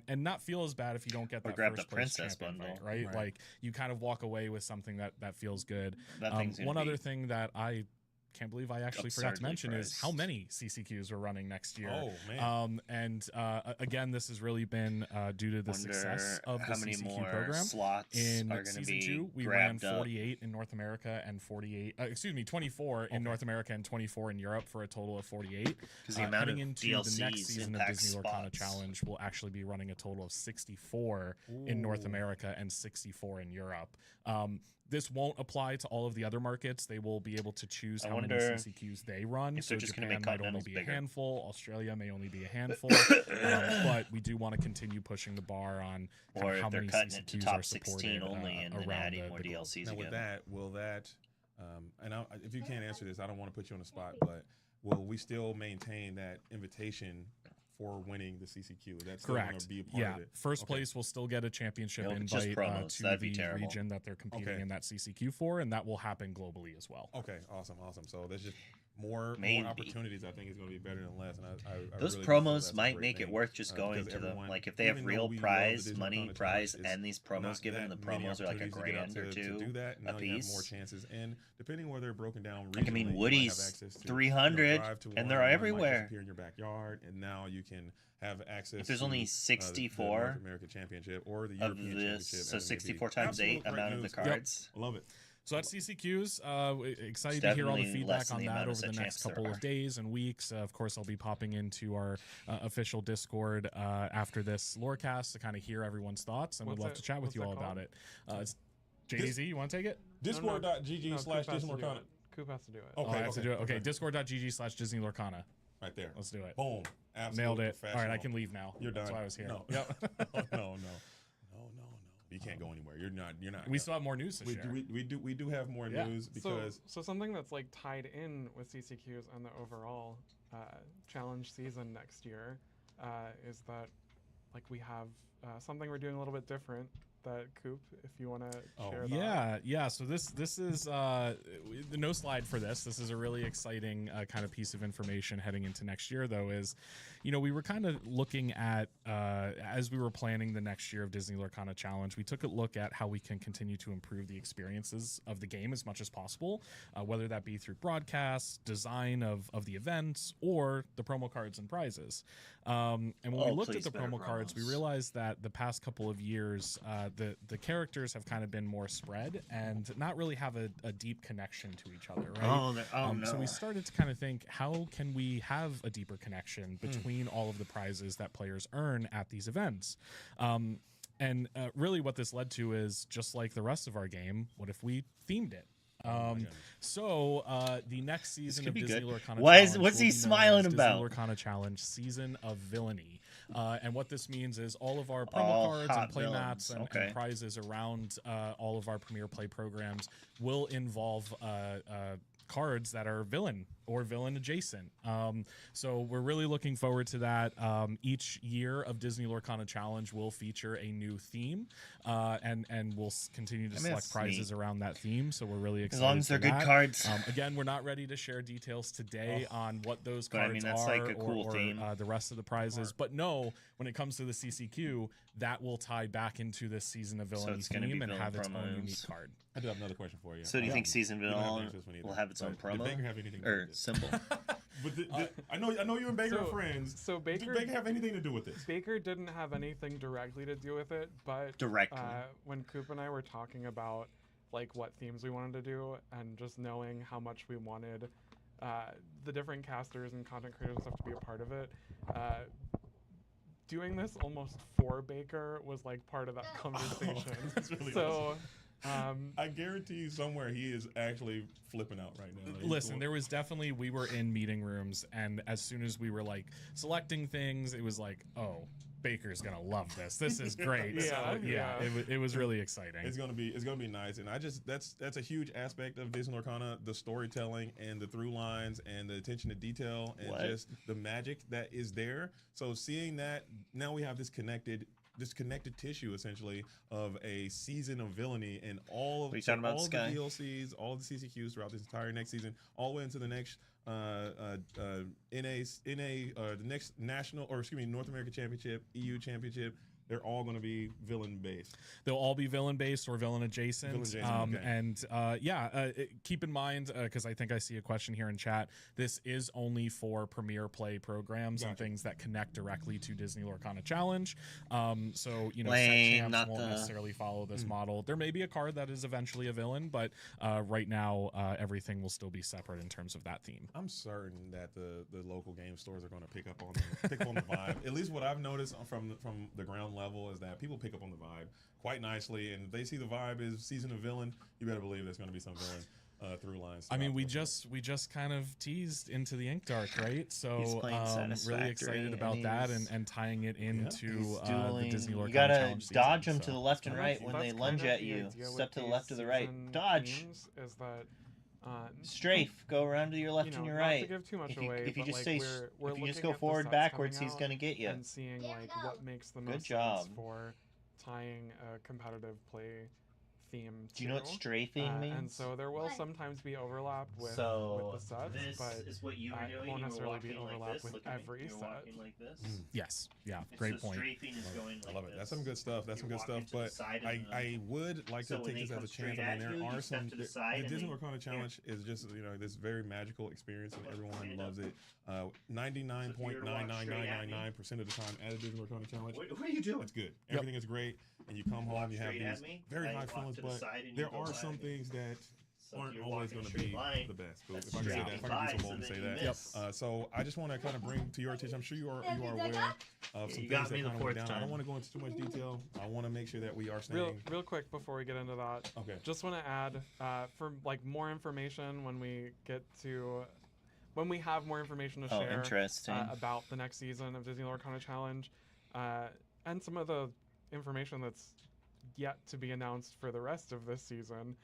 and not feel as bad if you don't get Or that grab first the place princess champion bundle. fight, right? Right. Like you kind of walk away with something that feels good. That thing's gonna One be other thing that I can't believe I actually forgot to absurdly mention is how priced. many CCQs we're running next year. Oh, man. Again, this has really been due to the success Wonder of the how many CCQ more program. slots In are going to season be 2, we ran grabbed up. 48 in North America and 24 in North America and 24 in Europe for a total of 48. Because the amount Heading of into DLCs the next season of impacts Disney Lorcana spots. Challenge, we'll actually be running a total of 64 in North Ooh. America and 64 in Europe. This won't apply to all of the other markets. They will be able to choose I how many wonder CCQs they run. if So they're just gonna Japan make might only Continentals be bigger. a handful. Australia may only be a handful. But we do want to continue pushing the bar on kind Or of how if they're many cutting it to CCQs are top 16 supported only and then around adding more the globe. DLCs Now again. with that, will that, if you can't answer this, I don't want to put you on the spot, but will we still maintain that invitation for winning the CCQ? That's still going Correct. to be a part Yeah. of it. First Okay. place will still get a championship Nope, just invite promos. to That'd be the terrible. region that they're competing Okay. in that CCQ for, and that will happen globally as well. Okay, awesome. So there's just more Maybe. opportunities. I think is going to be better than less. And I Those really do feel promos that's a might great make it thing, worth just going because to them. everyone- Like if they have even though real we love the prize, Disney money, Lorcana prize, Challenge, it's and these promos not given, that the many promos are like a opportunities to get out grand or to two do that. a Now you have piece. more chances, and depending where they're broken down regionally, Like, I mean, you might Woody's have access to, 300, drive to and one, they're one might everywhere. disappear in your backyard, and now you can have access. If there's to, only the 64 North American Championship or the of European this, Championship, so as it may be. 64 times 8 Absolute great amount of the news. cards. I love it. So at CCQs, excited to hear all the definitely feedback on lessen the that amount of over the next chance there couple are. of days and weeks. Of course, I'll be popping into our official Discord after this Lorecast to kind of hear everyone's thoughts, and What's would love it- to chat with what's you it all about called? it. It's JDZ, you want to take it? Discord.gg No, slash Coop has to do Disney it. Coop has to do it. Oh, Oh, I have okay, to do it. Okay, okay. discord.gg/Disney Lorcana. right there. Let's do it. Boom. Absolutely Nailed it. All right, I professional. can leave now. You're done. That's why I was here. No. Yep. no. You can't go anywhere. You're not. We still have more news to share. We do have more Yeah. news because So something that's like tied in with CCQs and the overall challenge season next year is that like we have something we're doing a little bit different. That Coop, if you want to share that. Yeah. So this is no slide for this. This is a really exciting kind of piece of information heading into next year, though. Is we were kind of looking at as we were planning the next year of Disney Lorcana Challenge, we took a look at how we can continue to improve the experiences of the game as much as possible, whether that be through broadcasts, design of the events, or the promo cards and prizes. And when we looked at the promo cards, we realized that the past couple of years, the characters have kind of been more spread and not really have a deep connection to each other, right? No. So we started to kind of think, how can we have a deeper connection between all of the prizes that players earn at these events? And really what this led to is, just like the rest of our game, what if we themed it? So the next season could of be Disney good. Lorcana What's Challenge he will be known smiling as about? Disney Lorcana Challenge Season of Villainy. And what this means is all of our promo cards and hot play villains. mats and Okay. prizes around all of our Premier Play programs will involve cards that are villain or villain adjacent. So we're really looking forward to that. Each year of Disney Lorcana Challenge will feature a new theme, and we'll continue to select that's prizes neat. around that theme. So we're really As excited. long as they're for good that. cards. Again, we're not ready to share details today on what those But I cards mean, that's are like a cool or theme. the rest of the prizes. But no, when it comes to the CCQ, that will tie back into this season of villainy it's gonna be theme and villain have its own promos. unique card. I do have another question for you. So do you think season You don't have to villain answer this one either, will have its own but did promo Baker have anything to do or with this? symbol? But I know you and Baker are friends. So Did Baker Baker have anything to do with this? Baker didn't have anything directly to do with it, but Directly. when Coop and I were talking about like what themes we wanted to do and just knowing how much we wanted the different casters and content creators and stuff to be a part of it, doing this almost for Baker was like part of that conversation. That's really So I guarantee you somewhere he is actually flipping out right now. He's Listen, going- there was definitely, we were in meeting rooms, and as soon as we were like selecting things, it was like, oh, Baker's gonna love this. This is great. So, Yeah. it was really exciting. It's gonna be nice, and that's a huge aspect of Disney Lorcana, the storytelling and the through lines and the attention to detail and just the magic that is there. So seeing that, now we have this connected tissue essentially of a season of villainy and all of Are you talking about all Sky? the DLCs, all the CCQs throughout this entire next season, all the way into the next the next national, or excuse me, North American Championship, EU Championship. They're all going to be villain based. They'll all be villain based or villain adjacent. Okay. And keep in mind, because I think I see a question here in chat, this is only for Premier Play programs and Gotcha. things that connect directly to Disney Lorcana Challenge. So, set Lame, champs not won't the- necessarily follow this model. There may be a card that is eventually a villain, but right now, everything will still be separate in terms of that theme. I'm certain that the local game stores are going to pick up on the vibe. At least what I've noticed from the ground level is that people pick up on the vibe quite nicely, and if they see the vibe is season of villain, you better believe there's going to be some villain through lines. I mean, throughout we just kind of teased into the Ink Dark, right? He's So playing really Satisfactory, excited about and that he's- and tying it into He's the dueling. Disney Lorcana You gotta Challenge season, dodge them so. to the left and right That's- when that's they kind lunge of at the you. idea Step with to the these left or the right. season Dodge. themes is that Strafe. Go around to your left and your not right. to give too much If you, away, if you but, just like, stay, we're if you just looking go at the forward, sets backwards, coming he's out gonna get you. and seeing like what makes the most job. sense for tying a competitive play theme. Do you know what to. strafing means? And so there will sometimes be overlap with So the sets, this but is what you were it doing. won't You were necessarily be walking like overlap this. with Look at me. every You were set. walking like this. Yes, yeah, And great so point. Strafing is going I like love it. this. That's some good stuff. That's some You're good stuff. walking to the But side of I them. would like So to when take they this as come a chance. straight I at mean, you, there you are step some. to the The side and Disney they- Lorcana Challenge is just this very magical experience, and everyone Stand loves up. it. 99.99999% of the time at a Disney Lorcana Challenge, What are you doing? it's good. Everything is great. and you come home, you have straight at these me, very I high walk feelings, to the but side and you there go are by some me. things that So if aren't you're always walking going to straight be line, the best. Cool. that's If I can say straight that, if I by, can be so so bold and then say you that. miss. So I just want to kind of bring to your attention. I'm sure you are aware of Yeah, some you things got that me the kind of went fourth down. I don't time. want to go into too much detail. I want to make sure that we are staying. Real quick before we get into that. Okay. Just want to add for like more information when we have more information to Oh, share interesting. about the next season of Disney Lorcana Challenge, and some of the information that's yet to be announced for the rest of this season.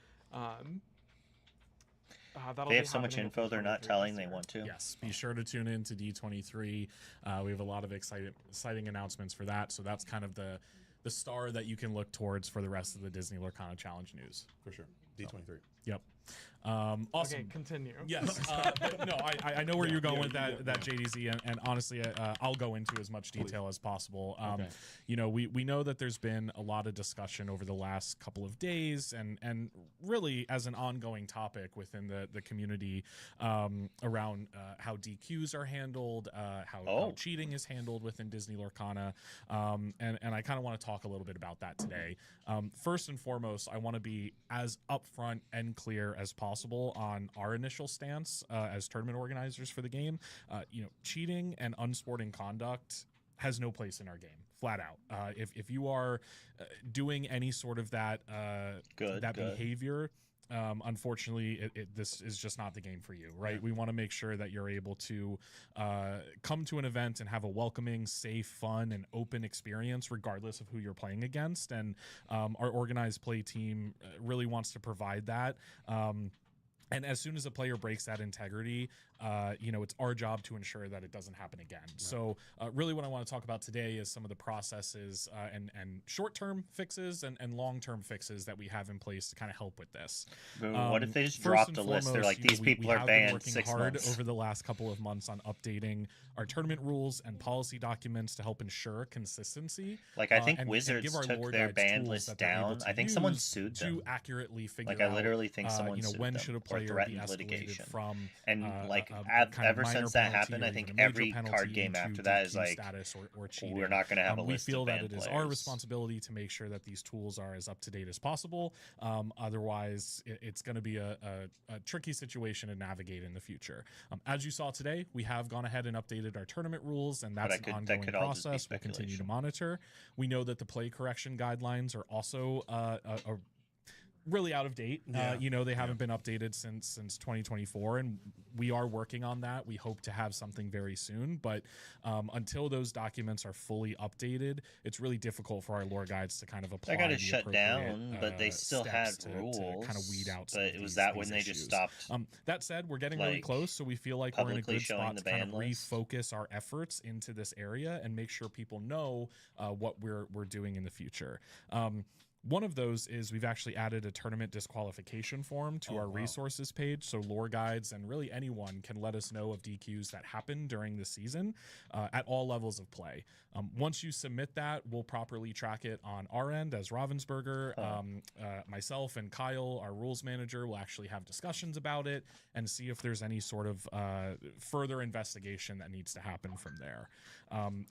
That'll They be have so much happening at info they're not D23 telling this they year. want to. Yes, be sure to tune in to D23. We have a lot of exciting announcements for that. So that's kind of the star that you can look towards for the rest of the Disney Lorcana Challenge news. For sure. D23. Yep. Awesome. Okay, continue. Yes. But no, I know where you're going with that yeah. JDZ, and honestly, I'll go into as much detail as possible. Okay. You know, we know that there's been a lot of discussion over the last couple of days, and really as an ongoing topic within the community around how DQs are handled, how cheating is handled within Disney Lorcana, and I kind of want to talk a little bit about that today. First and foremost, I want to be as upfront and clear as possible on our initial stance as tournament organizers for the game. You know, cheating and unsporting conduct has no place in our game, flat out. If you are doing any sort of that behavior, unfortunately, this is just not the game for you, right? Yeah. We want to make sure that you're able to come to an event and have a welcoming, safe, fun, and open experience, regardless of who you're playing against. And our organized play team really wants to provide that. And as soon as a player breaks that integrity, you know, it's our job to ensure that it doesn't happen again. Right. So really what I want to talk about today is some of the processes and short-term fixes and long-term fixes that we have in place to kind of help with this. What if they just dropped a list? They're like, these people are banned 6 months. Over the last couple of months on updating our tournament rules and policy documents to help ensure consistency. Like, I think and Wizards give our took lore their guides band tools list that they're able down. to I think someone use sued to them. accurately figure Like, out, I literally think someone you know, sued when them should a or player be threatened escalated litigation. from And kind ever of minor since that penalty happened, or I even think a major every penalty card game into after that is DQ like, status or cheating. we're not going to have a We list feel of that banned it is players. our responsibility to make sure that these tools are as up to date as possible. Otherwise, it's going to be a tricky situation to navigate in the future. As you saw today, we have gone ahead and updated our tournament rules, and that's an ongoing process we'll continue to monitor. We know that the play correction guidelines are also really out of date. You know, they haven't been updated since 2024, and we are working on that. We hope to have something very soon, but until those documents are fully updated, it's really difficult for our lore guides to kind of apply. They got it shut down, but they still had rules. To kind of weed out. But it was that when they just stopped. That said, we're getting really close, so we feel like we're in a good spot to kind of refocus our efforts into this area and make sure people know what we're doing in the future. One of those is we've actually added a tournament disqualification form to our resources page, so lore guides and really anyone can let us know of DQs that happen during the season at all levels of play. Once you submit that, we'll properly track it on our end as Ravensburger. Myself and Kyle, our rules manager, will actually have discussions about it and see if there's any sort of further investigation that needs to happen from there.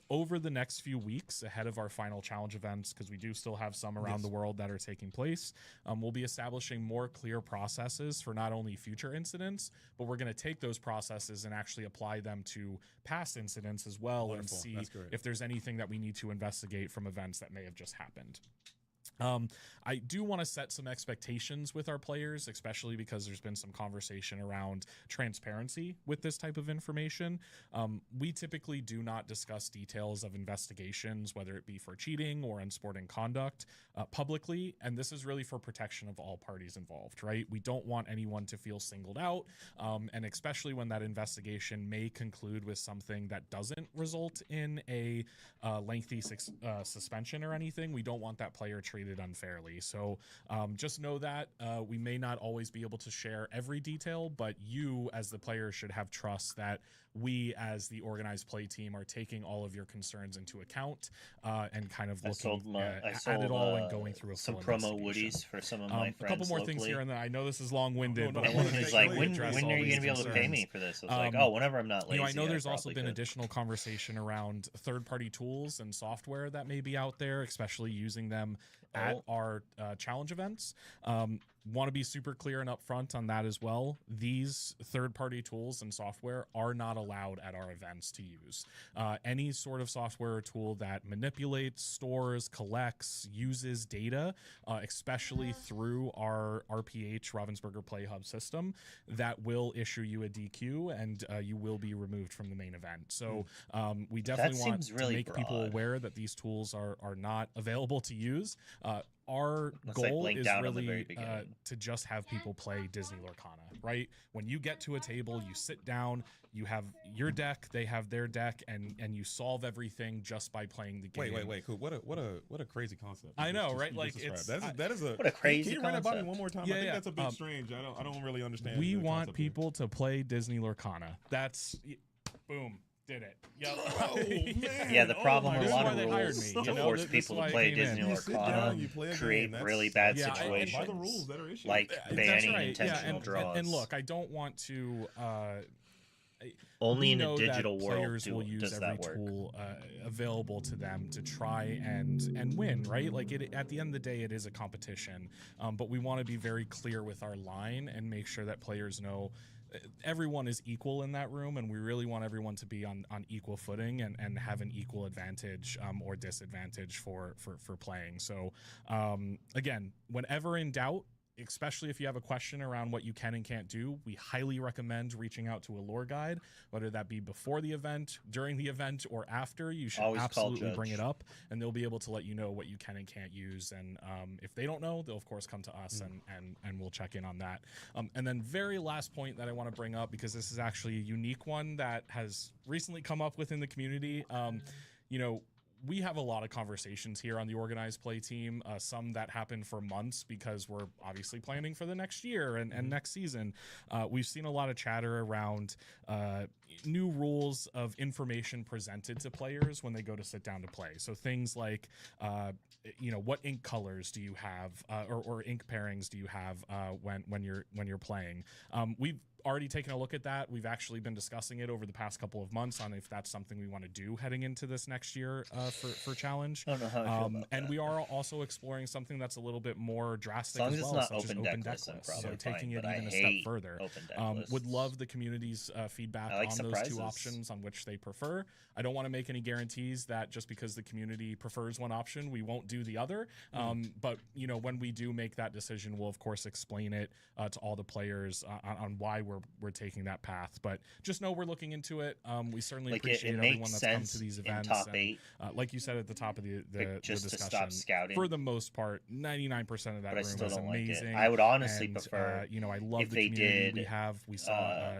Over the next few weeks ahead of our final challenge events, because we do still have some around the world that are taking place, we'll be establishing more clear processes for not only future incidents, but we're going to take those processes and actually apply them to past incidents as well. Wonderful. And see if there's anything that we need to investigate from events that may have just happened. I do want to set some expectations with our players, especially because there's been some conversation around transparency with this type of information. We typically do not discuss details of investigations, whether it be for cheating or unsporting conduct, publicly, and this is really for protection of all parties involved, right? We don't want anyone to feel singled out, and especially when that investigation may conclude with something that doesn't result in a lengthy suspension or anything. We don't want that player treated treated unfairly. So just know that we may not always be able to share every detail, but you as the player should have trust that we as the organized play team are taking all of your concerns into account and kind of looking at it all and going through a some full promo investigation. woodies for some of my friends A couple more locally. things here, and then I know this is long-winded, No, but I want to make He's sure like, we when address are all you these gonna be able to pay concerns. me for this? I was like, oh, whenever I'm not lazy. I know there's I also probably been could. additional conversation around third-party tools and software that may be out there, especially using them at our challenge events. Want to be super clear and upfront on that as well. These third-party tools and software are not allowed at our events to use. Any sort of software or tool that manipulates, stores, collects, uses data, especially through our RPH Ravensburger Play Hub system, that will issue you a DQ and you will be removed from the main event. So we definitely want to make people aware that these tools are not available to use. Our goal is really to just have people play Disney Lorcana, right? When you get to a table, you sit down, you have your deck, they have their deck, and you solve everything just by playing the game. Wait, cool. What a crazy concept. I know, right? Like that is a what a crazy Can you run that by me concept. one more time? Yeah, I think that's a bit strange. I don't really understand. We the want concept here. people to play Disney Lorcana. That's boom. Did it. Yep. Oh, man. Yeah, the problem my with a God. lot of This is why they hired rules me, to you know? force This is people why to I play came in. Disney You sit down, you play Lorcana a create game. That's- really bad Yeah, and situations. by the rules that are issued. Like That's banning right. intentional and, draws. And look, I don't want to Only we in know a digital that world players will use does every that work. tool available to them to try and win, right? Like at the end of the day, it is a competition, but we want to be very clear with our line and make sure that players know everyone is equal in that room, and we really want everyone to be on equal footing and have an equal advantage or disadvantage for playing. So again, whenever in doubt, especially if you have a question around what you can and can't do, we highly recommend reaching out to a lore guide, whether that be before the event, during the event, or after. You should Always call absolutely bring Judge. it up, and they'll be able to let you know what you can and can't use. And if they don't know, they'll of course come to us and we'll check in on that. And then very last point that I want to bring up, because this is actually a unique one that has recently come up within the community. We have a lot of conversations here on the organized play team, some that happen for months because we're obviously planning for the next year and next season. We've seen a lot of chatter around new rules of information presented to players when they go to sit down to play. So things like, what ink colors do you have, or ink pairings do you have when you're playing? We've already taken a look at that. We've actually been discussing it over the past couple of months on if that's something we want to do heading into this next year for challenge. I don't know how I feel about and that. we are also exploring something that's a little bit more drastic As long as as well, it's not such as open open deck deck lists, I'm lists. probably So taking fine, it but even I a step hate further. open deck Would lists. love the community's feedback I like on surprises. those two options on which they prefer. I don't want to make any guarantees that just because the community prefers one option, we won't do the other. But when we do make that decision, we'll of course explain it to all the players on why we're taking that path. But just know we're looking into it. We certainly appreciate everyone that's come to these events. In top and, 8, like you said at the top of the just to discussion, stop scouting. for the most part, 99% of that But I room still is don't like it. amazing. I would honestly And, prefer I love if the they community did, we have. We saw.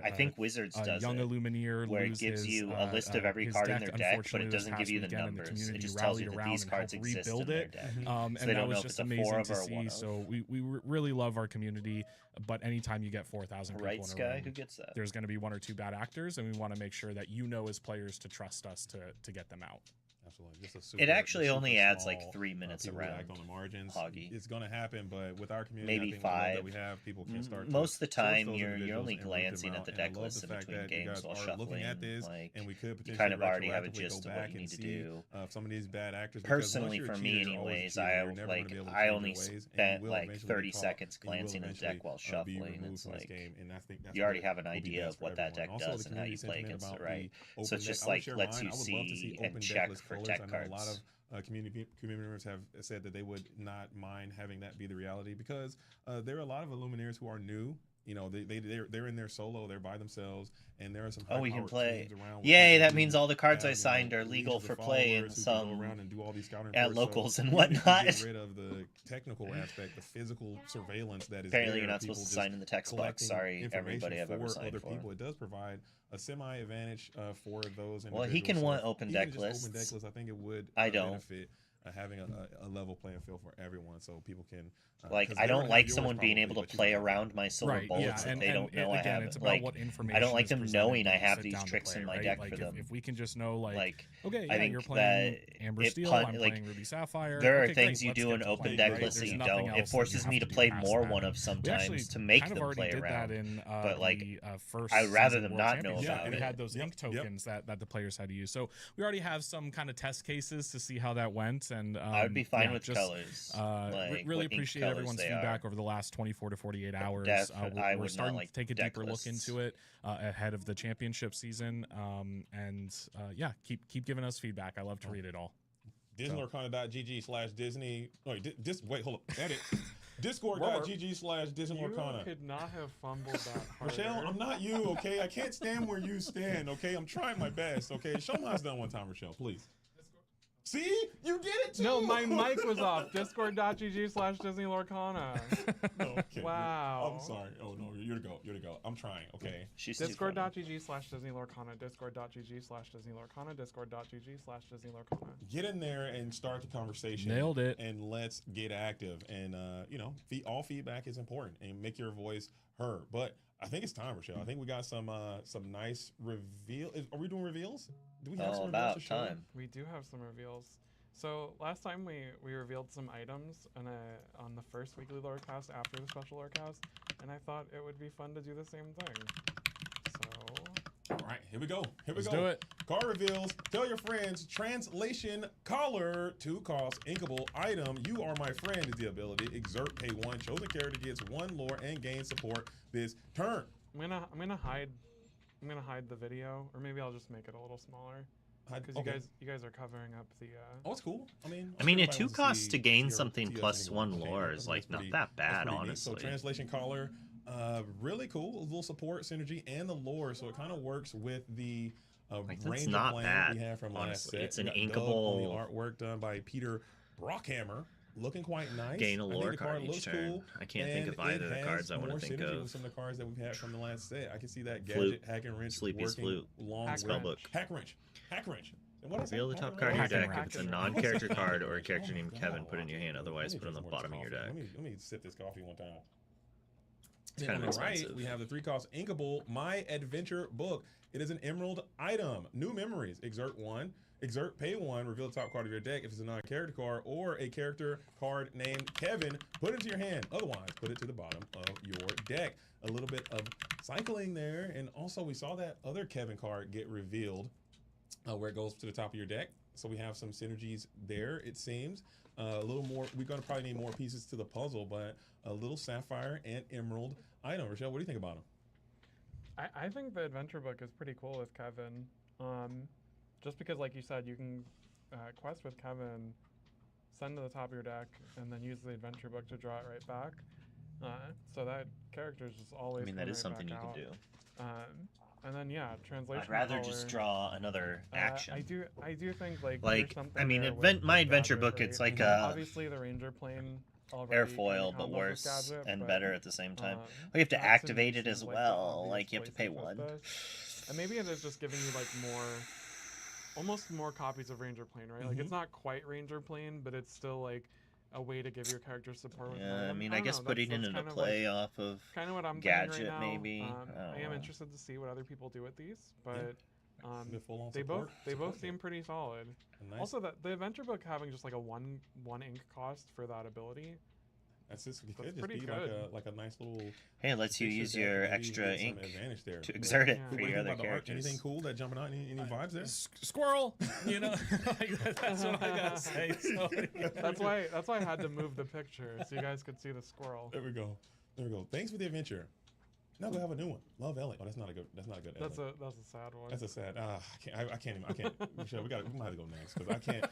I think Wizards does young it, Illumineer where it lose gives his, you a list of every his card in deck, their deck, but unfortunately, it this doesn't give past you the weekend, and the numbers. It community just tells you rallied that around these and cards helped exist in rebuild their it. deck. And So they that don't was know if just it's a amazing 4 to of or a see. 1 of. So we really love our community, but anytime you get 4,000 people Right, in a Sky? room, Who gets that? there's going to be 1 or 2 bad actors, and we want to make sure that as players to trust us to get them out. Absolutely. Just a It actually super only adds small, like 3 minutes people around. react on the margins. Hoggy. It's going to happen, but with our community, Maybe I think the love 5. that we have, people can start. Most of the to source time, those you're individuals only and root them glancing at out. the And I deck love list the in fact between that you games guys while are shuffling. looking at this, Like, and we could you potentially kind of already have a retroactively gist go of what back you need and to see do. some of these bad actors. Because once Personally, you're a for cheater, me, you're always a anyways, cheater. I You're never like gonna be able to I cheat only your ways, and spent you will like eventually 30 get caught, seconds and you will glancing at the deck while eventually, be shuffling. removed It's from this like game, and I think that's you already what have an will be idea best of for what that everyone. deck Also, does the and how you community play sentiment against it, about right? the So open it's deck, just I would like share lets mine. you I would love to see open and deck check list for colors. deck I know a lot cards. of community members have said that they would not mind having that be the reality because there are a lot of Illuminaires who are new. They're in their solo, they're by themselves, and there are some. Oh, we can high-powered play. teams around with Yay! people That who means all the cards I have, signed are legions legal of for play in followers who can go some around and do all these scouting at reports. locals So and even if you whatnot. get rid of the technical aspect, the physical surveillance that is Apparently, there, you're not people supposed to just sign in the text box. collecting Sorry, information everybody I've ever for signed other for. people. It does provide a semi-advantage for those individuals. Well, he can So want open even deck just open lists. deck lists, I think it would I don't. benefit. having a level playing field for everyone, so people can. Like, 'Cause I they don't have like yours someone being probably, able to but you play can- around my silver Right, bullets yeah, if they don't know I again, have it's it. about Like, what information I don't like is them presented knowing when I you have sit these down to tricks play, in my right? deck Like for them. if we can just know, Like, okay, I yeah, think you're playing that Amber it Steel, pun- I'm like, playing Ruby Sapphire. there are Okay, things great, you let's do get in to open playing, deck right? lists that There's you nothing don't. It else that you forces have me to do play past more that. one of We sometimes actually to make kind of them already play did around. that in But, like, the first I'd rather season them World not know Championship. about We it. had those ink tokens that the players had to use. So we already have some kind of test cases to see how that went. And I would be fine yeah, with just, colors. Like, really what ink appreciate colors everyone's they feedback are. over the last 24 to 48 hours. I We're would starting not like to take a deck deeper look lists. into it ahead of the championship season. Yeah, keep giving us feedback. I love to read it all. DisneyLorcana.gg/Disney. Wait, hold up. Edit. Discord.gg/DisneyLorcana. You could not have fumbled that harder. Rochelle, I'm not you, okay? I can't stand where you stand, okay? I'm trying my best, okay? Show mine's done one time, Rochelle, please. See? You get it too! No, my mic was off. Discord.gg/DisneyLorcana. No, okay. Wow. I'm sorry. Oh, no, you're to go. I'm trying, okay? She's too funny. Discord.gg/DisneyLorcana. Discord.gg/DisneyLorcana. Discord.gg/DisneyLorcana. Get in there and start the conversation. Nailed it. And let's get active. And, all feedback is important and make your voice heard. But I think it's time, Rochelle. I think we got some nice reveal. Are we doing reveals? Do we have some reveals About to show? time. We do have some reveals. So last time we revealed some items on the first weekly Lorecast after the special Lorecast, and I thought it would be fun to do the same thing. So All right, here we go. Let's do it. Card reveals. Tell your friends. Translation color 2 cost inkable item. You are my friend is the ability. Exert pay 1. Chosen character gets 1 lore and gain support this turn. I'm gonna hide the video, or maybe I'll just make it a little smaller because you guys are covering up the. Oh, it's cool. I mean, A everybody 2 wants costs see to gain TR something TS plus anyway. 1 Okay, lore that's is like pretty- not that that's bad, pretty neat. honestly. So translation color, really cool. A little support synergy and the lore, so it kind of works with the Like, that's range not of plan bad, we have from last honestly. set. It's an We got Doug on the inkable- artwork done by Peter Brockhammer. Looking quite nice. Gain a I think lore the card looks each turn. cool, I can't think and of either of it the has cards I want more to think synergy of. with some of the cards that we've had from the last set. I can see that Flute. gadget, hack and wrench, Sleepy's working Flute. along Hack with Spellbook. hack wrench. And what I say? Reveal the Hack top and card of your wrench? deck. Hack If it's a and wrench. non-character card or a character Oh my named God. Kevin, put it in your hand. Otherwise, Let me put it on the drink some bottom of more your coffee. deck. Let me sip this coffee one time. It's Then kind on of the right, expensive. we have the 3 cost inkable My Adventure book. It is an emerald item. New memories. Exert 1. Exert pay 1. Reveal the top card of your deck if it's a non-character card or a character card named Kevin. Put it to your hand. Otherwise, put it to the bottom of your deck. A little bit of cycling there. And also, we saw that other Kevin card get revealed where it goes to the top of your deck. So we have some synergies there, it seems. A little more. We're going to probably need more pieces to the puzzle, but a little sapphire and emerald item. Rochelle, what do you think about them? I think the adventure book is pretty cool with Kevin. Just because, like you said, you can quest with Kevin, send to the top of your deck, and then use the adventure book to draw it right back. So that character is just always. I mean, that coming is right something you back can out. do. And then translation. I'd rather color, just draw another action. I do think like Like, there's something I mean, there my with adventure Gadget, book, it's right? like obviously the Ranger plane already airfoil, kinda but combos with worse Gadget, and but, better at the same time. um, You have to that activate me it as seems like the well. obvious Like, you have to place pay put 1. this. And maybe it is just giving you like almost more copies of Ranger Plane, right? Like Mhm. it's not quite Ranger Plane, but it's still like a way to give your character support with an Yeah, I item. mean, don't I guess know, putting it that's into kind of, play off of kind of what I'm Gadget, thinking right now. maybe. I I don't am know. interested to see what other people do with these, but The full-on they support- both support seem deck. pretty solid. A nice- Also, that the adventure book having just like a one ink cost for that ability. That's just, it That's could just pretty be good. like a nice little. Hey, it lets you picture use deck your and maybe extra get some ink advantage there. to exert it Yeah. for What do you your think other about the art? characters. Anything cool that jumping out? Any vibes there? Squirrel, you know, like, that's what I gotta say. So, That's why I had to move the picture so you guys could see the squirrel. There we go. Thanks for the adventure. Now we have a new one. Love Ellie. Oh, that's not a good. That's not a good. That's Ellie. a sad one. That's a sad. I can't. Michelle, we might have to go next because I can't.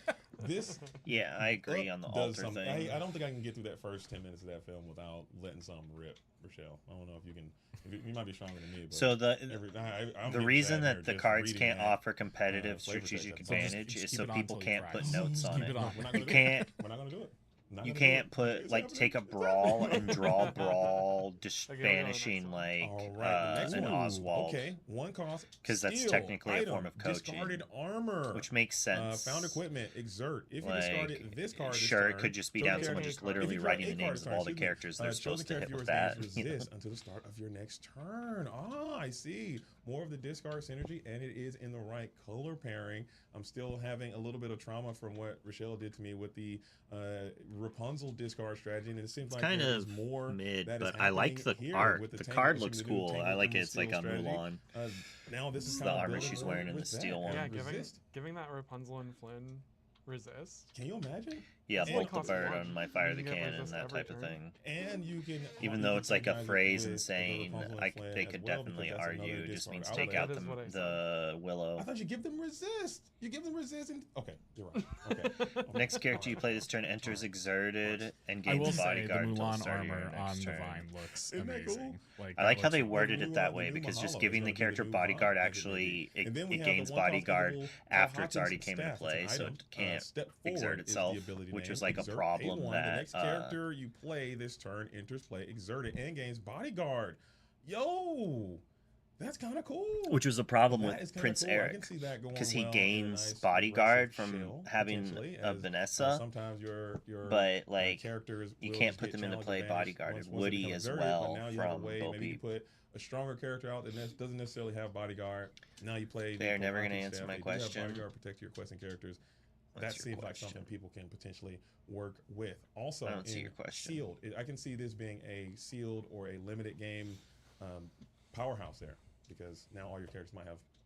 This Yeah, I agree on the does altar something. thing. I don't think I can get through that first 10 minutes of that film without letting something rip, Rochelle. I don't know if you can. You might be stronger than me. But So I'm the getting reason sad that the just cards reading can't that. offer competitive flavor text strategic episode. So just advantage keep is so it on people till you can't cry. put notes Just on keep it. it on. We're not You gonna do can't. it. We're not gonna do it. Not You gonna do can't it. put It's like happening. take a It's brawl happening. and draw brawl, just Okay, we'll go to the next banishing one. like All right, the next an one. Oswald, Okay, one cost. because that's Steal, technically a item, form of coaching, discarded armor, which makes sense. found equipment, exert. If you Like, discarded this card this sure, turn, it could just be chosen down someone character- just if you literally draw writing a the card names this of turn, all the excuse me, characters they're chosen supposed to hit character with yours that. gains resist until the start of your next turn. Ah, I see. More of the discard synergy, and it is in the right color pairing. I'm still having a little bit of trauma from what Rochelle did to me with the Rapunzel discard strategy, and it seems like Kind there is of more mid, that is but I like the happening here art. with The Tangle card issue, looks the new cool. Tangle I like it. Emerald It's like Steel a strategy. Mulan. Now this This is is kind the of armor building she's more wearing in the with that. steel one. Yeah, And resist. giving that Rapunzel and Flynn resist. Can you imagine? Yeah, It's bolt only the cost bird one. on my fire You the can get cannon, resist that every type of turn. thing. And you can Even you though can it's like a synergize it phrase with the insane, Rapunzel I and Flynn they as could well, definitely because that's argue another it just discard means outlet. take out That is what I said. the willow. I thought you give them resist. You give them resist. And... Okay, you're right. Okay. Next character you play this turn enters exerted and I will gains say the bodyguard until the Mulan start of your armor next on turn. Divine looks Isn't that amazing. cool? Like I that like how looks they really worded the it new, that the way new because just Mahalo giving is the gonna be character new bodyguard Valhalla, actually and then we it have the gains one-cost bodyguard invisible after it's Hawkins already came into staff. It's an play, so item. it can't Step exert forward is the itself, ability which name. was like a Exert, problem pay one. The that next character you play this turn enters play, exert it, and gains bodyguard. Yo, that's kind of cool. which was a problem That with is kinda Prince cool. I Eric can see that going because he well in a gains nice, bodyguard aggressive from shell, having potentially, a as, Vanessa, sometimes your but like characters you will can't just put get them into challenge play advantage bodyguard once and they Woody become as exerted, well but now you have a from way, Bo maybe you Peep. put a stronger character out that doesn't necessarily have bodyguard. Now you play. the They're never gonna Hawkins answer staff. my They do have question. bodyguard protect your questing characters. That What's your seems like question? something people can potentially work with. Also, I don't see in your question. sealed, I can see this being a sealed or a limited game powerhouse there, because now all your characters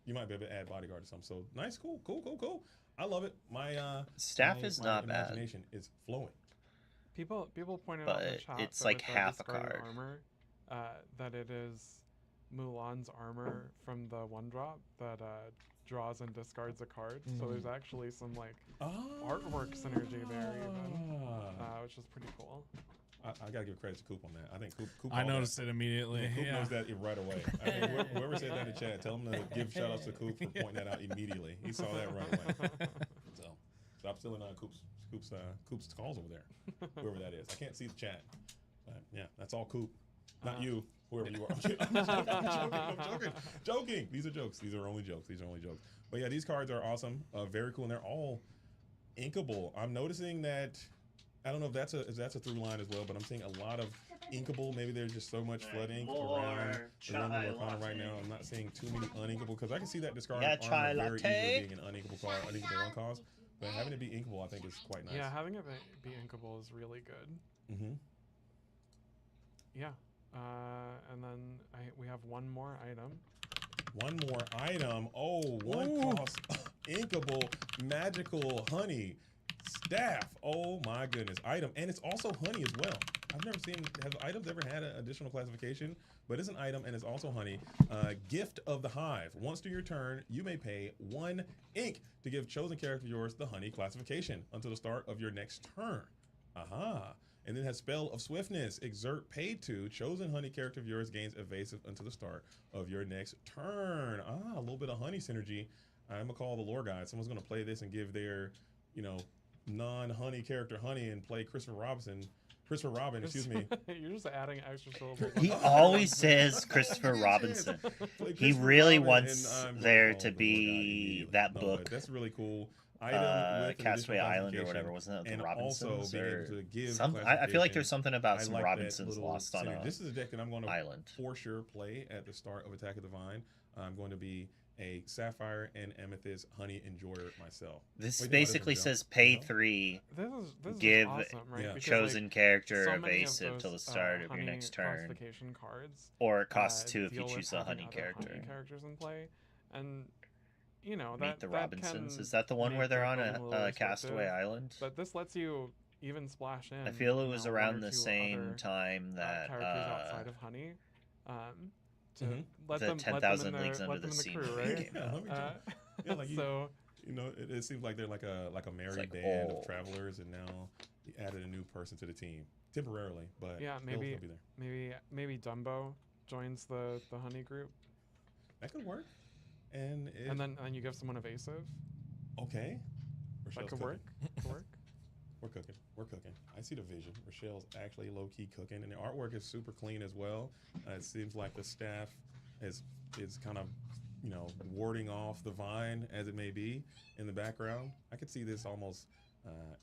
you might be able to add bodyguard to some. So nice, cool. I love it. My Staff my- is my not bad, imagination is flowing. People pointed out in the but chat it's that like with the half a discarded card. armor, that it is Mulan's armor from the one drop that draws and discards a card. So there's actually some like artwork synergy there even, which is pretty cool. I gotta give credit to Coop on that. I think Coop I called noticed that. it immediately. Coop Yeah. knows that right away. I mean, whoever said that in the chat, tell him to give shout outs to Coop for pointing that out immediately. He saw that right away. So stop stealing Coop's calls over there. Whoever that is. I can't see the chat. Yeah, that's all Coop. Not you, whoever you are. I'm joking. These are jokes. These are only jokes. But yeah, these cards are awesome. Very cool, and they're all inkable. I'm noticing that. I don't know if that's a through line as well, but I'm seeing a lot of inkable. Maybe there's just so much flood ink around the Lorcana right now. I'm not seeing too many uninkable, because I can see that discard armor very easily being an uninkable card, uninkable one cost. But having it be inkable, I think, is quite nice. Yeah, having it be inkable is really good. Mm-hmm. Yeah. And then we have one more item. One more item. Oh, one cost inkable magical honey staff. Oh my goodness. Item. And it's also honey as well. I've never seen, have items ever had an additional classification? But it's an item and it's also honey. Gift of the Hive. Once through your turn, you may pay 1 ink to give chosen character of yours the honey classification until the start of your next turn. Aha. And then has Spell of Swiftness. Exert paid to. Chosen honey character of yours gains evasive until the start of your next turn. Ah, a little bit of honey synergy. I'm going to call the lore guide. Someone's going to play this and give their, non-honey character honey and play Christopher Robin, excuse me. You're just adding extra syllables. He always says Christopher Robinson. He really wants there to be that book. That's really cool. Item with Castaway additional Island or classification, whatever, wasn't it? and The also Robinsons being or able to give some. I feel like there's classification. something about I some like that Robinsons little lost on synergy. a This is a deck that I'm going to island. for sure play at the start of Attack of the Vine. I'm going to be a Sapphire and Amethyst honey enjoyer myself. This What do you think about basically this one, says Joe? pay You know? 3, This is give awesome, right? Yeah. Because, chosen like, character so many of evasive till the those, start of your honey next turn, classification cards, or it costs 2 if you deal with choose a having honey other character. honey characters in play, and that Meet the that Robinsons. can Is that the one where make they're the on game a little a Castaway restrictive, Island? But this lets you even splash in. I feel it was one around or the two same other, time that characters outside of honey, to Mhm. let the them 10,000 let Leagues them Under in the the Sea crew, movie right? came out. Yeah, like so it seems like they're like a merry like band old. of travelers, and now you added a new person to the team temporarily, but yeah, they'll maybe be there. maybe Dumbo joins the honey group, That could work. And and then you give someone evasive. okay, That Rochelle's could cooking. work. Could work. We're cooking. We're cooking. I see the vision. Rochelle's actually low key cooking, and the artwork is super clean as well. It seems like the staff is kind of, warding off the vine as it may be in the background. I could see this almost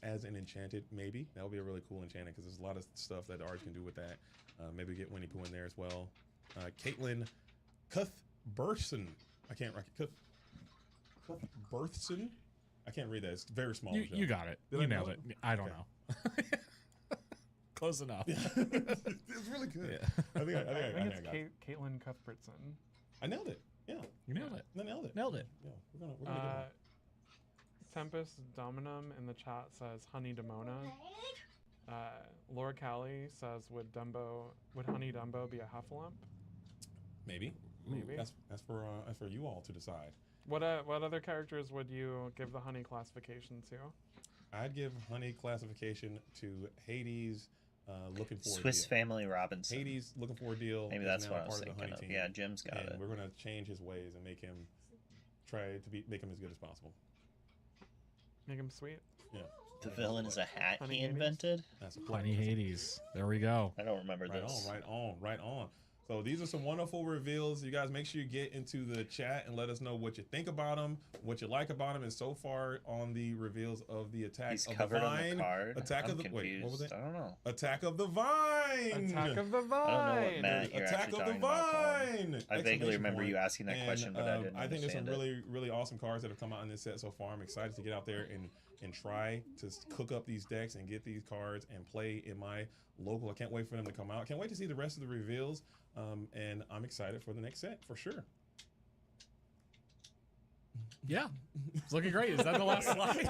as an enchanted, maybe. That would be a really cool enchanted because there's a lot of stuff that the artist can do with that. Maybe get Winnie Pooh in there as well. Caitlin Cuthbertson. I can't write it. Cuthbertson. I can't read that. It's very small. You got it. Did You I nailed nail it. I don't know. Close enough. It's really good. Yeah. I think I think it's got it. Caitlin Cuthbertson. I nailed it. Yeah, You nailed it. I nailed it. Nailed it. Yeah, we're gonna do it. Tempest Dominum in the chat says Honey Demona. Laura Callie says would Honey Dumbo be a Hufflepuff? Maybe. Maybe. That's for you all to decide. What other characters would you give the honey classification to? I'd give Honey classification to Hades. Looking for Swiss a deal. Family Robinson. Hades looking for a deal. Maybe is that's now what I was part of the thinking Honey of. team, Yeah, Jim's got and it. we're gonna change his ways and make him as good as possible. Make him sweet. Yeah. The villain is a hat Honey he Hades? invented. That's a Honey Hades. There we go. I don't remember Right this. on. So these are some wonderful reveals. You guys make sure you get into the chat and let us know what you think about them, what you like about them, and so far on the reveals of the Attack He's of covered the on Vine. the card. Attack I'm of the confused. wait, what was it? I don't know. Attack of the Vine. Attack of the Vine. I don't know what Matt you're Attack actually of the talking about, Colin. Vine. I vaguely Exclamation remember point. you asking that question, but I didn't I think there's some understand really awesome cards that have come out in this set so far. I'm excited to get out there and try to cook up these decks and get these cards and play in my local. I can't wait for them to come out. Can't wait to see the rest of the reveals. And I'm excited for the next set for sure. Yeah, it's looking great. Is that the last slide?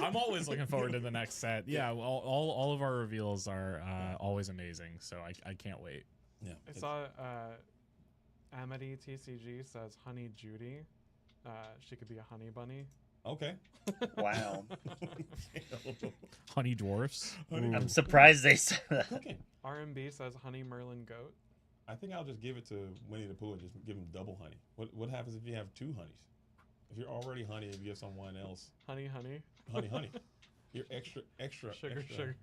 I'm always looking forward to the next set. Yeah, all of our reveals are always amazing, so I can't wait. Yeah, I saw Amity TCG says Honey Judy. She could be a honey bunny. okay. Wow. Honey dwarfs. Honey- Ooh. I'm surprised they said that. Cooking. RMB says Honey Merlin Goat. I think I'll just give it to Winnie the Pooh and just give him double honey. What happens if you have two honeys? If you're already honey and you give someone else Honey. honey, you're extra Sugar.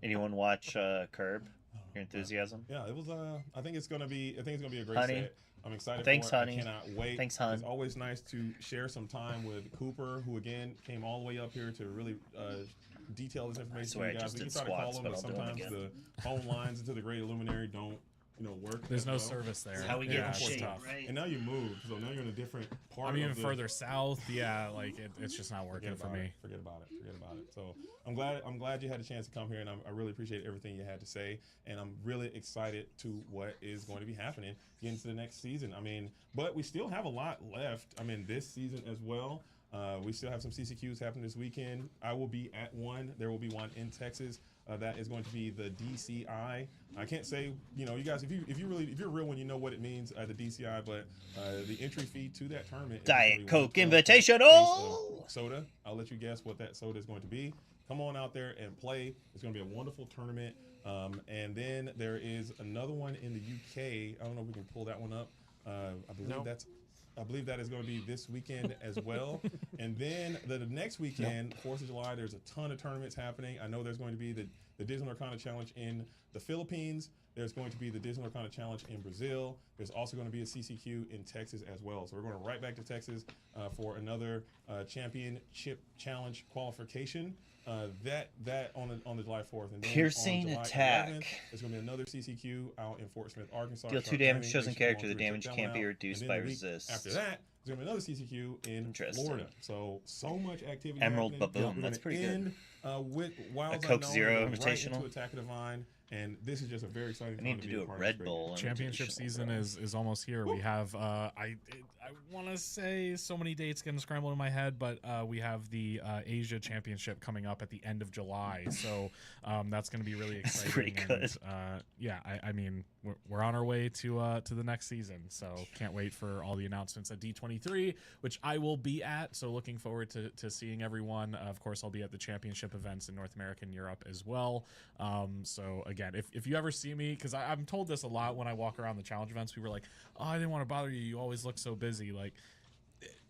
Anyone watch Curb? Your Enthusiasm? Yeah, it was. I think it's gonna be a great Honey. set. I'm excited Thanks, for it. honey. I cannot wait. Thanks, hon. It's always nice to share some time with Cooper, who again came all the way up here to really detail this information swear to you I guys. just We can did try to call squats, him, but but I'll do 'em sometimes again. the phone lines into the Great Illuminary don't work. There's as no well. service there. That's how we Yeah, get in it's shape, tough. right? And now you moved, so now you're in a different part. I'm of even the, further south. Yeah, like it's just not working for me. Forget about it. So I'm glad you had a chance to come here, and I really appreciate everything you had to say, and I'm really excited to what is going to be happening into the next season. I mean, but we still have a lot left. I mean, this season as well. We still have some CCQs happening this weekend. I will be at one. There will be one in Texas. That is going to be the DCI. I can't say, you guys, if you're real when you know what it means, the DCI, but the entry fee to that tournament is Diet only Coke 1 Invitational! soda. I'll let you guess what that soda is going to be. Come on out there and play. It's going to be a wonderful tournament. And then there is another one in the UK. I don't know if we can pull that one up. I believe that is going to be this weekend as well. And then the next weekend, 4th of July, there's a ton of tournaments happening. I know there's going to be the Disney Lorcana Challenge in the Philippines. There's going to be the Disney Lorcana Challenge in Brazil. There's also going to be a CCQ in Texas as well. So we're going right back to Texas for another championship challenge qualification. That on the July 4th. And then Piercing on July attack. 11th, there's going to be another CCQ out in Fort Smith, Arkansas. Deal 2 Sharp damage Training. chosen Make sure you character. The go damage check that can't one be out. reduced And by then the week resist. After that, there's going to be another CCQ in Interesting. Florida. So much activity. Emerald happening. Baboon, We're that's gonna pretty good. end, with Wilds A Coke Unknown, Zero going right Invitational. into Attack of the Vine, and this is just a very exciting I time need to be do a a part of Red this Bull. Championship Invitational, season bro. is almost here. We have I want to say so many dates getting scrambled in my head, but we have the Asia Championship coming up at the end of July, so that's going to be really That's exciting. pretty good. And, yeah, I mean we're on our way to the next season, so can't wait for all the announcements at D23, which I will be at. So looking forward to seeing everyone. Of course, I'll be at the championship events in North America and Europe as well. So again, if you ever see me, because I'm told this a lot when I walk around the challenge events, people are like, "Oh, I didn't want to bother you. You always look so busy." Like,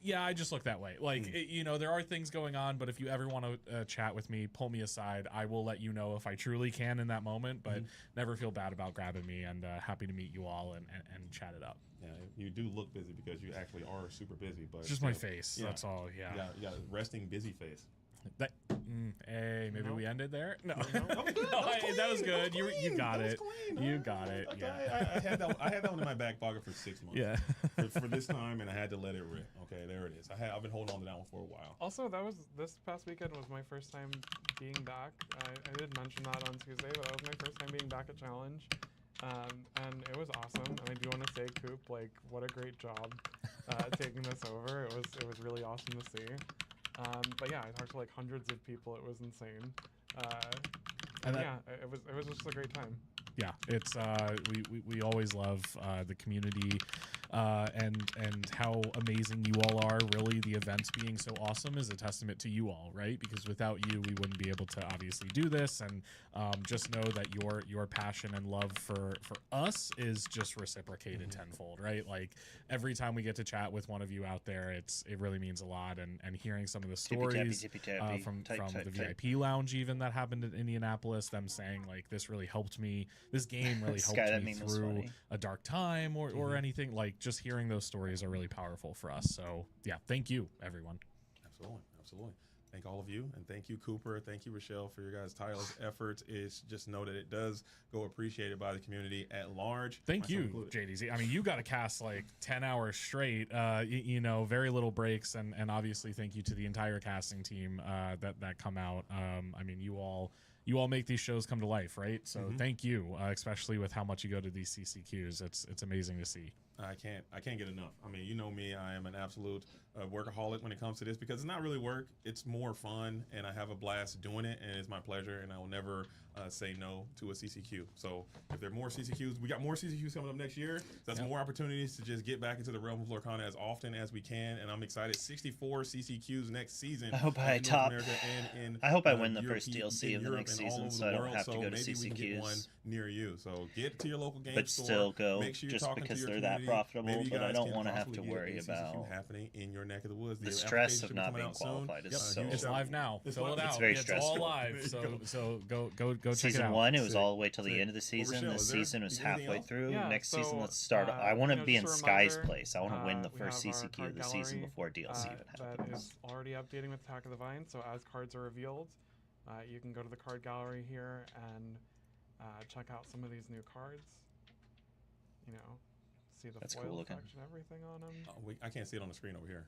Yeah, I just look that way. Like, there are things going on, but if you ever want to chat with me, pull me aside. I will let you know if I truly can in that moment, but never feel bad about grabbing me, and happy to meet you all and chat it up. Yeah, you do look busy because you actually are super busy, but It's just my face. Yeah. That's all. Yeah. You got a resting busy face. Hey, maybe we ended there. No, No, that was good. You got it. You got it. Okay, Yeah. I had that one in my back pocket for 6 months. Yeah. for this time, and I had to let it rip. Okay, there it is. I've been holding on to that one for a while. Also, this past weekend was my first time being back. I did mention that on Tuesday, but that was my first time being back at Challenge. And it was awesome. And I do want to say, Coop, like, what a great job taking this over. It was really awesome to see. But yeah, I talked to like hundreds of people. It was insane. And yeah, it was just a great time. Yeah, it's we always love the community and how amazing you all are. Really, the events being so awesome is a testament to you all, right? Because without you, we wouldn't be able to obviously do this. And just know that your passion and love for us is just reciprocated tenfold, right? Like every time we get to chat with one of you out there, it really means a lot. And hearing some of the stories from the VIP lounge even that happened in Indianapolis, them saying like this really helped me. This game really helped me through a dark time or anything. Like just hearing those stories are really powerful for us. So yeah, thank you, everyone. Absolutely. Thank all of you, and thank you, Cooper. Thank you, Rochelle, for your guys' tireless efforts. It's just know that it does go appreciated by the community at large. Thank you, JDZ. I mean, you got to cast like 10 hours straight, very little breaks, and obviously thank you to the entire casting team that come out. I mean, you all make these shows come to life, right? So thank you, especially with how much you go to these CCQs. It's amazing to see. I can't get enough. I mean, you know me, I am an absolute workaholic when it comes to this because it's not really work. It's more fun, and I have a blast doing it, and it's my pleasure, and I will never say no to a CCQ. So if there are more CCQs, we got more CCQs coming up next year. So that's more opportunities to just get back into the realm of Lorcana as often as we can, and I'm excited. 64 CCQs next season. I hope I top. I hope I win the first DLC of the next season, so I don't have to go to maybe CCQs. We can get one near you. So get to your local game but store. Still go make sure you're just talking because to your they're community. that profitable. Maybe But I don't want to have to worry about happening in your neck of the woods. the stress of not being qualified. Is so. It's live now. Fill it out. It's very it's stressful. all live. So go check it out. Season 1, it was all the way till the end of the season. This season was halfway through. Yeah, Next so, season, let's start. I want to be in just a Sky's reminder, place. I want to win the we first have our CCQ card of the season gallery, before DLC even that happens. is already updating with Attack of the Vine. So as cards are revealed, you can go to the card gallery here and check out some of these new cards. See the That's foil cool looking. effect and everything on them. I can't see it on the screen over here.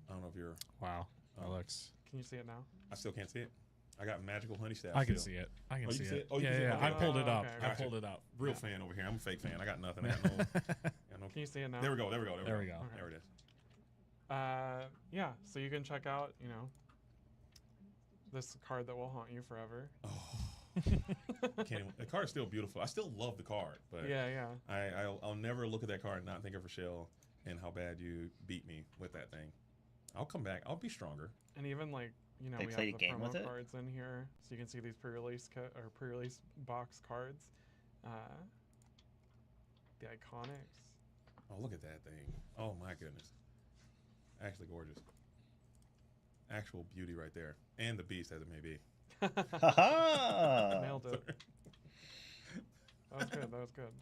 I don't know if you're. Wow, that looks. Can you see it now? I still can't see it. I got magical honey staff. I can see it. I can see it. Oh, you can see it? Yeah. Okay. I pulled it up. Okay, I okay. pulled it up. Real fan over here. I'm a fake fan. I got nothing. I got no. Can you see it now? There we go. There we go. Okay. There it is. Yeah, so you can check out, this card that will haunt you forever. Oh. Can't even, the card's still beautiful. I still love the card, but Yeah. I'll never look at that card and not think of Rochelle and how bad you beat me with that thing. I'll come back. I'll be stronger. And even They we have played a the game with promo it? cards in here, so you can see these pre-release pre-release box cards. The Iconics. Oh, look at that thing. Oh my goodness. Actually gorgeous. Actual beauty right there. And the beast as it may be. Haha! Nailed it. That was good.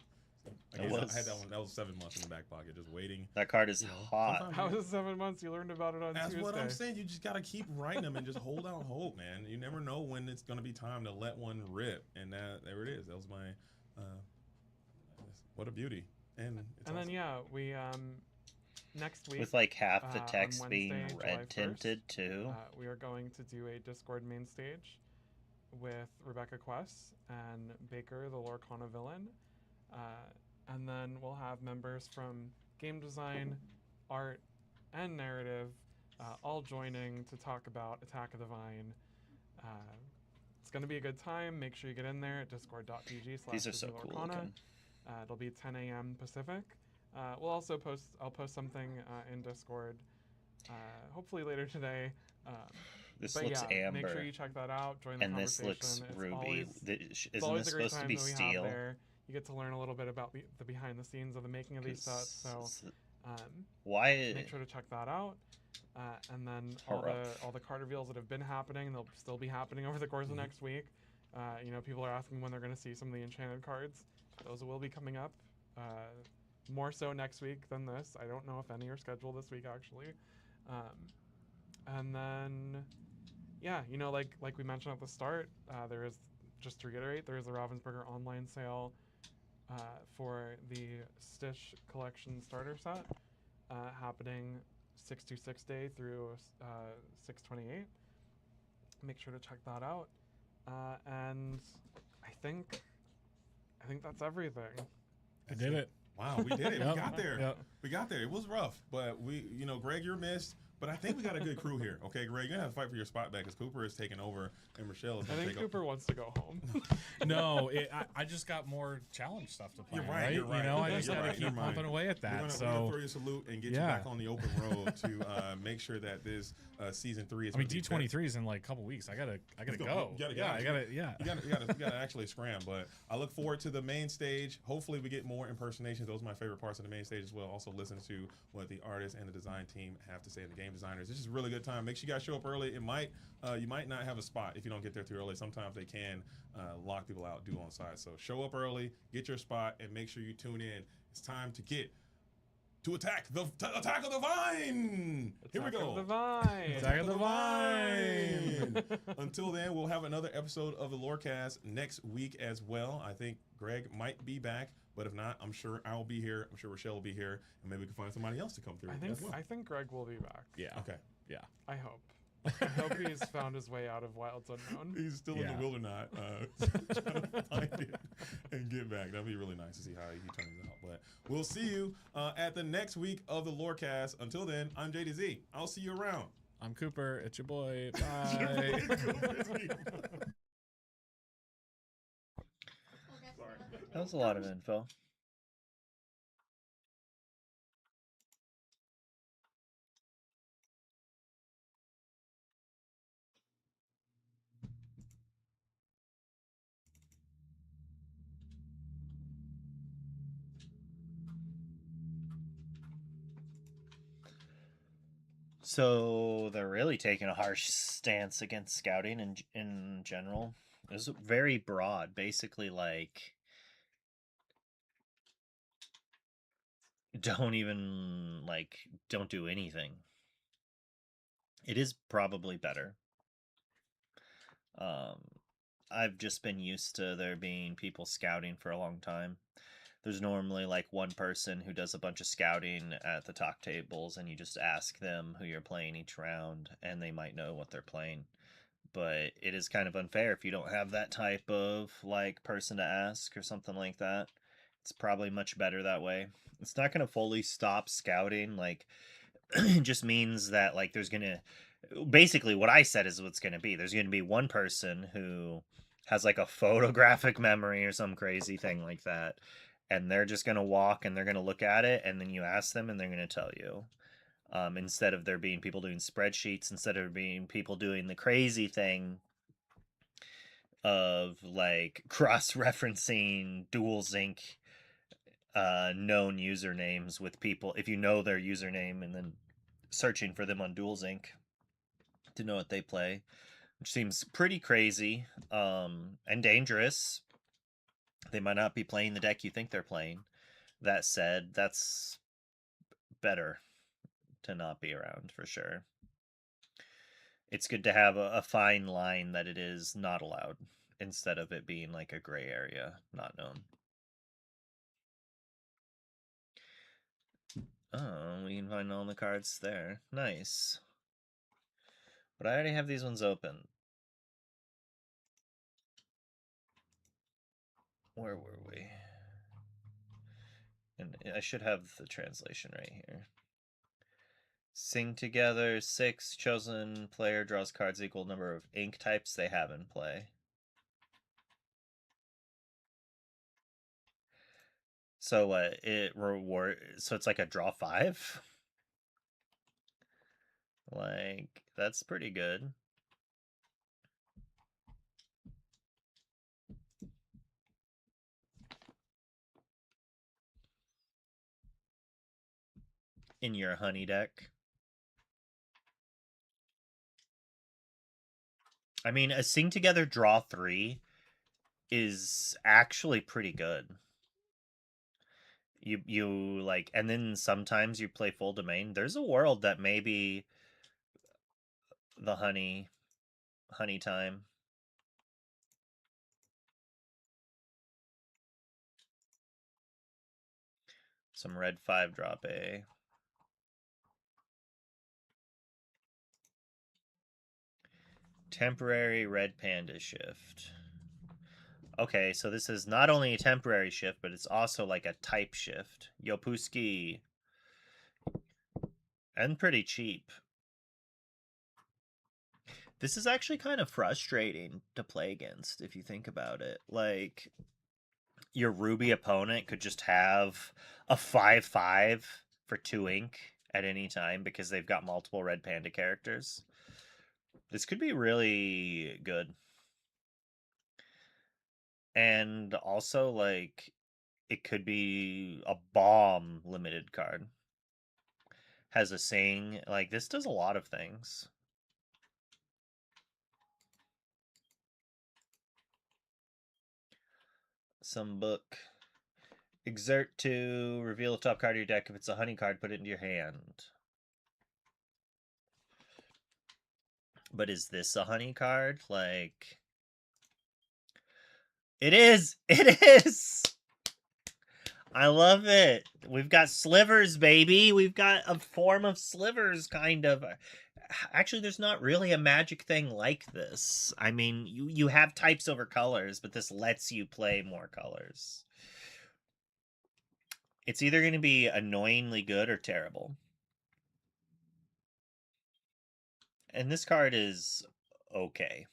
I had that one. That was 7 months in the back pocket, just waiting. That card is hot. How was it 7 months? You learned about it on That's Tuesday. what I'm saying. You just gotta keep writing them and just hold out hope, man. You never know when it's gonna be time to let one rip. And there it is. That was my. What a beauty. And then we next week With like half the on text being Wednesday, July red tinted too. we are going to do a Discord main stage with Rebecca Quest and Baker, the Lorcana villain. And then we'll have members from game design, art, and narrative all joining to talk about Attack of the Vine. It's going to be a good time. Make sure you get in there at discord.gg/Lorcana. These are so cool looking. It'll be 10 a.m. Pacific. We'll also I'll post something in Discord, hopefully later today. This But looks yeah, amber. Make sure you check that out. Join the And this conversation. looks ruby. It's Isn't always this a great supposed to time be that we have steel? there. You get to learn a little bit about the behind the scenes of the making of these sets. So Why? Make sure to check that out. And then Rough. all the card reveals that have been happening, they'll still be happening over the course of next week. You know, people are asking when they're going to see some of the enchanted cards. Those will be coming up. More so next week than this. I don't know if any are scheduled this week actually. And then, yeah, you know, like we mentioned at the start, there is, just to reiterate, there is a Ravensburger online sale for the Stitch Collection starter set happening 626 day through 628. Make sure to check that out. And I think that's everything. I did it. Wow, we did it. Yep. We got there. Yep. We got there. It was rough, but you know, Greg, you're missed. But I think we got a good crew here. Okay, Greg, you're gonna have to fight for your spot back because Cooper is taking over and Michelle is I gonna think take Cooper wants to go home. No, I just got more challenge stuff to play. You're right. You're right. You know, I Okay, just you're gotta right. keep Never mind. pumping away at that. We're gonna So throw you a salute and get you Yeah. back on the open road to make sure that this season 3 is. I mean, gonna be better. D23 is in like a couple weeks. I gotta Let's go. You gotta Yeah, go. I gotta. Yeah. You gotta actually scram. But I look forward to the main stage. Hopefully, we get more impersonations. Those are my favorite parts of the main stage as well. Also, listen to what the artists and the design team have to say, and the game designers. This is a really good time. Make sure you guys show up early. It might you might not have a spot if you don't get there too early. Sometimes they can lock people out, do on side. So show up early, get your spot, and make sure you tune in. It's time to get to attack of the vine. Here we go. Attack of the Vine. Attack of the Vine. Until then, we'll have another episode of the Lorecast next week as well. I think Greg might be back, but if not, I'm sure I'll be here. I'm sure Rochelle will be here, and maybe we can find somebody else to come through as well. I think Greg will be back. Yeah. Okay. Yeah. I hope. I hope he's found his way out of Wilds Unknown. He's still in the Yeah. wilderness, trying to find it and get back. That'd be really nice to see how he turns out. But we'll see you at the next week of the Lorecast. Until then, I'm JDZ. I'll see you around. I'm Cooper. It's your boy. Bye. That was a lot of info. So they're really taking a harsh stance against scouting in general. It was very broad, basically like don't do anything. It is probably better. I've just been used to there being people scouting for a long time. There's normally like one person who does a bunch of scouting at the talk tables, and you just ask them who you're playing each round, and they might know what they're playing. But it is kind of unfair if you don't have that type of like person to ask or something like that. It's probably much better that way. It's not going to fully stop scouting. Like, it just means that like there's going to basically what I said is what's going to be. There's going to be one person who has like a photographic memory or some crazy thing like that, and they're just going to walk and they're going to look at it, and then you ask them and they're going to tell you. Instead of there being people doing spreadsheets, instead of being people doing the crazy thing of like cross-referencing dual zinc known usernames with people, if you know their username, and then searching for them on dual zinc to know what they play, which seems pretty crazy and dangerous. They might not be playing the deck you think they're playing. That said, that's better to not be around for sure. It's good to have a fine line that it is not allowed instead of it being like a gray area, not known. Oh, we can find all the cards there. Nice. But I already have these ones open. Where were we? And I should have the translation right here. Sing together, 6 chosen player draws cards equal number of ink types they have in play. So so it's like a draw 5? Like, that's pretty good. in your honey deck. I mean, a Sing Together draw 3 is actually pretty good. You like, and then sometimes you play Full Domain. There's a world that maybe the honey time. Some red 5 drop A. Temporary red panda shift. Okay, so this is not only a temporary shift, but it's also like a type shift. Yopuski. And pretty cheap. This is actually kind of frustrating to play against if you think about it. Like, your Ruby opponent could just have a 5/5 for 2 ink at any time because they've got multiple red panda characters. This could be really good. And also, like, it could be a bomb limited card. Has a Sing. Like, this does a lot of things. Some book. Exert to reveal the top card of your deck. If it's a honey card, put it into your hand. But is this a honey card? Like, it is! It is! I love it. We've got slivers, baby. We've got a form of slivers, kind of. Actually, there's not really a magic thing like this. I mean, you have types over colors, but this lets you play more colors. It's either going to be annoyingly good or terrible. And this card is okay.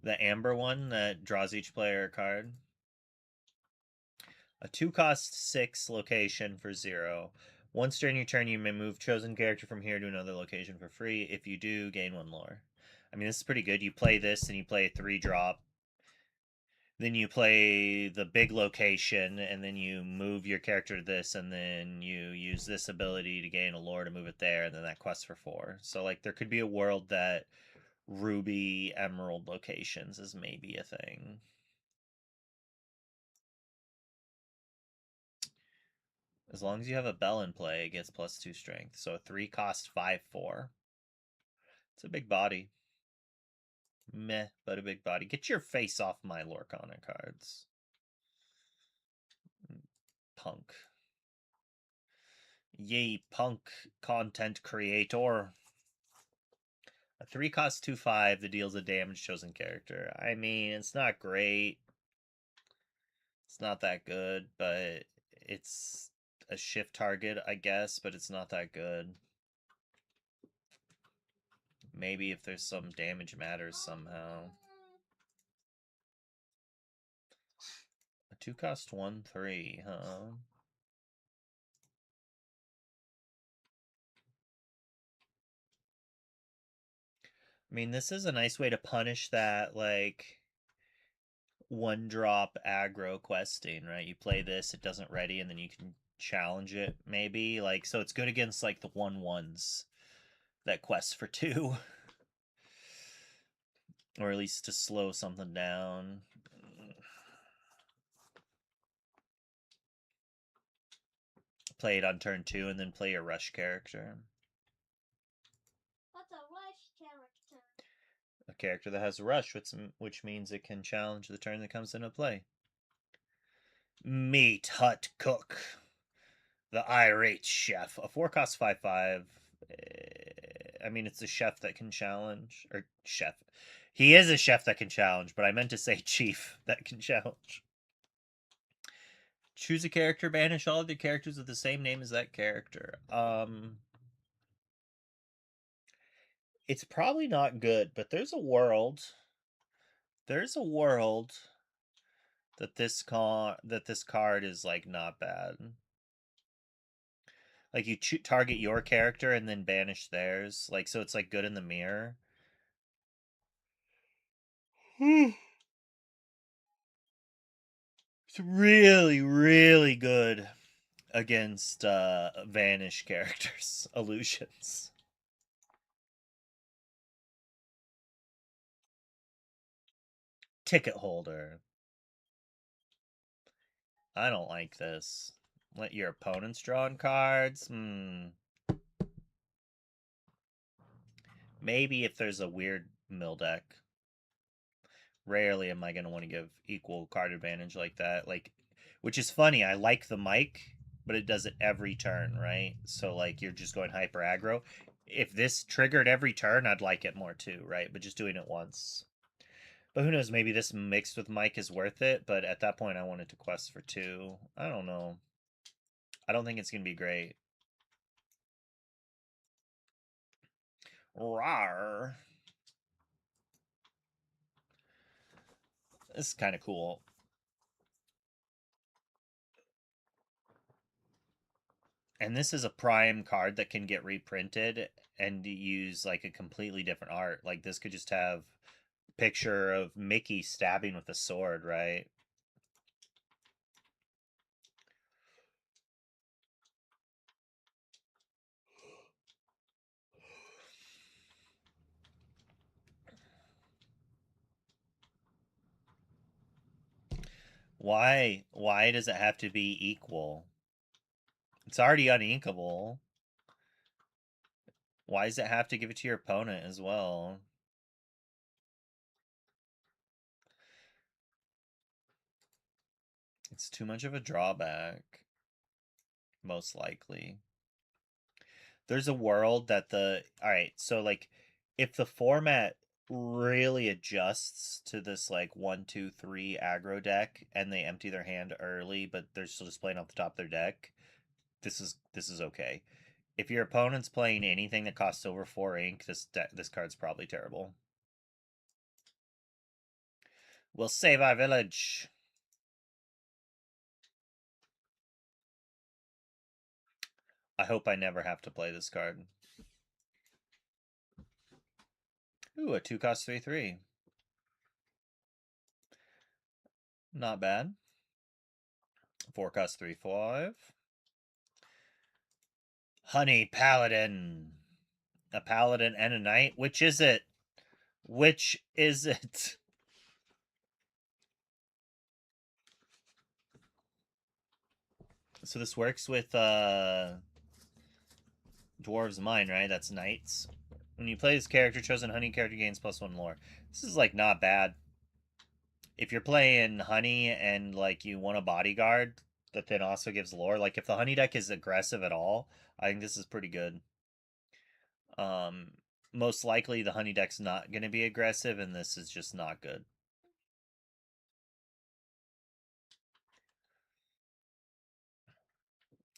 The amber one that draws each player a card. A 2-cost 6 location for 0. Once during your turn, you may move chosen character from here to another location for free. If you do, gain 1 lore. I mean, this is pretty good. You play this, and you play a 3-drop. Then you play the big location, and then you move your character to this, and then you use this ability to gain a lore to move it there, and then that quest for 4. So, like, there could be a world that Ruby Emerald locations is maybe a thing. As long as you have a bell in play, it gets +2 strength. So a 3-cost 5/4. It's a big body. Meh, but a big body. Get your face off my Lorcana cards. Punk. Yay, punk content creator. A 3-cost 2/5 that deals a damage chosen character. I mean, it's not great. It's not that good, but it's a shift target, I guess, but it's not that good. Maybe if there's some damage matters somehow. A 2-cost 1/3, huh? I mean, this is a nice way to punish that, like, 1-drop aggro questing, right? You play this, it doesn't ready, and then you can challenge it, maybe. Like, so it's good against, like, the 1/1s that quest for 2. Or at least to slow something down. Play it on turn 2 and then play a rush character. What's a rush character? A character that has rush, which means it can challenge the turn that comes into play. Meat Hut Cook. The irate chef. A 4-cost 5/5. I mean, it's a chef that can challenge. Or chef. He is a chef that can challenge, but I meant to say chief that can challenge. Choose a character, banish all of the characters with the same name as that character. It's probably not good, but there's a world. There's a world that this card is, like, not bad. Like, you target your character and then banish theirs. Like, so it's, like, good in the mirror. It's really, really good against vanish characters, illusions. Ticket holder. I don't like this. Let your opponents draw on cards. Maybe if there's a weird mill deck. Rarely am I going to want to give equal card advantage like that. Like, which is funny. I like the mic, but it does it every turn, right? So, like, you're just going hyper aggro. If this triggered every turn, I'd like it more too, right? But just doing it once. But who knows? Maybe this mixed with Mike is worth it. But at that point, I wanted to quest for 2. I don't know. I don't think it's going to be great. Rawr. This is kind of cool. And this is a prime card that can get reprinted and use like a completely different art. Like this could just have a picture of Mickey stabbing with a sword, right? Why does it have to be equal? It's already uninkable. Why does it have to give it to your opponent as well? It's too much of a drawback. Most likely. There's a world that alright, so like if the format really adjusts to this like 1, 2, 3 aggro deck and they empty their hand early, but they're still just playing off the top of their deck, this is okay. If your opponent's playing anything that costs over 4 ink, this card's probably terrible. We'll save our village. I hope I never have to play this card. Ooh, a 2 cost 3/3. Not bad. 4 cost 3/5. Honey Paladin. A paladin and a knight. Which is it? Which is it? So this works with Dwarves Mine, right? That's knights. When you play this character, chosen honey character gains +1 lore. This is like not bad. If you're playing honey and like you want a bodyguard that then also gives lore, like if the honey deck is aggressive at all, I think this is pretty good. Most likely the honey deck's not going to be aggressive, and this is just not good.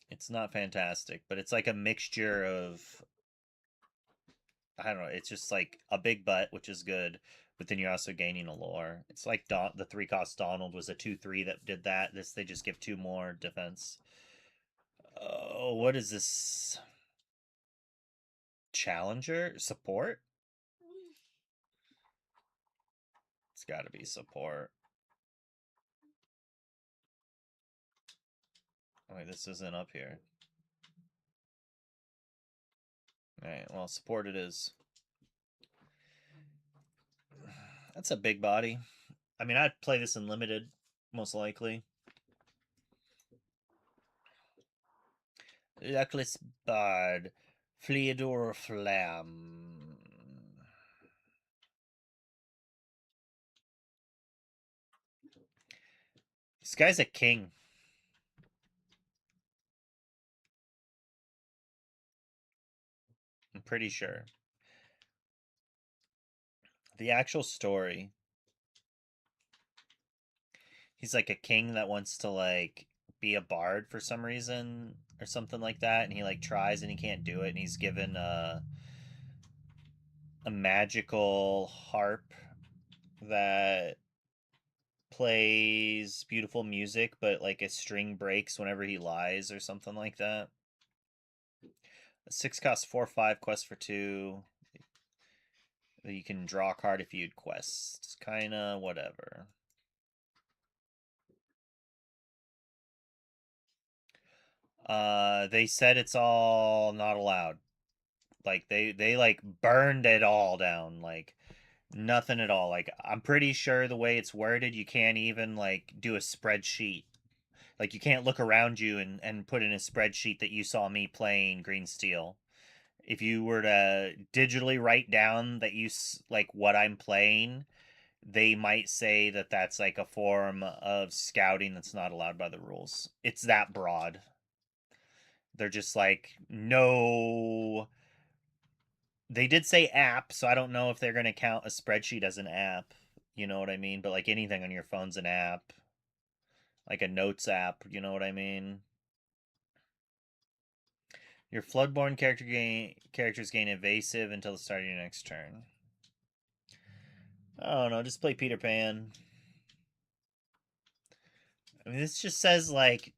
It's not fantastic, but it's like a mixture of, I don't know, it's just like a big butt, which is good, but then you're also gaining a lore. It's like the 3 cost Donald was a 2/3 that did that. This they just give 2 more defense. Oh, what is this? Challenger? Support? It's got to be support. Oh, wait, this isn't up here. Alright, well, support it is. That's a big body. I mean, I'd play this in limited, most likely. Luckless Bard. Fleodor Flam. This guy's a king. I'm pretty sure. The actual story. He's like a king that wants to like be a bard for some reason or something like that, and he like tries and he can't do it, and he's given a magical harp that plays beautiful music, but like a string breaks whenever he lies or something like that. A 6 cost 4/5 quest for 2. You can draw a card if you'd quest. Kinda whatever. They said it's all not allowed. Like they like burned it all down. Like nothing at all. Like I'm pretty sure the way it's worded, you can't even like do a spreadsheet. Like you can't look around you and put in a spreadsheet that you saw me playing Green Steel. If you were to digitally write down that like what I'm playing, they might say that that's like a form of scouting that's not allowed by the rules. It's that broad. They're just like, no. They did say app, so I don't know if they're going to count a spreadsheet as an app. You know what I mean? But like anything on your phone's an app. Like a notes app, you know what I mean? Your Floodborn characters gain evasive until the start of your next turn. I don't know, just play Peter Pan. I mean, this just says, like,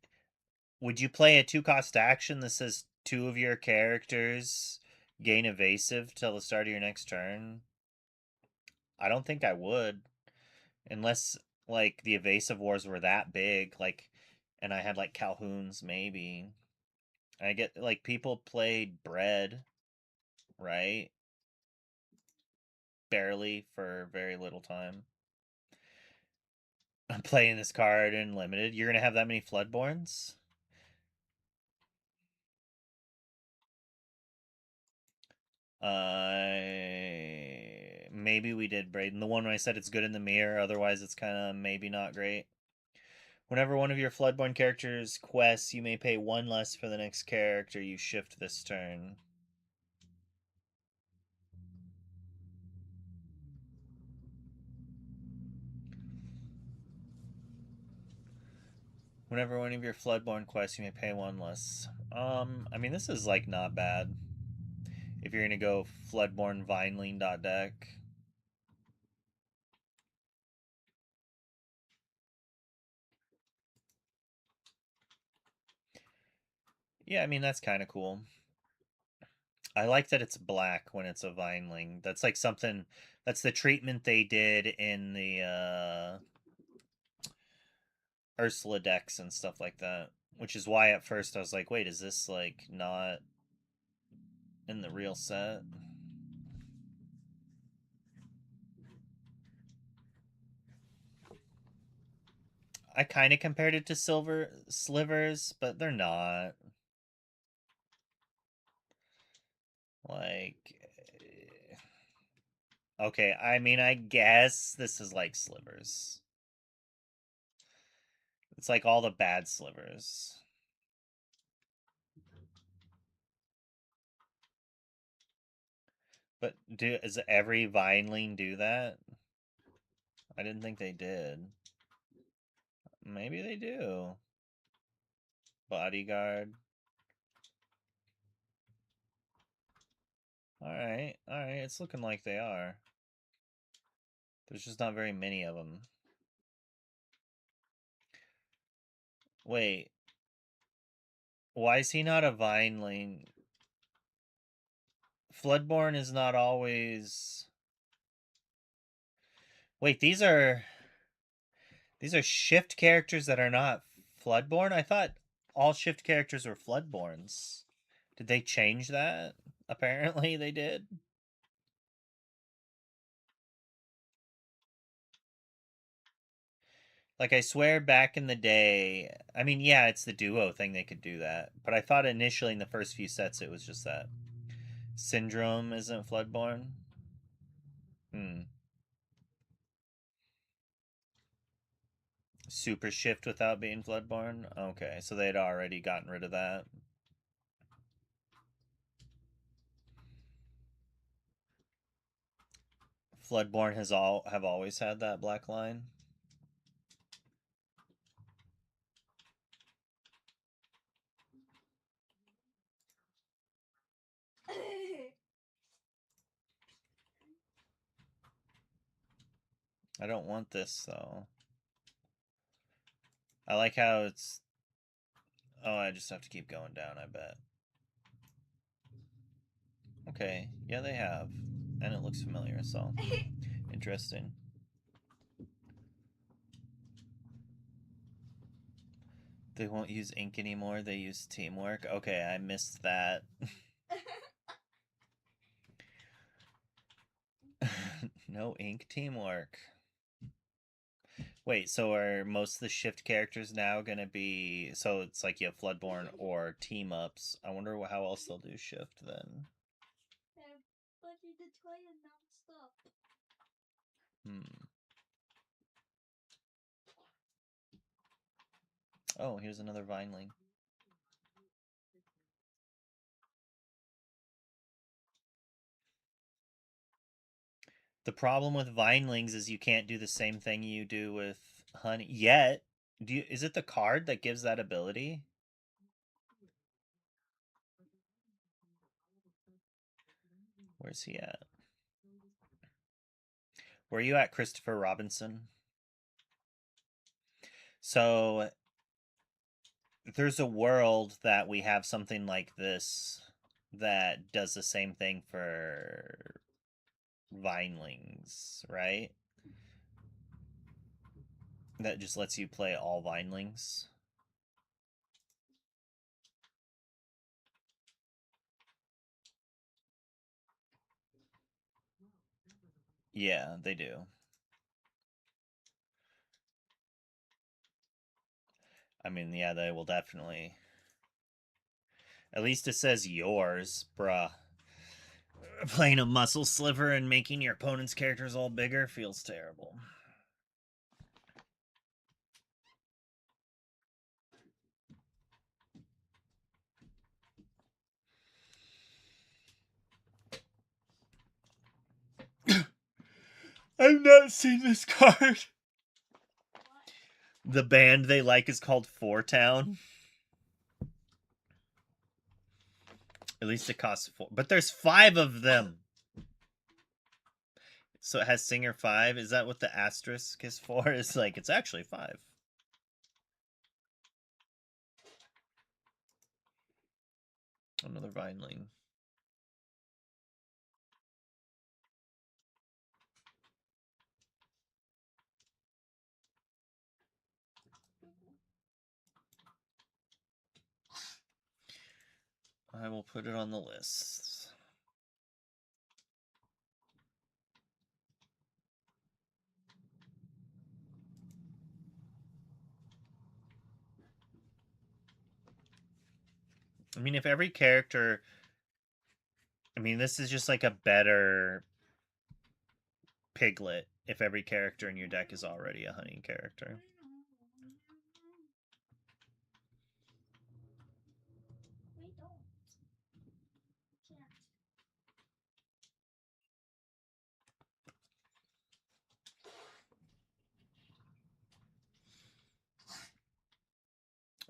would you play a 2-cost action that says 2 of your characters gain evasive till the start of your next turn? I don't think I would. Unless, like, the evasive wars were that big, like, and I had, like, Calhoun's, maybe. I get, like, people played Bread, right? Barely for very little time. I'm playing this card in limited. You're gonna have that many Floodborns? Maybe we did, Braden. The one when I said it's good in the mirror, otherwise it's kind of maybe not great. Whenever one of your Floodborn characters quests, you may pay 1 less for the next character you shift this turn. Whenever one of your Floodborn quests, you may pay 1 less. I mean, this is, like, not bad. If you're gonna go Floodborn Vineling.deck. Yeah, I mean, that's kind of cool. I like that it's black when it's a Vineling. That's like something, that's the treatment they did in the Ursula decks and stuff like that. Which is why at first I was like, wait, is this like not in the real set? I kind of compared it to Silver Slivers, but they're not. Like, okay, I mean, I guess this is like Slivers. It's like all the bad Slivers. But does every Vineling do that? I didn't think they did. Maybe they do. Bodyguard. Alright, alright, it's looking like they are. There's just not very many of them. Wait. Why is he not a Vineling? Floodborn is not always... Wait, these are shift characters that are not Floodborn? I thought all shift characters were Floodborns. Did they change that? Apparently they did. Like, I swear back in the day, I mean, yeah, it's the duo thing, they could do that. But I thought initially in the first few sets it was just that. Syndrome isn't Floodborn? Hmm. Super Shift without being Floodborn? Okay, so they'd already gotten rid of that. Floodborn have always had that black line. I don't want this though. I like how it's... Oh, I just have to keep going down, I bet. Okay, yeah, they have. And it looks familiar, so... Interesting. They won't use ink anymore. They use teamwork. Okay, I missed that. No ink teamwork. Wait, so are most of the shift characters now gonna be... So it's like you have Floodborne or team-ups. I wonder how else they'll do shift then. But you did try it non-stop. Oh, here's another Vineling. The problem with Vinelings is you can't do the same thing you do with honey yet. Is it the card that gives that ability? Where's he at? Where are you at, Christopher Robinson? So there's a world that we have something like this that does the same thing for Vinelings, right? That just lets you play all Vinelings. Yeah, they do. I mean, yeah, they will definitely. At least it says yours, bruh. Playing a muscle sliver and making your opponent's characters all bigger feels terrible. I've not seen this card. The band they like is called Four Town. At least it costs 4. But there's 5 of them. So it has Singer 5. Is that what the asterisk is for? It's like, it's actually 5. Another Vineling. I will put it on the list. I mean, if every character... I mean, this is just like a better Piglet if every character in your deck is already a hunting character. We don't. Can't.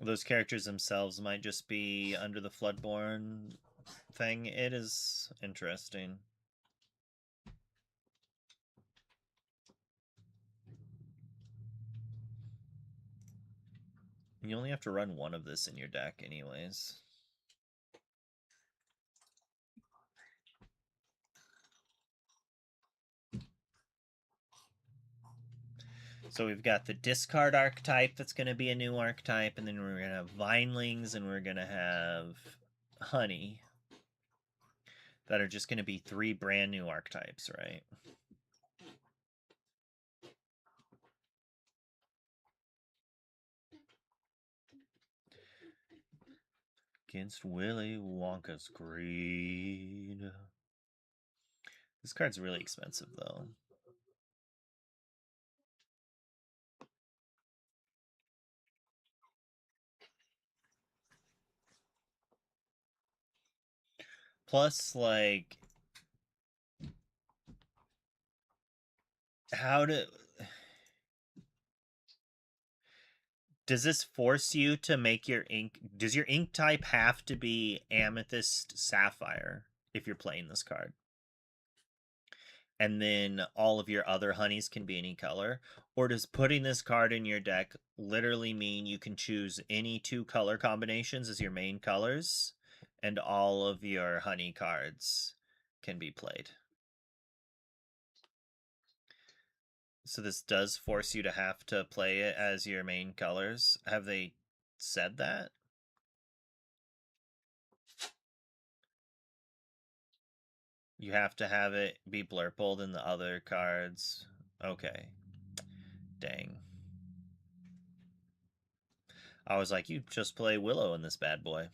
Those characters themselves might just be under the Floodborne thing. It is interesting. You only have to run one of this in your deck anyways. So we've got the discard archetype that's going to be a new archetype, and then we're going to have Vinelings, and we're going to have Honey that are just going to be 3 brand new archetypes, right? Against Willy Wonka's greed. This card's really expensive, though. Plus, like, how to... Does this force you to make your ink... Does your ink type have to be Amethyst Sapphire if you're playing this card? And then all of your other honeys can be any color? Or does putting this card in your deck literally mean you can choose any 2 color combinations as your main colors, and all of your honey cards can be played? So this does force you to have to play it as your main colors. Have they said that? You have to have it be blurpled in the other cards. Okay. Dang. I was like, you just play Willow in this bad boy.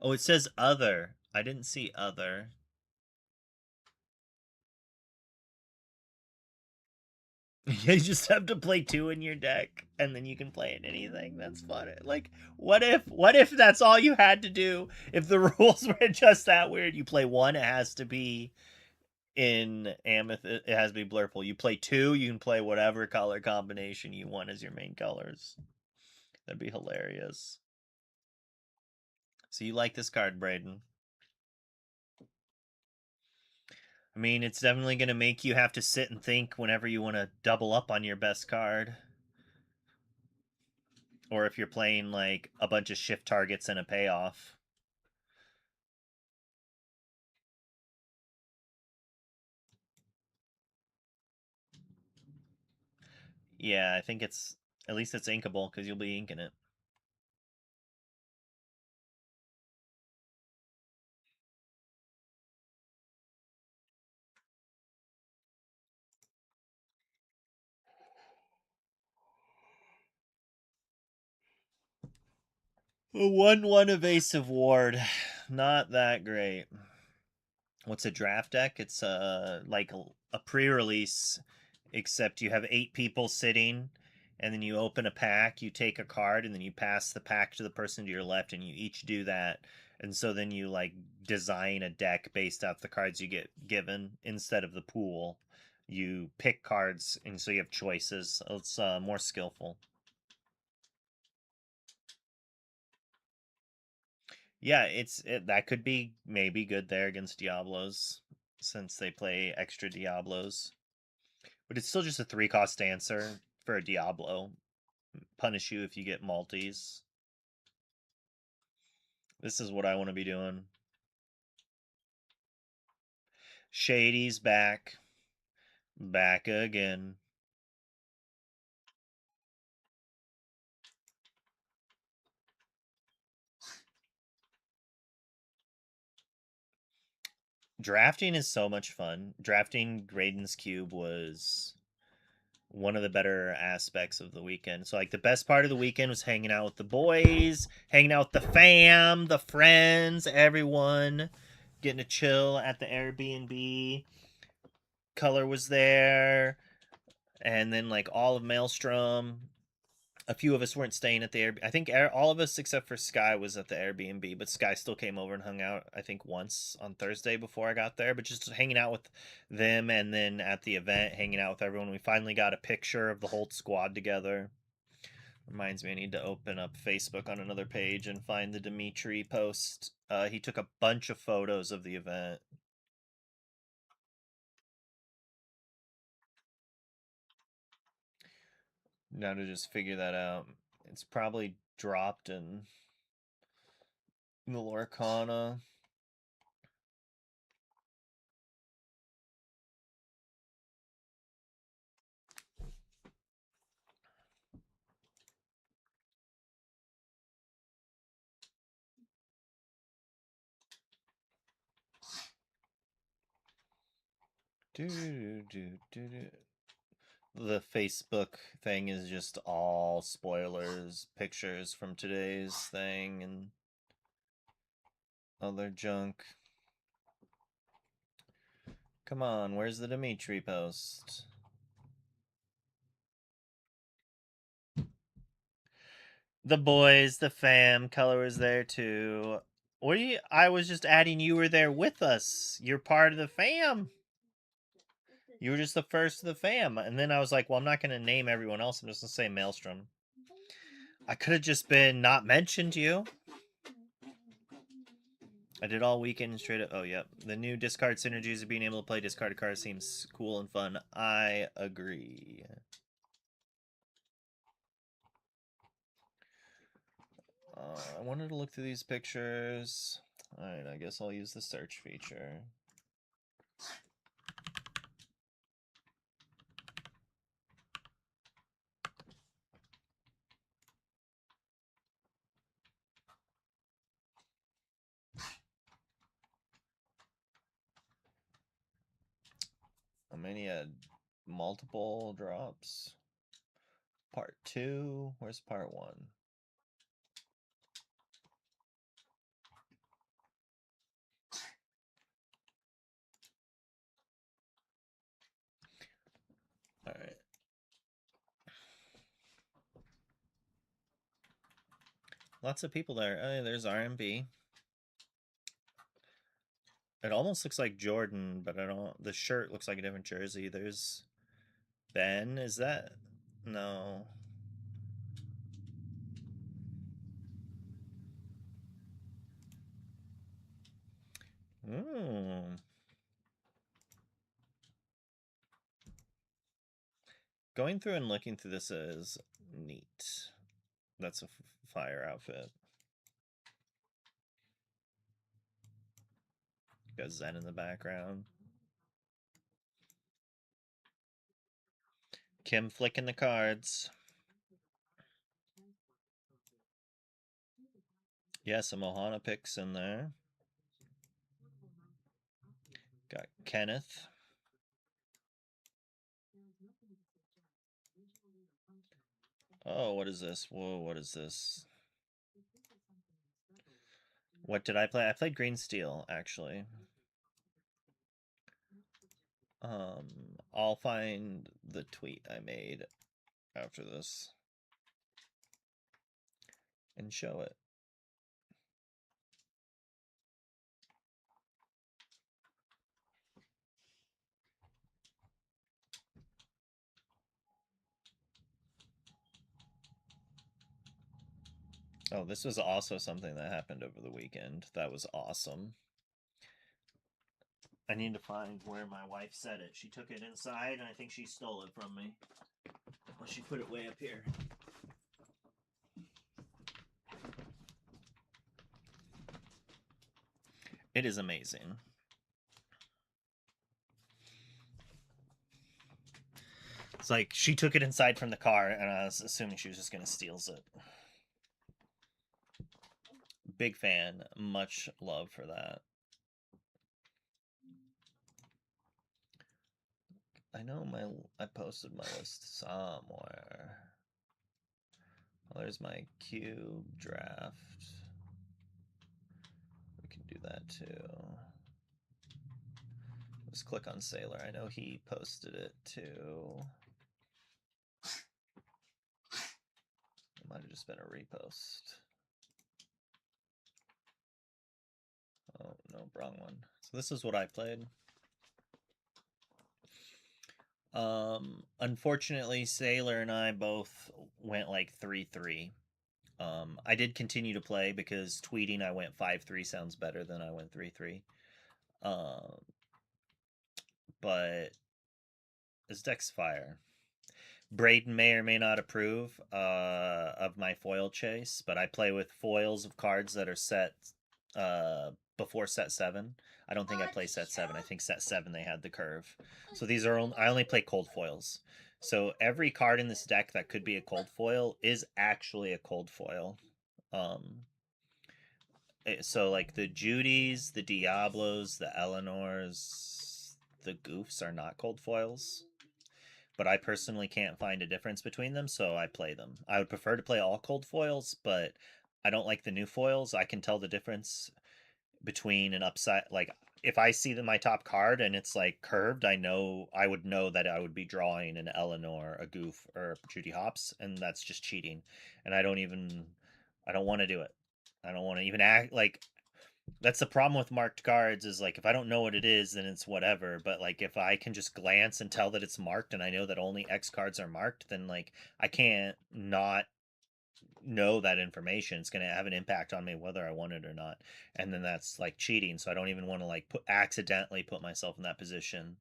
Oh, it says other. I didn't see other. You just have to play 2 in your deck, and then you can play in anything. That's fun. Like, what if that's all you had to do? If the rules were just that weird, you play 1, it has to be in Amethyst, it has to be blurple. You play 2, you can play whatever color combination you want as your main colors. That'd be hilarious. So you like this card, Braden? I mean, it's definitely going to make you have to sit and think whenever you want to double up on your best card. Or if you're playing, like, a bunch of shift targets and a payoff. Yeah, I think it's... At least it's inkable, because you'll be inking it. A 1/1 evasive ward. Not that great. What's a draft deck? It's like a pre-release, except you have 8 people sitting, and then you open a pack, you take a card, and then you pass the pack to the person to your left, and you each do that. And so then you like design a deck based off the cards you get given instead of the pool. You pick cards, and so you have choices. It's more skillful. Yeah, that could be maybe good there against Diablos, since they play extra Diablos. But it's still just a 3-cost answer for a Diablo. Punish you if you get Maltese. This is what I want to be doing. Shady's back. Back again. Drafting is so much fun. Drafting Graydon's Cube was one of the better aspects of the weekend. So, like, the best part of the weekend was hanging out with the boys, hanging out with the fam, the friends, everyone, getting to chill at the Airbnb. Color was there, and then, like, all of Maelstrom. A few of us weren't staying at the Airbnb. I think all of us except for Sky was at the Airbnb, but Sky still came over and hung out, I think, once on Thursday before I got there. But just hanging out with them, and then at the event, hanging out with everyone. We finally got a picture of the whole squad together. Reminds me, I need to open up Facebook on another page and find the Dimitri post. He took a bunch of photos of the event. Now to just figure that out. It's probably dropped in the Lorcana. The Facebook thing is just all spoilers, pictures from today's thing, and other junk. Come on, where's the Dimitri post? The boys, the fam, Color was there too. What do you? I was just adding you were there with us. You're part of the fam. You were just the first of the fam. And then I was like, well, I'm not going to name everyone else. I'm just going to say Maelstrom. I could have just been not mentioned you. I did all weekend straight up. Oh, yep. The new discard synergies of being able to play discarded cards seems cool and fun. I agree. I wanted to look through these pictures. Alright, I guess I'll use the search feature. and he had multiple drops. Part 2. Where's part 1? All right. Lots of people there. Oh, there's RMB. It almost looks like Jordan, but I don't. The shirt looks like a different jersey. There's Ben. Is that? No. Ooh. Going through and looking through this is neat. That's a fire outfit. Got Zen in the background. Kim flicking the cards. Yeah, some Ohana picks in there. Got Kenneth. Oh, what is this? Whoa, what is this? What did I play? I played Green Steel, actually. I'll find the tweet I made after this and show it. Oh, this was also something that happened over the weekend. That was awesome. I need to find where my wife said it. She took it inside, and I think she stole it from me. Well, she put it way up here. It is amazing. It's like she took it inside from the car, and I was assuming she was just going to steal it. Big fan. Much love for that. I know I posted my list somewhere. Well, there's my cube draft. We can do that too. Just click on Sailor. I know he posted it too. It might have just been a repost. Oh, no, wrong one. So this is what I played. Unfortunately, Sailor and I both went like 3-3. I did continue to play because tweeting I went 5-3 sounds better than I went 3-3. But this deck's fire. Braden may or may not approve of my foil chase, but I play with foils of cards that are set before set 7. I don't think I play set 7. I think set 7 they had the curve. So these are I only play cold foils. So every card in this deck that could be a cold foil is actually a cold foil. So like the Judys, the Diablos, the Eleanors, the Goofs are not cold foils. But I personally can't find a difference between them, so I play them. I would prefer to play all cold foils, but I don't like the new foils. I can tell the difference between an upside, like if I see my top card and it's like curved, I would know that I would be drawing an Eleanor, a Goof, or a Judy Hopps, and that's just cheating. And I don't want to do it. I don't want to even act like. That's the problem with marked cards is like if I don't know what it is, then it's whatever. But like if I can just glance and tell that it's marked and I know that only X cards are marked, then like I can't not know that information. It's going to have an impact on me whether I want it or not. And then that's like cheating. So I don't even want to like accidentally put myself in that position.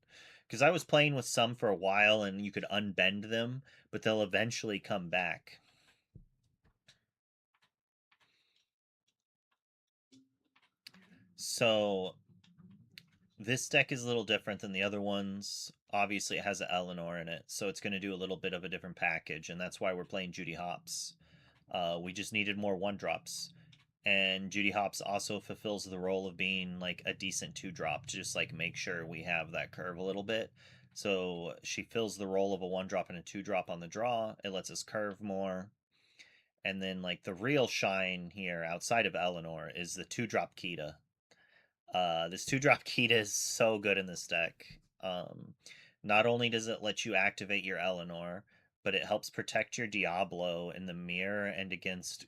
Because I was playing with some for a while and you could unbend them, but they'll eventually come back. So this deck is a little different than the other ones. Obviously, it has an Eleanor in it, so it's going to do a little bit of a different package, and that's why we're playing Judy Hopps. We just needed more 1-drops, and Judy Hopps also fulfills the role of being like a decent 2-drop to just like make sure we have that curve a little bit. So she fills the role of a 1-drop and a 2-drop on the draw. It lets us curve more. And then, like, the real shine here outside of Eleanor is the 2-drop Kita. This 2-drop Kita is so good in this deck. Not only does it let you activate your Eleanor, but it helps protect your Diablo in the mirror and against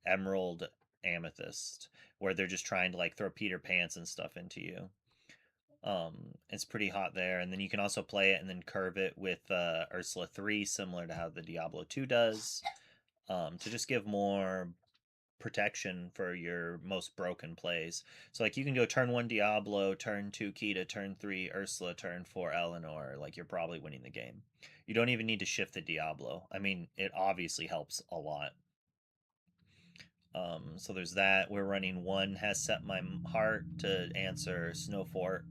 Emerald Amethyst, where they're just trying to like throw Peter Pants and stuff into you. It's pretty hot there, and then you can also play it and then curve it with Ursula 3, similar to how the Diablo 2 does, to just give more protection for your most broken plays. So like you can go turn 1 Diablo, turn 2 Kita, turn 3 Ursula, turn 4 Eleanor. Like you're probably winning the game. You don't even need to shift the Diablo. I mean, it obviously helps a lot. So there's that. We're running 1 Has Set My Heart to answer Snowfort,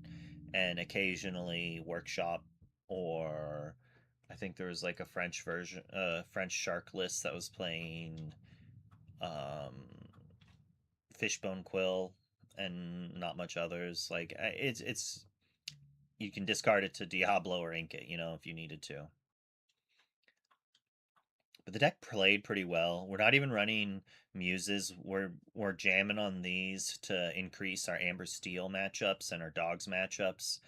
and occasionally Workshop, or I think there was like a French version, French Shark list that was playing Fishbone Quill and not much others. Like it's you can discard it to Diablo or ink it, if you needed to. But the deck played pretty well. We're not even running muses. We're jamming on these to increase our Amber Steel matchups and our Dogs matchups.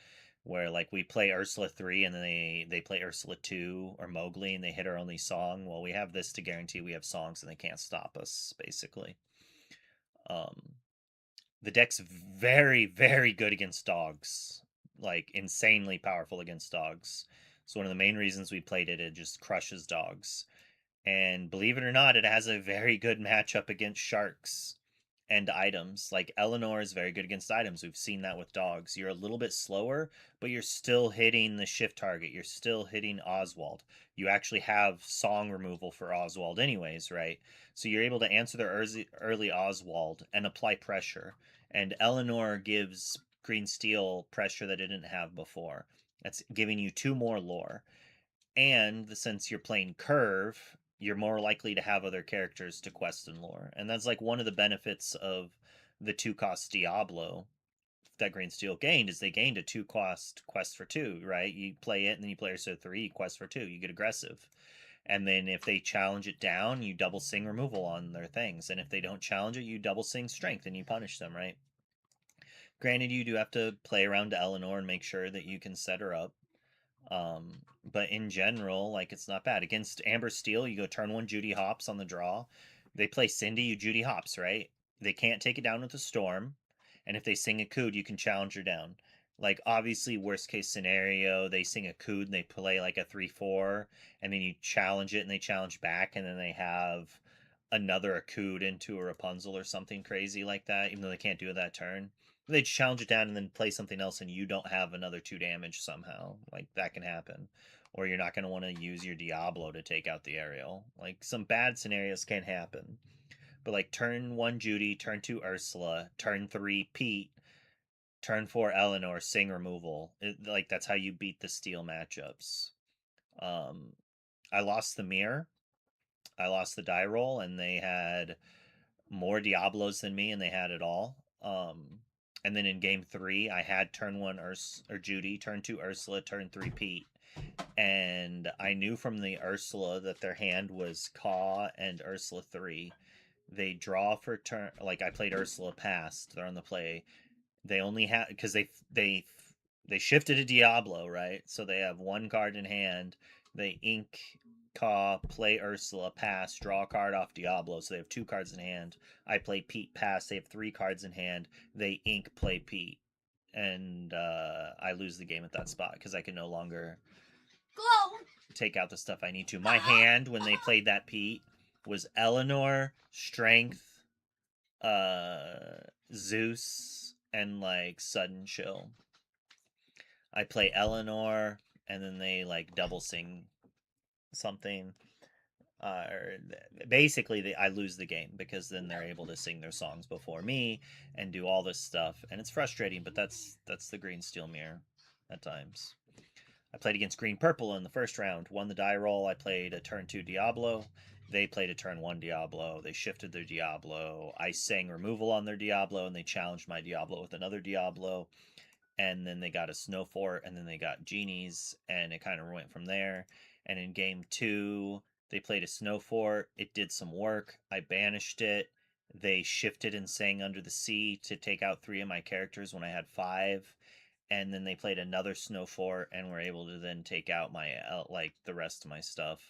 Where like we play Ursula 3 and then they play Ursula 2 or Mowgli and they hit our only song. Well, we have this to guarantee we have songs and they can't stop us, basically. The deck's very, very good against dogs. Like insanely powerful against dogs. So one of the main reasons we played it, it just crushes dogs. And believe it or not, it has a very good matchup against sharks and items. Like Eleanor is very good against items. We've seen that with dogs. You're a little bit slower, but you're still hitting the shift target. You're still hitting Oswald. You actually have song removal for Oswald anyways, right? So you're able to answer the early Oswald and apply pressure. And Eleanor gives Green Steel pressure that it didn't have before. That's giving you 2 more lore. And since you're playing curve, you're more likely to have other characters to quest and lore. And that's like one of the benefits of the 2-cost Diablo that Green Steel gained, is they gained a 2-cost quest for 2, right? You play it and then you play Ursula 3, quest for 2, you get aggressive. And then if they challenge it down, you double sing removal on their things. And if they don't challenge it, you double sing strength and you punish them, right? Granted, you do have to play around to Eleanor and make sure that you can set her up. But in general, like, it's not bad. Against Amber Steel, you go turn 1 Judy Hops on the draw. They play Cindy, you Judy Hops, right? They can't take it down with a Storm. And if they sing a Cood, you can challenge her down. Like, obviously, worst case scenario, they sing a Cood and they play like a 3-4, and then you challenge it and they challenge back, and then they have another Akud into a Rapunzel or something crazy like that, even though they can't do it that turn. They challenge it down and then play something else, and you don't have another 2 damage somehow. Like, that can happen. Or you're not going to want to use your Diablo to take out the aerial. Like, some bad scenarios can happen. But, like, turn 1 Judy, turn 2 Ursula, turn 3 Pete, turn 4 Eleanor, sing removal. Like, that's how you beat the steel matchups. I lost the mirror. I lost the die roll, and they had more Diablos than me, and they had it all. And then in game 3, I had turn 1 or Judy, turn 2 Ursula, turn 3 Pete. And I knew from the Ursula that their hand was Caw and Ursula 3. They draw for turn, like I played Ursula past. They're on the play. They only have, because they shifted to Diablo, right? So they have 1 card in hand. They ink Caw, play Ursula, pass, draw a card off Diablo. So they have 2 cards in hand. I play Pete, pass. They have 3 cards in hand. They ink, play Pete. And I lose the game at that spot because I can no longer take out the stuff I need to. My hand, when they played that Pete, was Eleanor, Strength, Zeus, and like Sudden Chill. I play Eleanor, and then they like double sing something. Basically, I lose the game because then they're able to sing their songs before me and do all this stuff, and it's frustrating. But that's the Green Steel Mirror at times. I played against Green Purple in the first round, won the die roll. I played a turn 2 Diablo. They played a turn 1 Diablo. They shifted their Diablo. I sang removal on their Diablo, and they challenged my Diablo with another Diablo. and then they got a snow fort, and then they got genies, and it kind of went from there. And in game 2, they played a snow fort. It did some work. I banished it. They shifted and sang Under the Sea to take out 3 of my characters when I had 5. And then they played another snow fort and were able to then take out my like the rest of my stuff.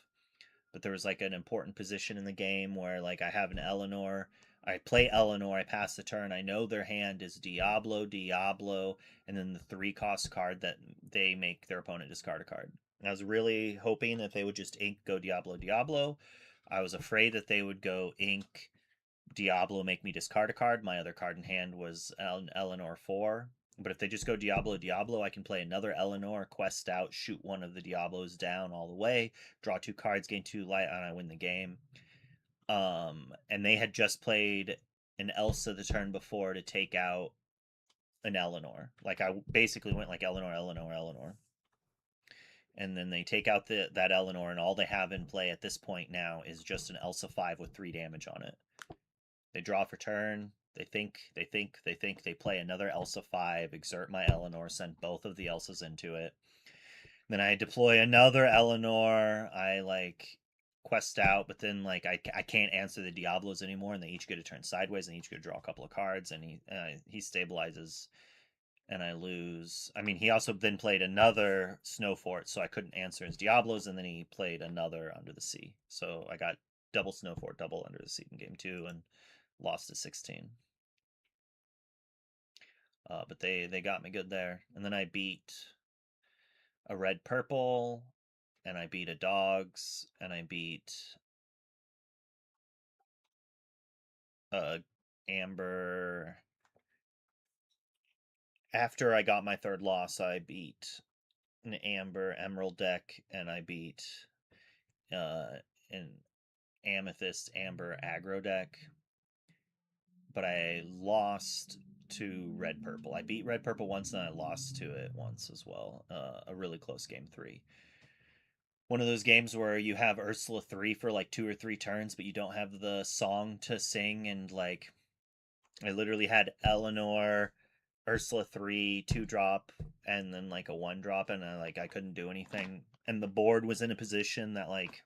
But there was like an important position in the game where like I have an Eleanor. I play Eleanor, I pass the turn. I know their hand is Diablo, Diablo, and then the 3-cost card that they make their opponent discard a card. And I was really hoping that they would just ink go Diablo, Diablo. I was afraid that they would go ink Diablo, make me discard a card. My other card in hand was an Eleanor 4. But if they just go Diablo, Diablo, I can play another Eleanor, quest out, shoot one of the Diablos down all the way, draw 2 cards, gain 2 light, and I win the game. And they had just played an Elsa the turn before to take out an Eleanor. Like I basically went like Eleanor, Eleanor, Eleanor. And then they take out that Eleanor, and all they have in play at this point now is just an Elsa 5 with 3 damage on it. They draw for turn. They think. They play another Elsa 5, exert my Eleanor, send both of the Elsas into it. Then I deploy another Eleanor. I like quest out, but then like I can't answer the Diablos anymore, and they each get to turn sideways, and each get to draw a couple of cards, and he stabilizes, and I lose. I mean, he also then played another Snow Fort, so I couldn't answer his Diablos, and then he played another Under the Sea. So I got double Snow Fort, double Under the Sea in game 2, and lost to 16. But they got me good there. And then I beat a red purple, and I beat a dogs, and I beat a amber. After I got my 3rd loss, I beat an amber emerald deck, and I beat an amethyst amber aggro deck. But I lost to red purple. I beat red purple once, and I lost to it once as well. A really close game 3. One of those games where you have Ursula 3 for like 2 or 3 turns, but you don't have the song to sing, and like I literally had Eleanor, Ursula 3, 2-drop, and then like a 1-drop, and I couldn't do anything. And the board was in a position that like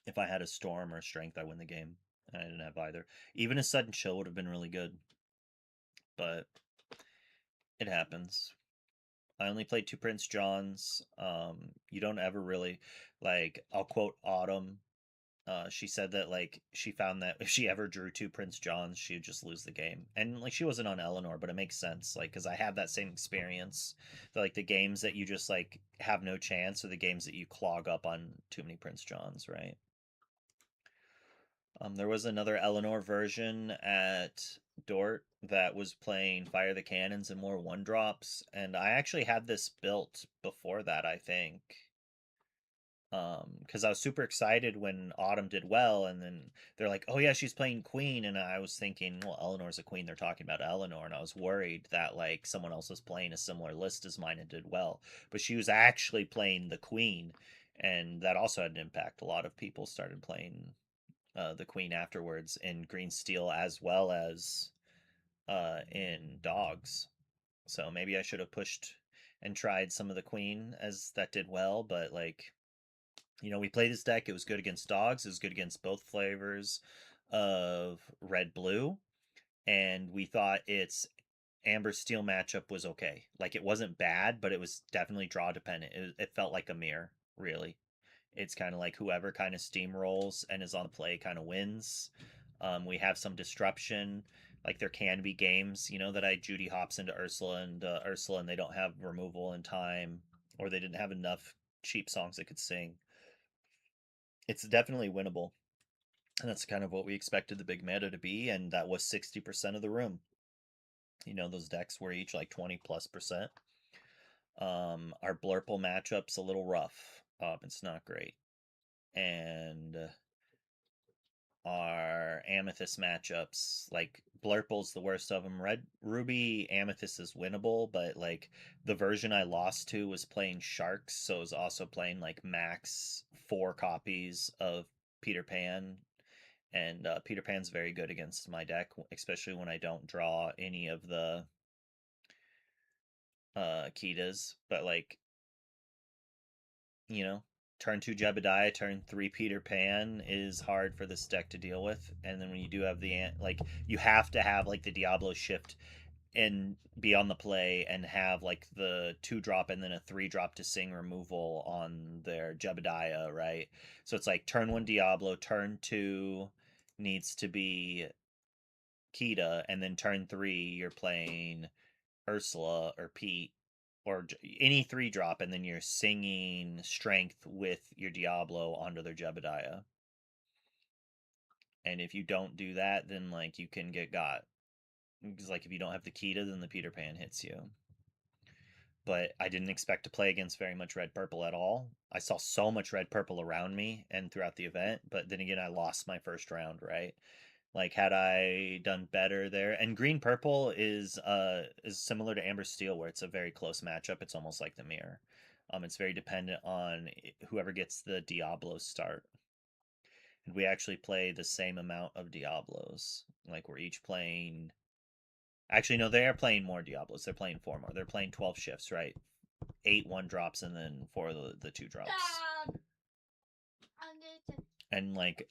if I had a storm or strength, I win the game. And I didn't have either. Even a sudden chill would have been really good. But it happens. I only played 2 Prince Johns. You don't ever really like. I'll quote Autumn. She said that like she found that if she ever drew 2 Prince Johns, she would just lose the game. And like she wasn't on Eleanor, but it makes sense. Like because I have that same experience. That, like the games that you just like have no chance, or the games that you clog up on too many Prince Johns, right? There was another Eleanor version at Dort that was playing Fire the Cannons and more 1-drops, and I actually had this built before that, I think. Because I was super excited when Autumn did well, and then they're like, "Oh yeah, she's playing Queen," and I was thinking, "Well, Eleanor's a Queen. They're talking about Eleanor," and I was worried that like someone else was playing a similar list as mine and did well, but she was actually playing the Queen, and that also had an impact. A lot of people started playing the Queen afterwards in Green Steel as well as in Dogs. So maybe I should have pushed and tried some of the Queen as that did well, but like we played this deck. It was good against Dogs. It was good against both flavors of red blue, and we thought its Amber Steel matchup was okay. Like it wasn't bad, but it was definitely draw dependent. It felt like a mirror, really. It's kind of like whoever kind of steamrolls and is on the play kind of wins. We have some disruption. Like there can be games, that I Judy hops into Ursula and they don't have removal in time, or they didn't have enough cheap songs they could sing. It's definitely winnable. And that's kind of what we expected the big meta to be, and that was 60% of the room. Those decks were each like 20+%. Our Blurple matchup's a little rough. It's not great. And our Amethyst matchups, like Blurple's the worst of them. Red Ruby Amethyst is winnable, but like the version I lost to was playing Sharks, so it was also playing like max 4 copies of Peter Pan. And Peter Pan's very good against my deck, especially when I don't draw any of the Kitas, but like, you know, turn 2 Jebediah, turn 3 Peter Pan is hard for this deck to deal with. And then when you do have the like, you have to have like the Diablo shift and be on the play and have like the 2-drop and then a 3-drop to sing removal on their Jebediah, right? So it's like turn 1 Diablo, turn 2 needs to be Kita, and then turn 3 you're playing Ursula or Pete or any 3-drop, and then you're singing strength with your Diablo onto their Jebediah. And if you don't do that, then like you can get got. Because like if you don't have the Kita, then the Peter Pan hits you. But I didn't expect to play against very much red purple at all. I saw so much red purple around me and throughout the event, but then again I lost my first round, right? Like had I done better there, and green purple is similar to amber steel where it's a very close matchup. It's almost like the mirror. It's very dependent on whoever gets the Diablo start. And we actually play the same amount of Diablos. Like we're each playing. Actually, no, they are playing more Diablos. They're playing 4 more. They're playing 12 shifts, right? 8 1-drops and then 4 of the 2-drops. And like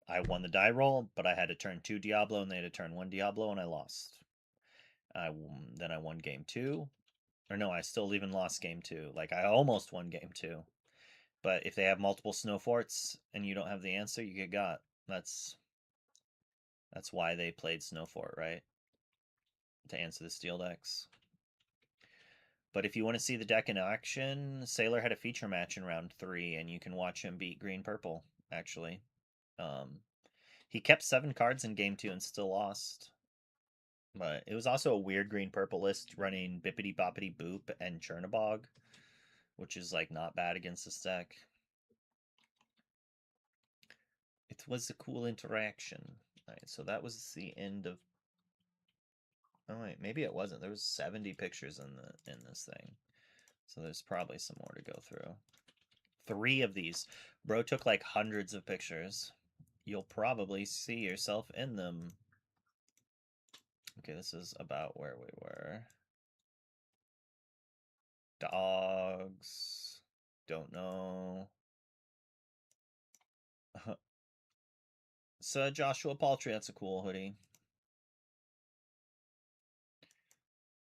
I won the die roll, but I had to turn 2 Diablo and they had to turn 1 Diablo and I lost. Then I won game 2. Or no, I still even lost game 2. Like I almost won game 2. But if they have multiple snow forts and you don't have the answer, you get got. That's why they played snow fort, right? To answer the steel decks. But if you want to see the deck in action, Sailor had a feature match in round 3, and you can watch him beat green purple. Actually, he kept 7 cards in game 2 and still lost. But it was also a weird green purple list running Bippity Boppity Boop and Chernabog, which is like not bad against this deck. It was a cool interaction. Alright, so that was the end of. Oh wait, maybe it wasn't. There was 70 pictures in this thing, so there's probably some more to go through. 3 of these, bro took like hundreds of pictures. You'll probably see yourself in them. Okay, this is about where we were. Dogs. Don't know. So Joshua Paltry, that's a cool hoodie.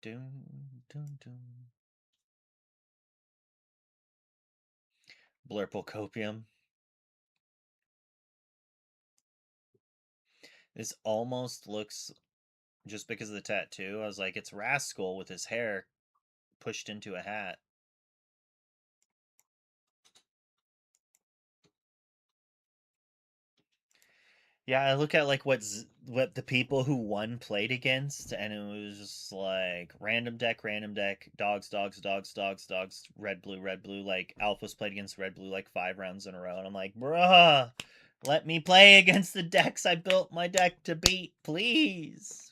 Dun, dun, dun. Blurple Copium. This almost looks, just because of the tattoo, I was like, it's Rascal with his hair pushed into a hat. Yeah, I look at like what the people who won played against, and it was just like random deck, dogs, dogs, dogs, dogs, dogs, red, blue, red, blue. Like Alphas played against red, blue like 5 rounds in a row, and I'm like, bruh, let me play against the decks I built my deck to beat, please.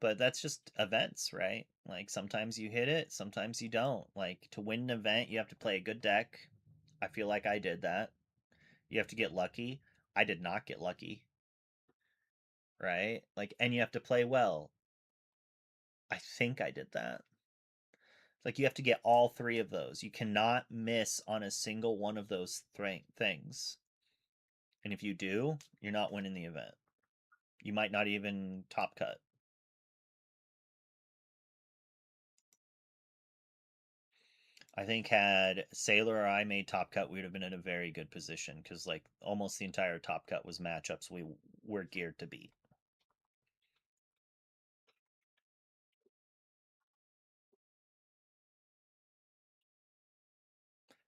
But that's just events, right? Like sometimes you hit it, sometimes you don't. Like to win an event, you have to play a good deck. I feel like I did that. You have to get lucky. I did not get lucky, right? Like, and you have to play well. I think I did that. Like, you have to get all 3 of those. You cannot miss on a single one of those things. And if you do, you're not winning the event. You might not even top cut. I think had Sailor or I made top cut, we would have been in a very good position because, like, almost the entire top cut was matchups we were geared to beat.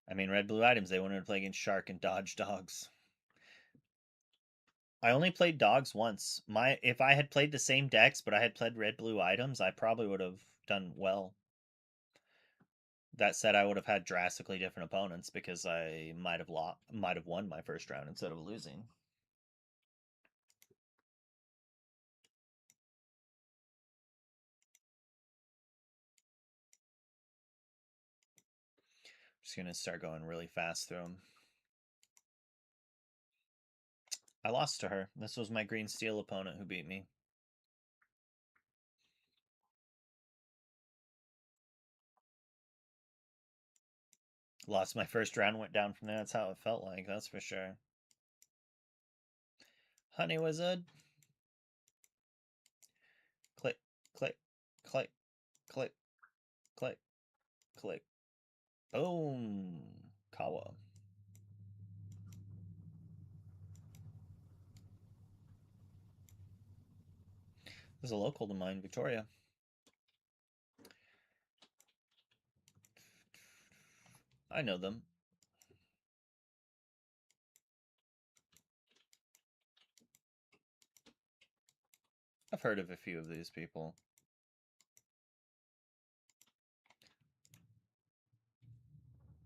I mean, red blue items, they wanted to play against Shark and Dodge Dogs. I only played dogs once. If I had played the same decks, but I had played red blue items, I probably would have done well. That said, I would have had drastically different opponents because I might have won my first round instead of losing. Just gonna start going really fast through them. I lost to her. This was my green steel opponent who beat me. Lost my first round, went down from there. That's how it felt like, that's for sure. Honey Wizard. Click, click, click, click, click, click. Boom. Kawa. There's a local to mine, Victoria. I know them. I've heard of a few of these people.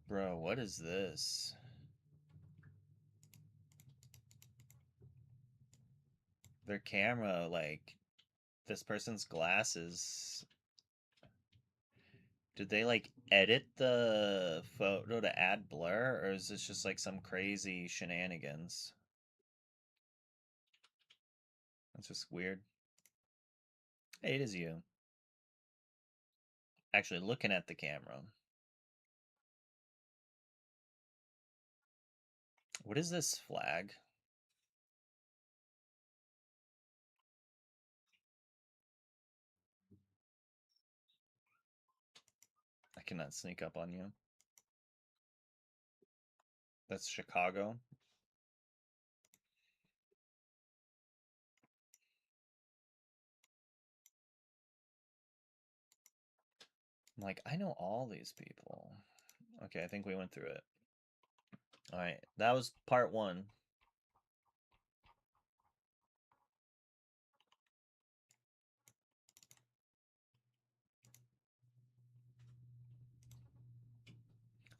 Bro, what is this? Their camera, like, this person's glasses. Did they, like, edit the photo to add blur, or is this just, like, some crazy shenanigans? That's just weird. Hey, it is you. Actually, looking at the camera. What is this flag? I cannot sneak up on you. That's Chicago. I'm like, I know all these people. Okay, I think we went through it. Alright, that was part 1.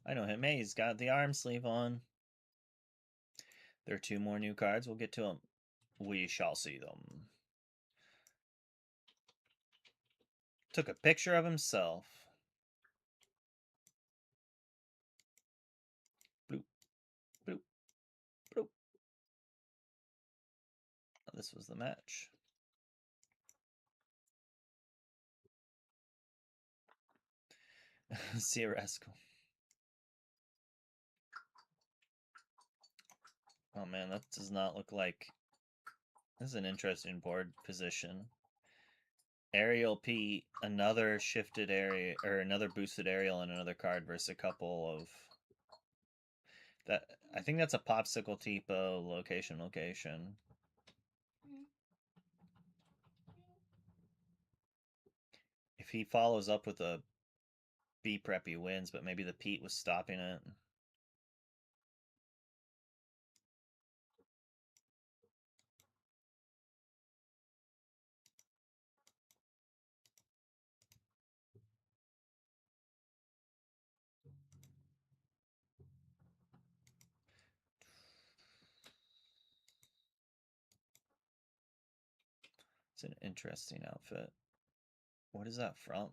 I know him. Hey, he's got the arm sleeve on. There are 2 more new cards. We'll get to them. We shall see them. Took a picture of himself. Bloop, bloop, bloop. Oh, this was the match. See a rascal. Oh man, that does not look like... This is an interesting board position. Aerial Pete, another shifted area, or another boosted aerial and another card versus a couple of... That, I think that's a popsicle tipo location. If he follows up with a B prep, he wins, but maybe the Pete was stopping it. It's an interesting outfit. What is that from?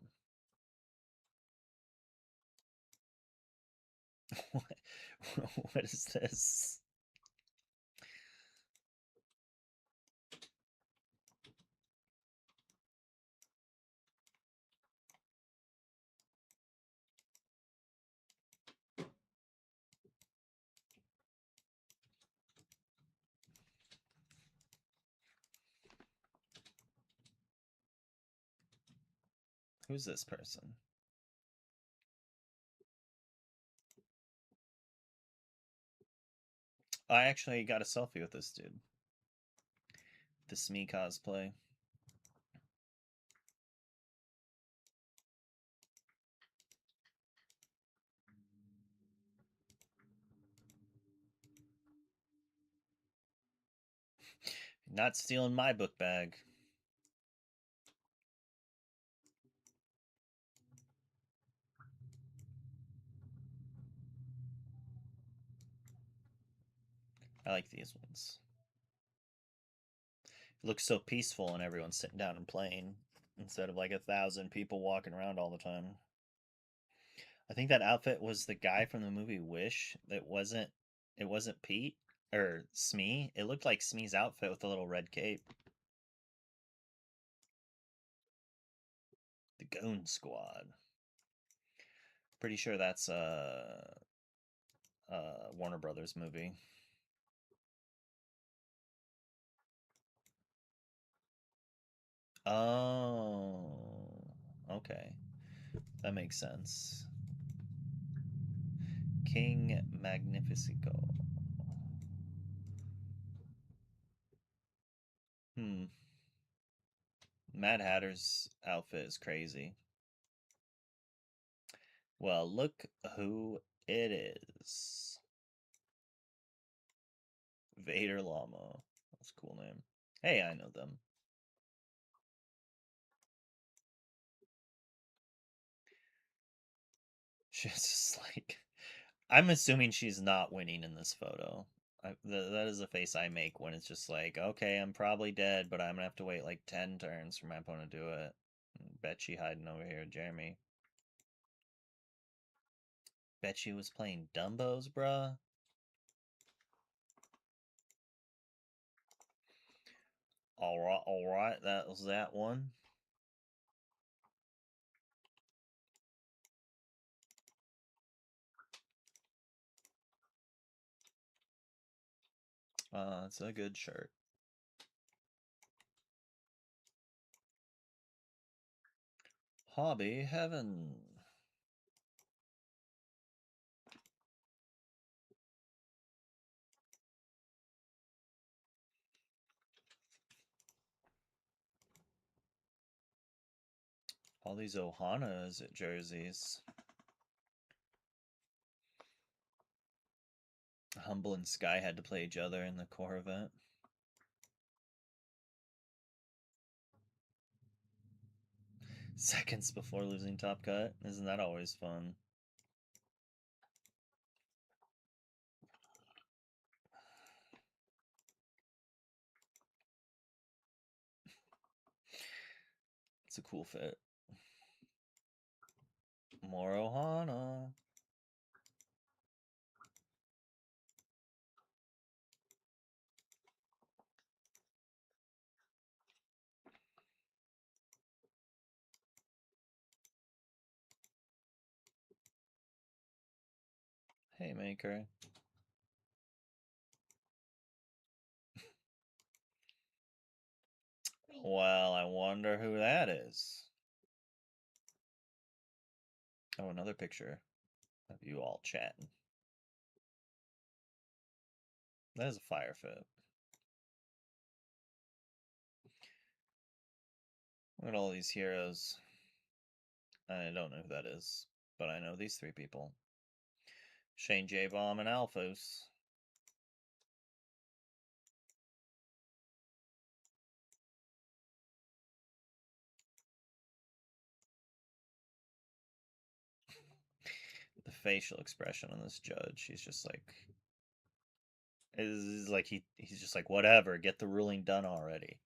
what, what is this? Who's this person? I actually got a selfie with this dude. This me cosplay. Not stealing my book bag. I like these ones. It looks so peaceful and everyone's sitting down and playing instead of like 1,000 people walking around all the time. I think that outfit was the guy from the movie Wish. It wasn't Pete or Smee. It looked like Smee's outfit with the little red cape. The Goon Squad. Pretty sure that's Warner Brothers movie. Oh, okay. That makes sense. King Magnifico. Mad Hatter's outfit is crazy. Well, look who it is. Vader Llama. That's a cool name. Hey, I know them. She's just like... I'm assuming she's not winning in this photo. That is a face I make when it's just like, okay, I'm probably dead, but I'm gonna have to wait like 10 turns for my opponent to do it. Bet she hiding over here, Jeremy. Bet she was playing Dumbos, bruh. Alright, that was that one. It's a good shirt. Hobby Heaven. All these Ohanas at jerseys. Humble and Sky had to play each other in the core event. Seconds before losing top cut. Isn't that always fun? It's a cool fit. More Ohana. Haymaker. Well, I wonder who that is. Oh, another picture of you all chatting. That is a fire fit. Look at all these heroes. I don't know who that is, but I know these three people. Shane J. Bomb and Alphos. The facial expression on this judge, he's just like... It's like he's just like, whatever, get the ruling done already.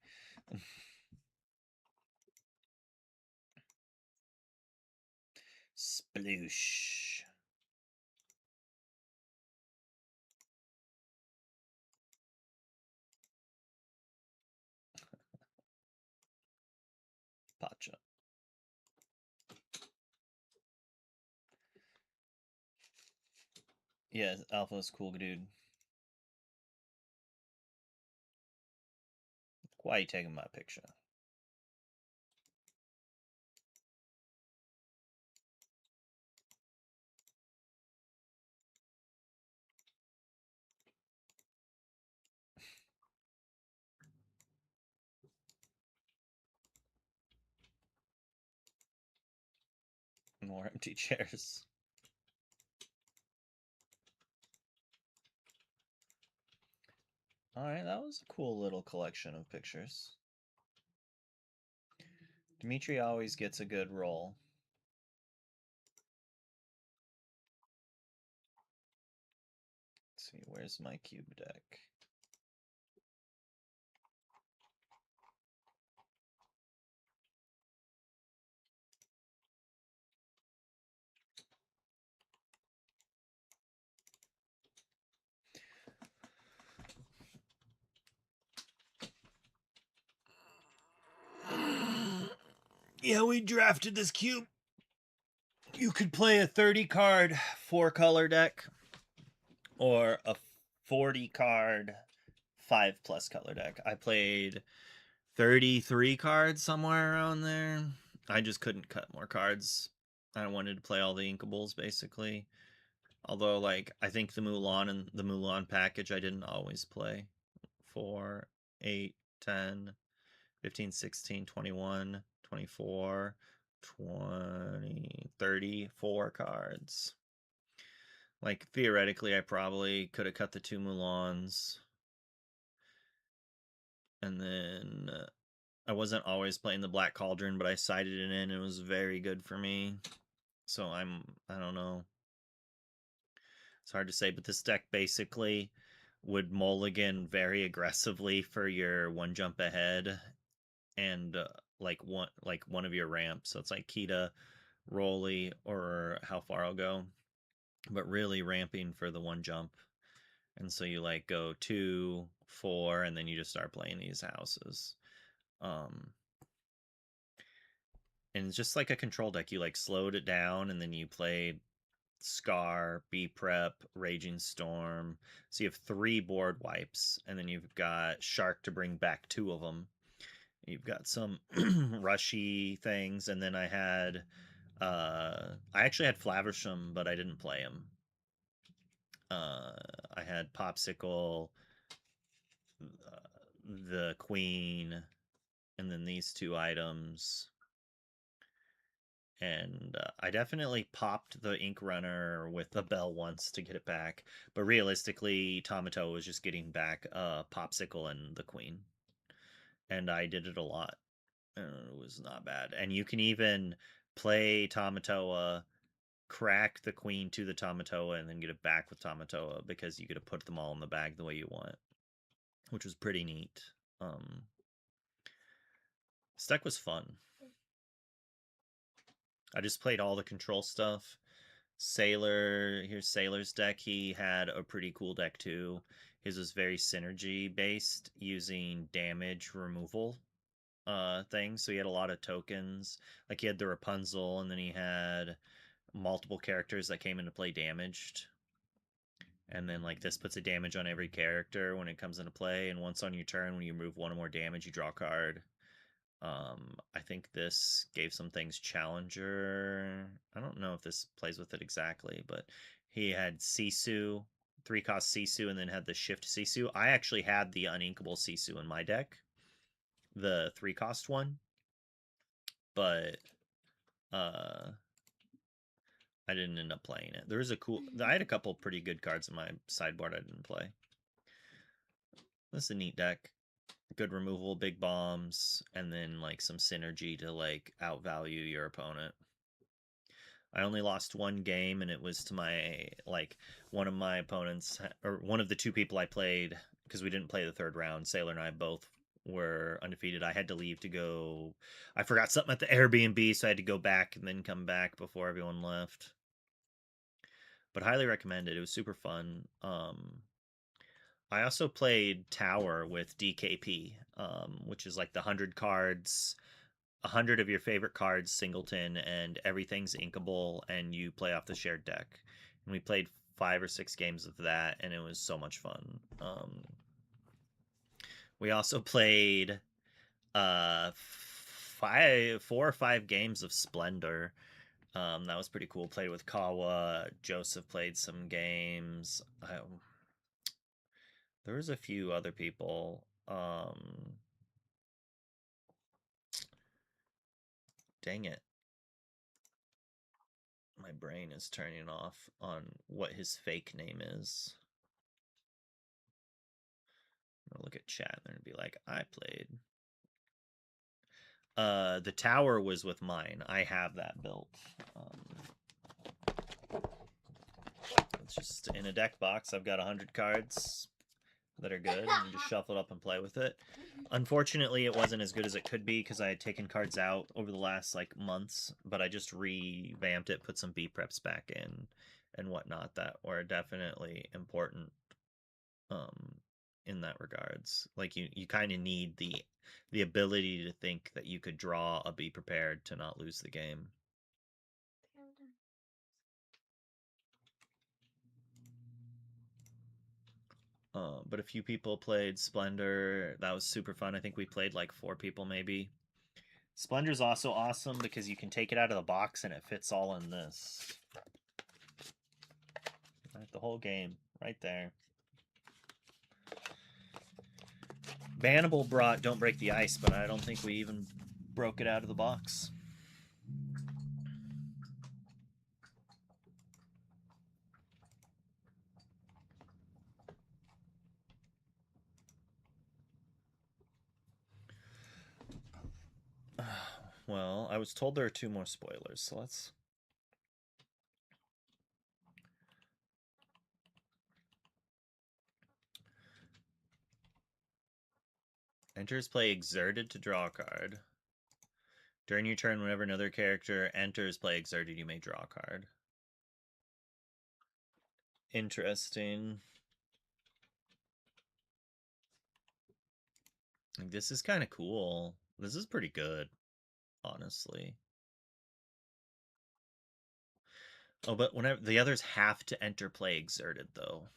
Sploosh. Pacha. Yeah, Alpha's cool dude. Why are you taking my picture? More empty chairs. Alright, that was a cool little collection of pictures. Dimitri always gets a good roll. Let's see, where's my cube deck? Yeah, we drafted this cube. You could play a 30 card 4-color deck or a 40 card 5+ color deck. I played 33 cards, somewhere around there. I just couldn't cut more cards. I wanted to play all the Inkables basically. Although, like, I think the Mulan and the Mulan package I didn't always play. 4, 8, 10, 15, 16, 21, 24, 20, 34 cards. Like, theoretically, I probably could have cut the 2 Mulans. And then I wasn't always playing the Black Cauldron, but I sided it in and it was very good for me. So I don't know. It's hard to say, but this deck basically would mulligan very aggressively for your 1 jump ahead and like one of your ramps. So it's like Kita, Rolly, or how far I'll go, but really ramping for the 1 jump. And so you like go 2, 4, and then you just start playing these houses. And it's just like a control deck. You like slowed it down, and then you play Scar, B Prep, Raging Storm. So you have 3 board wipes, and then you've got Shark to bring back 2 of them. You've got some rushy things, and then I actually had Flaversham, but I didn't play him. I had Popsicle, the Queen, and then these 2 items. And I definitely popped the Ink Runner with the bell once to get it back. But realistically, Tomato was just getting back Popsicle and the Queen. And I did it a lot. And it was not bad. And you can even play Tamatoa, crack the Queen to the Tamatoa, and then get it back with Tamatoa because you get to put them all in the bag the way you want, which was pretty neat. This deck was fun. I just played all the control stuff. Sailor, here's Sailor's deck. He had a pretty cool deck too. His was very synergy based, using damage removal things. So he had a lot of tokens. Like he had the Rapunzel, and then he had multiple characters that came into play damaged. And then like this puts a damage on every character when it comes into play. And once on your turn, when you remove 1 or more damage, you draw a card. I think this gave some things Challenger. I don't know if this plays with it exactly, but he had Sisu, 3-cost Sisu, and then had the Shift Sisu. I actually had the Uninkable Sisu in my deck, the 3-cost one, but I didn't end up playing it. There was I had a couple pretty good cards in my sideboard I didn't play. This is a neat deck. Good removal, big bombs, and then like some synergy to like outvalue your opponent. I only lost 1 game, and it was to my one of my opponents, or one of the 2 people I played, because we didn't play the 3rd round. Sailor and I both were undefeated. I had to leave to go. I forgot something at the Airbnb, so I had to go back and then come back before everyone left. But highly recommend it. It was super fun. I also played Tower with DKP, which is like the 100 cards, 100 of your favorite cards, singleton, and everything's inkable, and you play off the shared deck. And we played 5 or 6 games of that, and it was so much fun. We also played 4 or 5 games of Splendor. That was pretty cool. Played with Kawa. Joseph played some games. There was a few other people. Dang it. My brain is turning off on what his fake name is. I'm gonna look at chat and be like, I played. The tower was with mine. I have that built. It's just in a deck box. I've got 100 cards that are good, and you just shuffle it up and play with it. Unfortunately, it wasn't as good as it could be because I had taken cards out over the last like months, but I just revamped it, put some B preps back in and whatnot that were definitely important in that regards. Like you kind of need the ability to think that you could draw a be prepared to not lose the game. But a few people played Splendor. That was super fun. I think we played like 4 people maybe. Splendor's also awesome because you can take it out of the box and it fits all in this. Right, the whole game right there. Bannable brought Don't Break the Ice, but I don't think we even broke it out of the box. Well, I was told there are 2 more spoilers, so let's... Enters play Exerted to draw a card. During your turn, whenever another character enters play Exerted, you may draw a card. Interesting. This is kind of cool. This is pretty good, honestly. Oh, but whenever the others have to enter play Exerted, though.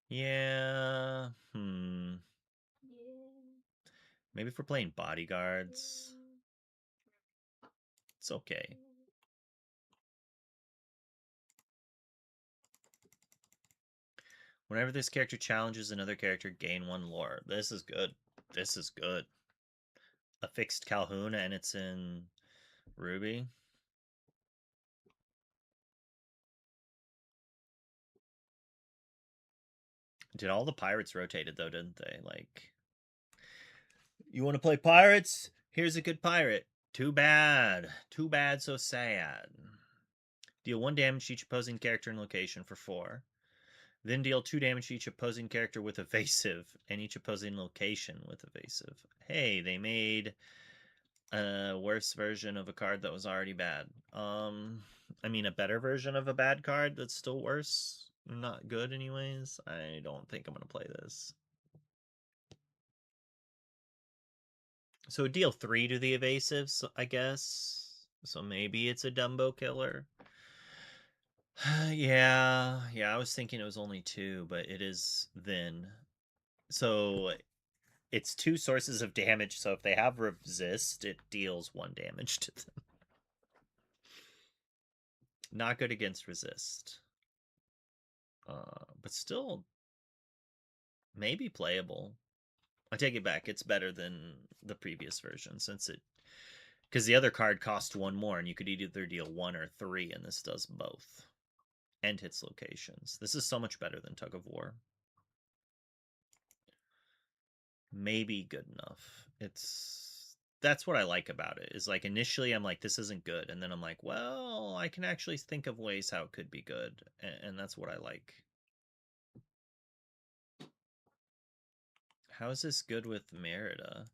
Yeah. Yeah. Maybe if we're playing bodyguards, it's okay. Whenever this character challenges another character, gain 1 lore. This is good. This is good. A fixed Calhoun, and it's in Ruby. Did all the pirates rotated, though, didn't they? Like, you want to play pirates? Here's a good pirate. Too bad. Too bad, so sad. Deal 1 damage to each opposing character and location for 4. Then deal 2 damage to each opposing character with evasive, and each opposing location with evasive. Hey, they made a worse version of a card that was already bad. I mean, a better version of a bad card that's still worse. Not good anyways. I don't think I'm going to play this. So deal 3 to the evasives, I guess. So maybe it's a Dumbo killer. Yeah, I was thinking it was only 2, but it is then. So it's 2 sources of damage, so if they have resist, it deals 1 damage to them. Not good against resist. But still maybe playable. I take it back. It's better than the previous version since it... Because the other card cost 1 more, and you could either deal 1 or 3, and this does both. And hits locations. This is so much better than Tug of War. Maybe good enough. That's what I like about it, is like initially I'm like, this isn't good, and then I'm like, well, I can actually think of ways how it could be good, and that's what I like. How is this good with Merida?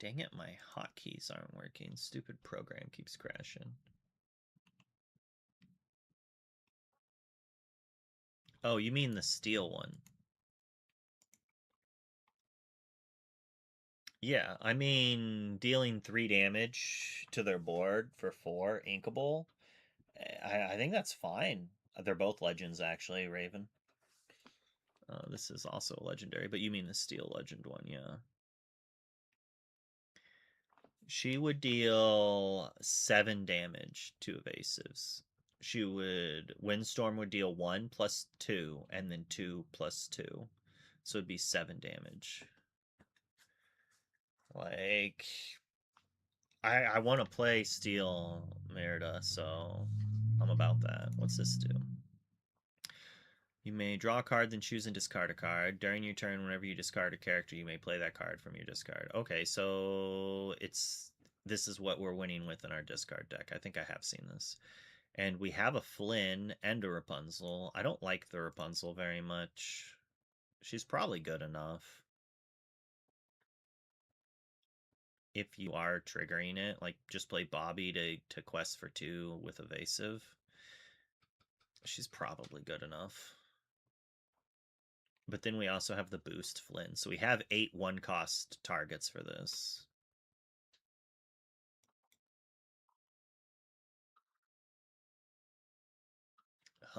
Dang it, my hotkeys aren't working. Stupid program keeps crashing. Oh, you mean the steel one. Yeah, I mean, dealing 3 damage to their board for 4, inkable. I think that's fine. They're both legends, actually, Raven. This is also a legendary, but you mean the steel legend one, yeah. She would deal 7 damage to evasives. Windstorm would deal 1 plus 2, and then 2 plus 2. So it'd be 7 damage. Like, I want to play Steel Merida, so I'm about that. What's this do? You may draw a card, then choose and discard a card. During your turn, whenever you discard a character, you may play that card from your discard. Okay, so this is what we're winning with in our discard deck. I think I have seen this. And we have a Flynn and a Rapunzel. I don't like the Rapunzel very much. She's probably good enough. If you are triggering it, like just play Bobby to quest for 2 with evasive. She's probably good enough. But then we also have the boost Flynn. So we have 8 1-cost targets for this.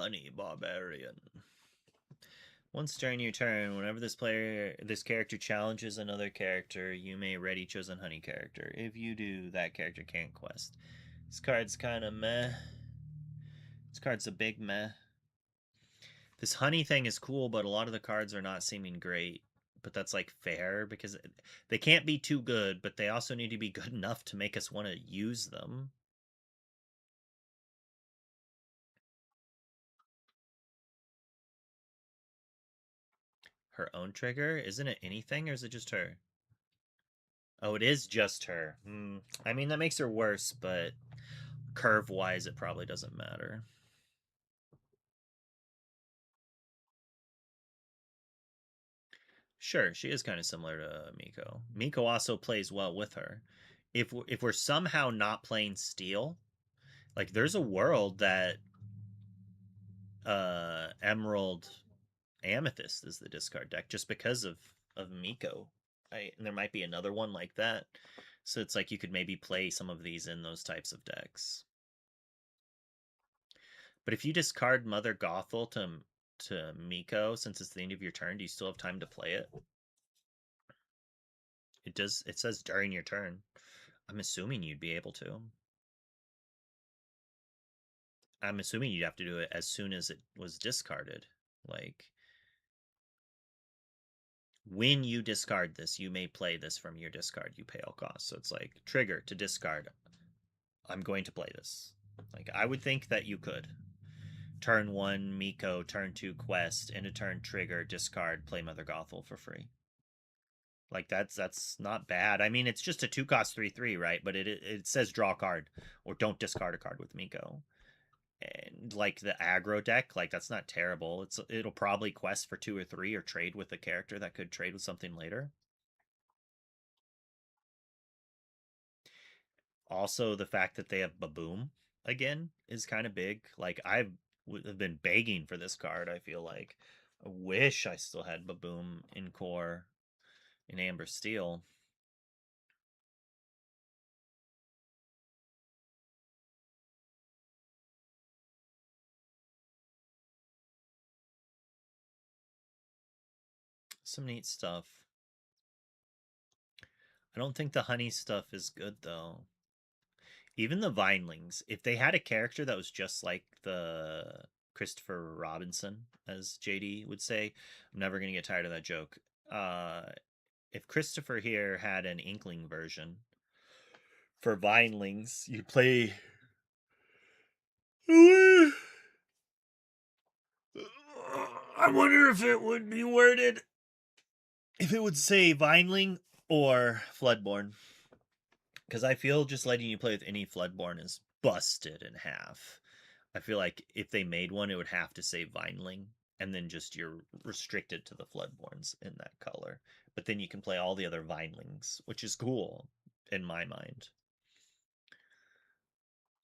Honey Barbarian. Once during your turn, whenever this character challenges another character, you may ready chosen honey character. If you do, that character can't quest. This card's kind of meh. This card's a big meh. This honey thing is cool, but a lot of the cards are not seeming great. But that's like fair because they can't be too good, but they also need to be good enough to make us want to use them. Her own trigger? Isn't it anything, or is it just her? Oh, it is just her. I mean, that makes her worse, but curve-wise, it probably doesn't matter. Sure, she is kind of similar to Miko. Miko also plays well with her. If we're somehow not playing Steel, like there's a world that Emerald Amethyst is the discard deck just because of Miko. Right? And there might be another one like that. So it's like you could maybe play some of these in those types of decks. But if you discard Mother Gothel to Miko, since it's the end of your turn, do you still have time to play it? It does. It says during your turn. I'm assuming you'd be able to. I'm assuming you'd have to do it as soon as it was discarded. Like, when you discard this, you may play this from your discard. You pay all costs. So it's like, trigger to discard. I'm going to play this. Like, I would think that you could. Turn 1, Miko. Turn 2, Quest. End of turn, trigger, discard, play Mother Gothel for free. Like, that's not bad. I mean, it's just a 2-cost 3/3, right? But it says draw a card or don't discard a card with Miko. And like the aggro deck, like that's not terrible. It'll probably quest for 2 or 3 or trade with a character that could trade with something later. Also, the fact that they have Baboom again is kind of big. Like I've been begging for this card. I feel like I wish I still had Baboom in core in Amber Steel. Some neat stuff. I don't think the honey stuff is good though. Even the Vinelings, if they had a character that was just like the Christopher Robinson, as JD would say, I'm never gonna get tired of that joke. If Christopher here had an Inkling version for Vinelings, you play. I wonder if it would be worded if it would say Vineling or Floodborn. Because I feel just letting you play with any Floodborn is busted in half. I feel like if they made one, it would have to say Vineling, and then just you're restricted to the Floodborns in that color. But then you can play all the other Vinelings, which is cool in my mind.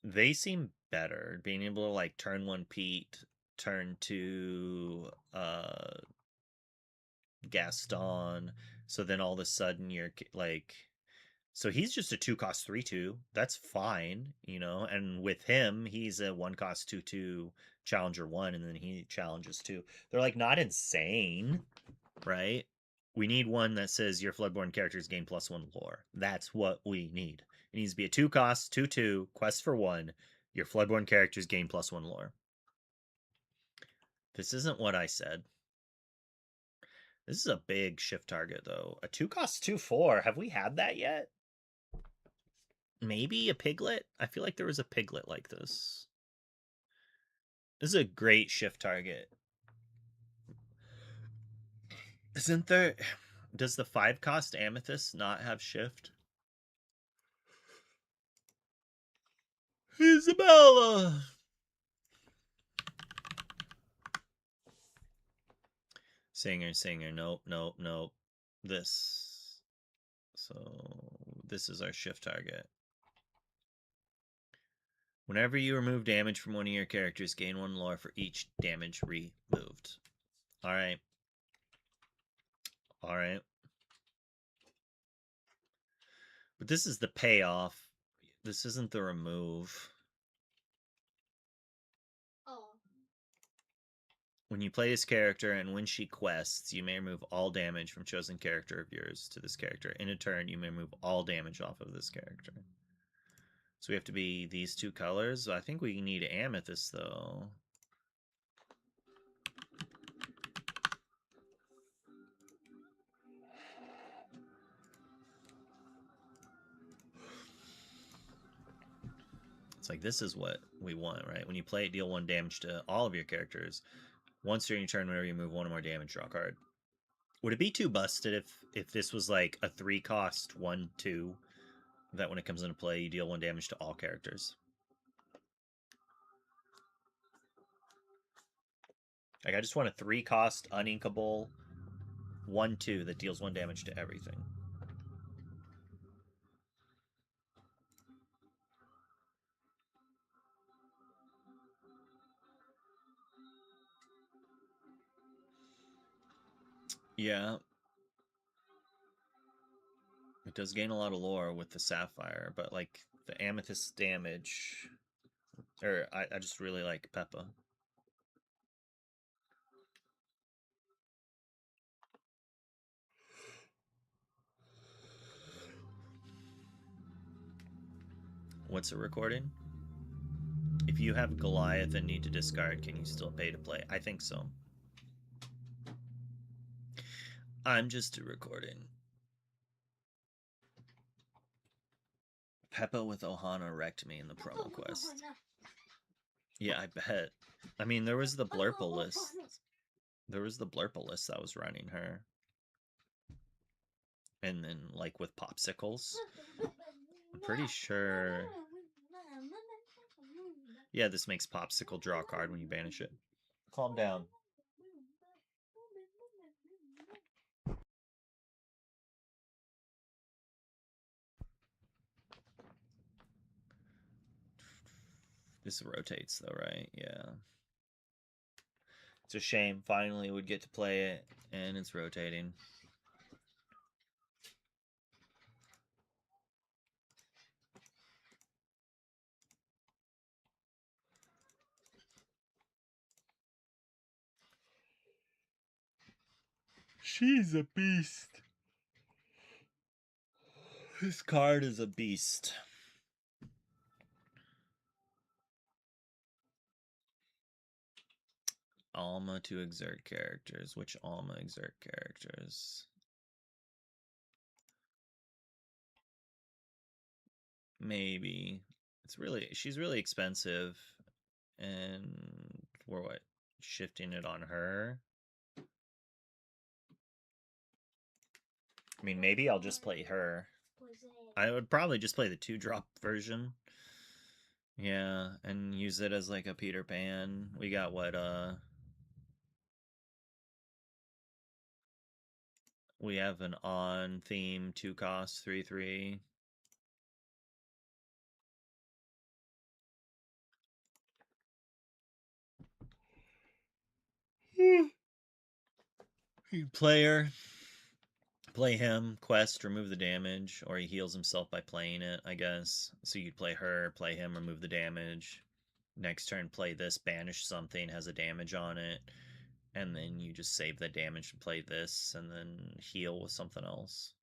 They seem better, being able to like turn 1 Pete, turn 2 Gaston, so then all of a sudden you're like, so he's just a 2-cost 3/2. That's fine, you know. And with him, he's a 1-cost 2/2 challenger 1, and then he challenges 2. They're like not insane, right? We need one that says your Floodborn characters gain +1 lore. That's what we need. It needs to be a 2-cost 2/2 quest for 1. Your Floodborn characters gain +1 lore. This isn't what I said. This is a big shift target, though. A 2-cost 2/4. Have we had that yet? Maybe a Piglet? I feel like there was a Piglet like this. This is a great shift target. Isn't there... Does the 5-cost Amethyst not have shift? Isabella! Singer. Nope. This. So, this is our shift target. Whenever you remove damage from one of your characters, gain 1 lore for each damage removed. Alright. But this is the payoff. This isn't the remove. Oh. When you play this character and when she quests, you may remove all damage from chosen character of yours to this character. In a turn, you may remove all damage off of this character. So we have to be these two colors. I think we need amethyst, though. It's like, this is what we want, right? When you play it, deal 1 damage to all of your characters. Once during your turn, whenever you move 1 or more damage, draw a card. Would it be too busted if this was like a 3-cost 1/2 that when it comes into play, you deal 1 damage to all characters? Like, I just want a 3-cost uninkable 1/2 that deals 1 damage to everything. Yeah. It does gain a lot of lore with the sapphire, but like the amethyst damage, or I just really like Peppa. What's a recording? If you have Goliath and need to discard, can you still pay to play? I think so. I'm just a recording. Peppa with Ohana wrecked me in the promo quest. Yeah, I bet. I mean, there was the Blurple list. There was the Blurple list that was running her. And then, like, with popsicles. I'm pretty sure... Yeah, this makes Popsicle draw a card when you banish it. Calm down. This rotates, though, right? Yeah. It's a shame. Finally, we'd get to play it, and it's rotating. She's a beast. This card is a beast. Alma to exert characters. Which Alma exert characters? Maybe. She's really expensive. And we're what? Shifting it on her? I mean, maybe I'll just play her. I would probably just play the 2-drop version. Yeah, and use it as like a Peter Pan. We got what, we have an on theme 2-cost 3/3. Player. Play him, quest, remove the damage, or he heals himself by playing it, I guess. So you'd play her, play him, remove the damage. Next turn, play this, banish something, has a damage on it. And then you just save the damage and play this, and then heal with something else.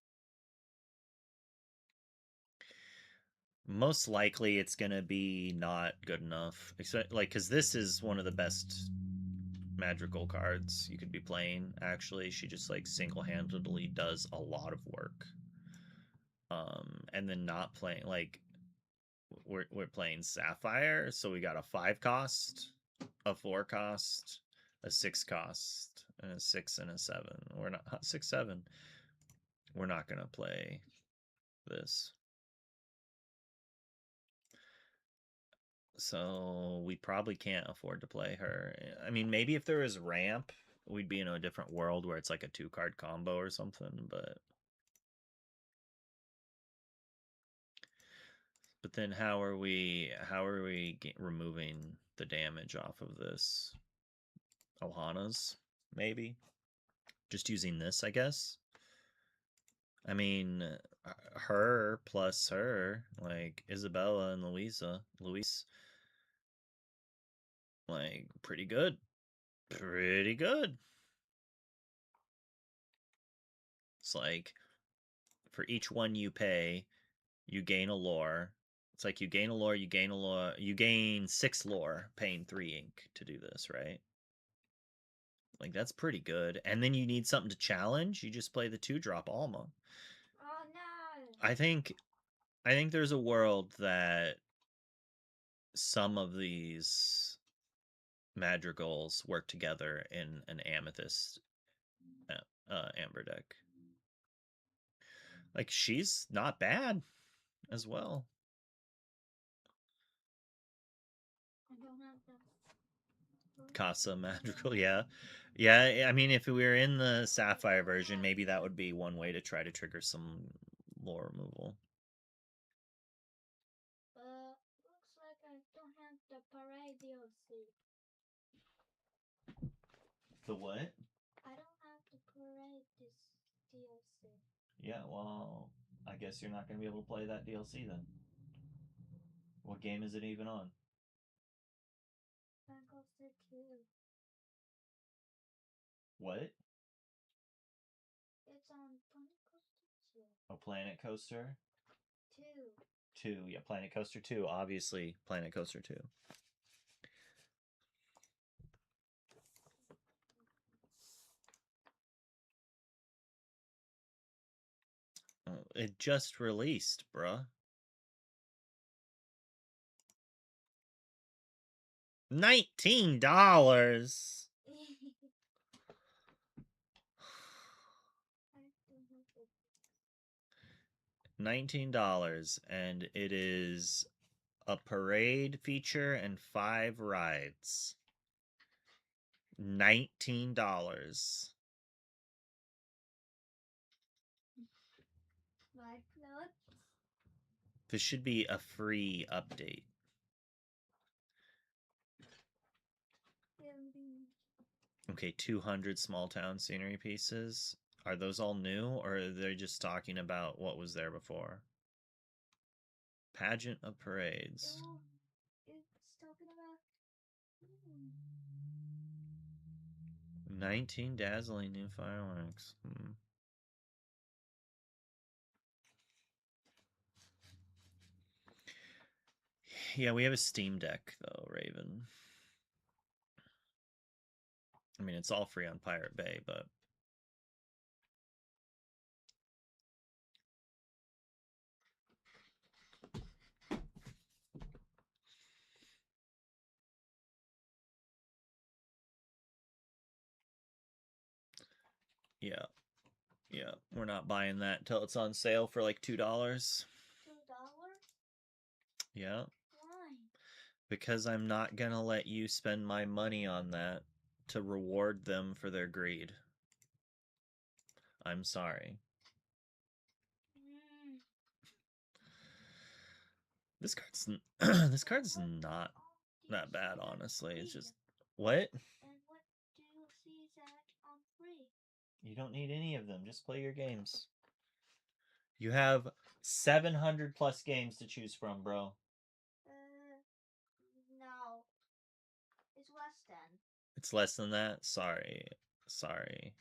Most likely it's gonna be not good enough. Except, like, because this is one of the best magical cards you could be playing. Actually, she just like single-handedly does a lot of work. And then not playing, like, we're playing Sapphire, so we got a 5-cost, a 4-cost, a 6-cost, and a 6 and a 7. We're not 6/7. We're not gonna play this. So we probably can't afford to play her. I mean, maybe if there was ramp, we'd be in a different world where it's like a 2-card combo or something, but then how are we removing the damage off of this? Ohana's, maybe? Just using this, I guess? I mean, her plus her, like Isabella and Luis, like, pretty good. pretty good. It's like for each one you pay, you gain a lore. It's like you gain a lore, you gain a lore, you gain 6 lore paying 3 ink to do this, right? Like that's pretty good. And then you need something to challenge, you just play the 2-drop Alma. Oh no! I think there's a world that some of these madrigals work together in an amethyst amber deck. Like she's not bad as well. I don't have the. Casa Madrigal, yeah. Yeah, I mean, if we were in the Sapphire version, maybe that would be one way to try to trigger some lore removal. Looks like I don't have the parade DLC. The what? I don't have the parade this DLC. Yeah, well, I guess you're not going to be able to play that DLC then. What game is it even on? Coaster 2. What? It's on Planet Coaster 2. A Planet Coaster? 2. 2, yeah, Planet Coaster 2, obviously Planet Coaster 2. Oh, it just released, bruh. $19. $19, and it is a parade feature and 5 rides. $19. My plot. This should be a free update. Okay, 200 small town scenery pieces. Are those all new, or are they just talking about what was there before? Pageant of Parades. It's talking about. 19 dazzling new fireworks. Yeah, we have a Steam Deck, though, Raven. I mean, it's all free on Pirate Bay, but... Yeah. Yeah, we're not buying that until it's on sale for like $2. $2? Yeah. Why? Because I'm not gonna let you spend my money on that to reward them for their greed. I'm sorry. This card's this card's not that bad, honestly. It's just what? And what DLC is that on free? You don't need any of them. Just play your games. You have 700 plus games to choose from, bro. No. It's less than. It's less than that? Sorry. Sorry.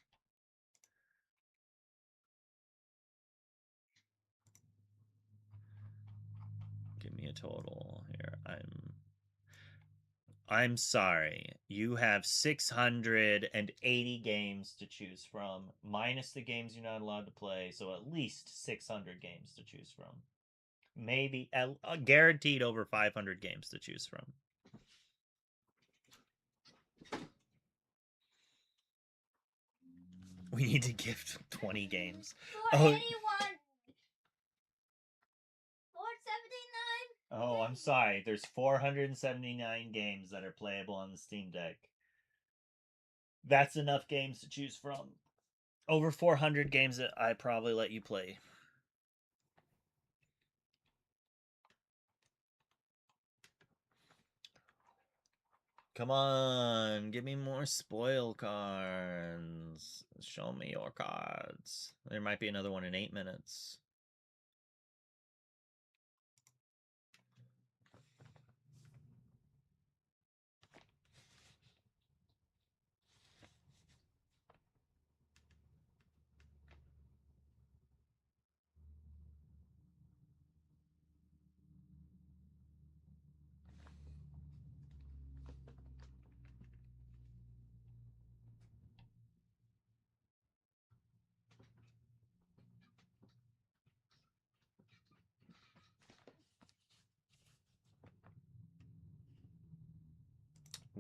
Give me a total here. I'm sorry. You have 680 games to choose from, minus the games you're not allowed to play, so at least 600 games to choose from. Maybe guaranteed over 500 games to choose from. We need to gift 20 games. For Oh. anyone. 479. Oh, I'm sorry. There's 479 games that are playable on the Steam Deck. That's enough games to choose from. Over 400 games that I probably let you play. Come on, give me more spoil cards. Show me your cards. There might be another one in 8 minutes.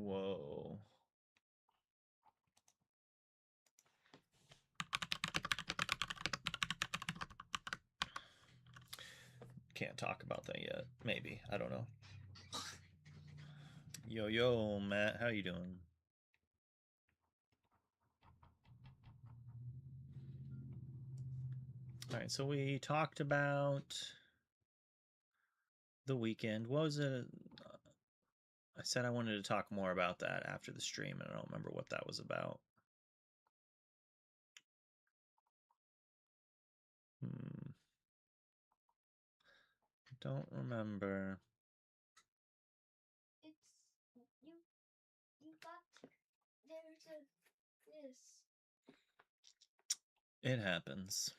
Whoa. Can't talk about that yet. Maybe. I don't know. Yo, Matt. How you doing? All right, so we talked about the weekend. What was it? I said I wanted to talk more about that after the stream, and I don't remember what that was about. Don't remember. It's you got there's a this. It happens.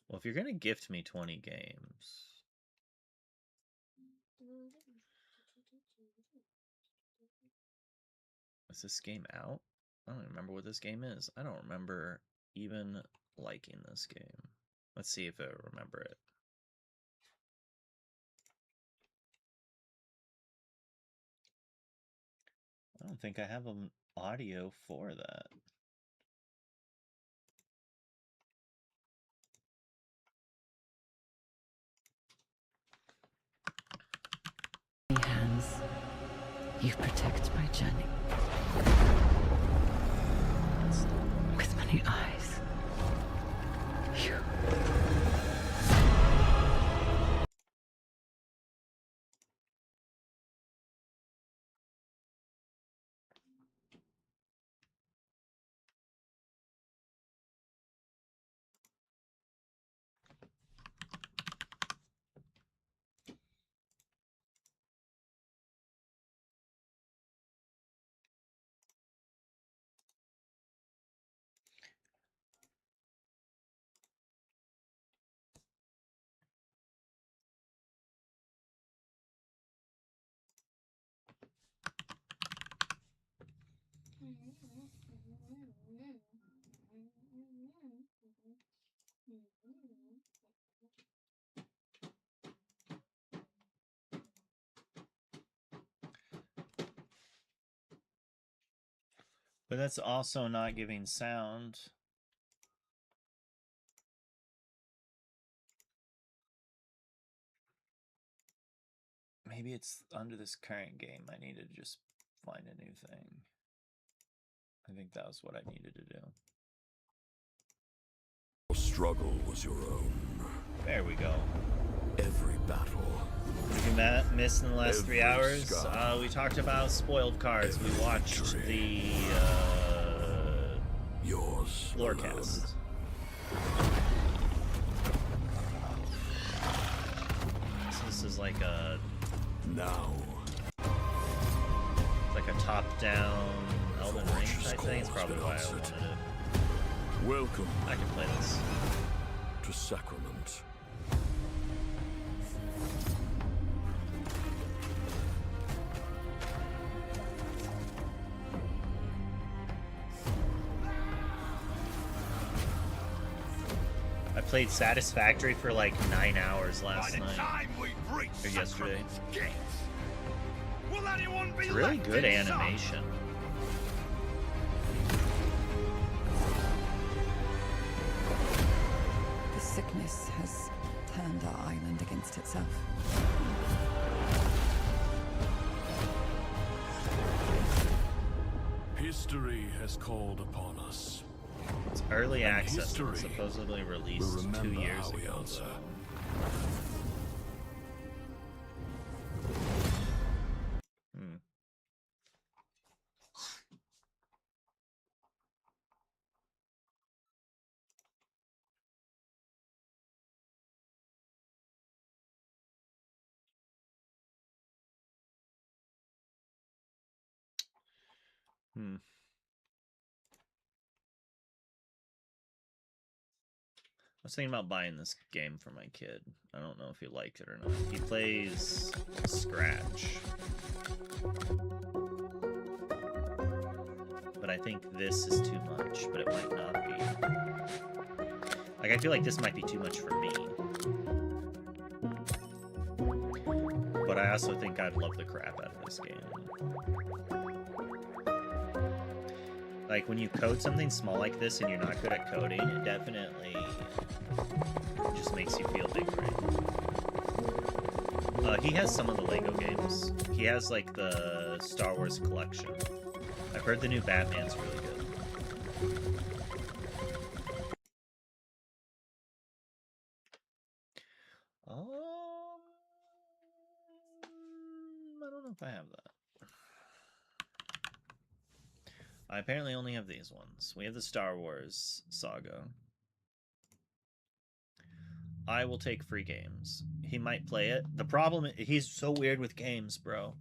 Well, if you're gonna gift me 20 games, is this game out? I don't even remember what this game is. I don't remember even liking this game. Let's see if I remember it. I don't think I have an audio for that. Hands, you protect my journey. With many eyes, you. But that's also not giving sound. Maybe it's under this current game. I need to just find a new thing. I think that was what I needed to do. Your struggle was your own. There we go. Every battle. What did you miss in the last 3 hours? We talked about spoiled cards. We watched the yours Lorcana. So this is like a like a top-down Elden Ring type thing. It's probably why I wanted it. Welcome. I can play this. To Sacrament. I played Satisfactory for like 9 hours last night. Or yesterday. It's really good animation. The sickness has turned our island against itself. History has called upon us. It's early And access. history It's supposedly will released 2 remember years how we ago. answer. Hmm. Hmm. I was thinking about buying this game for my kid. I don't know if he liked it or not. He plays Scratch. But I think this is too much, but it might not be. Like, I feel like this might be too much for me. But but I also think I'd love the crap out of this game. Like, when you code something small like this and you're not good at coding, it definitely just makes you feel big brain. He has some of the Lego games. He has, like, the Star Wars collection. I've heard the new Batman's really good. I don't know if I have that. I apparently only have these ones. We have the Star Wars saga. I will take free games. He might play it. The problem is he's so weird with games, bro.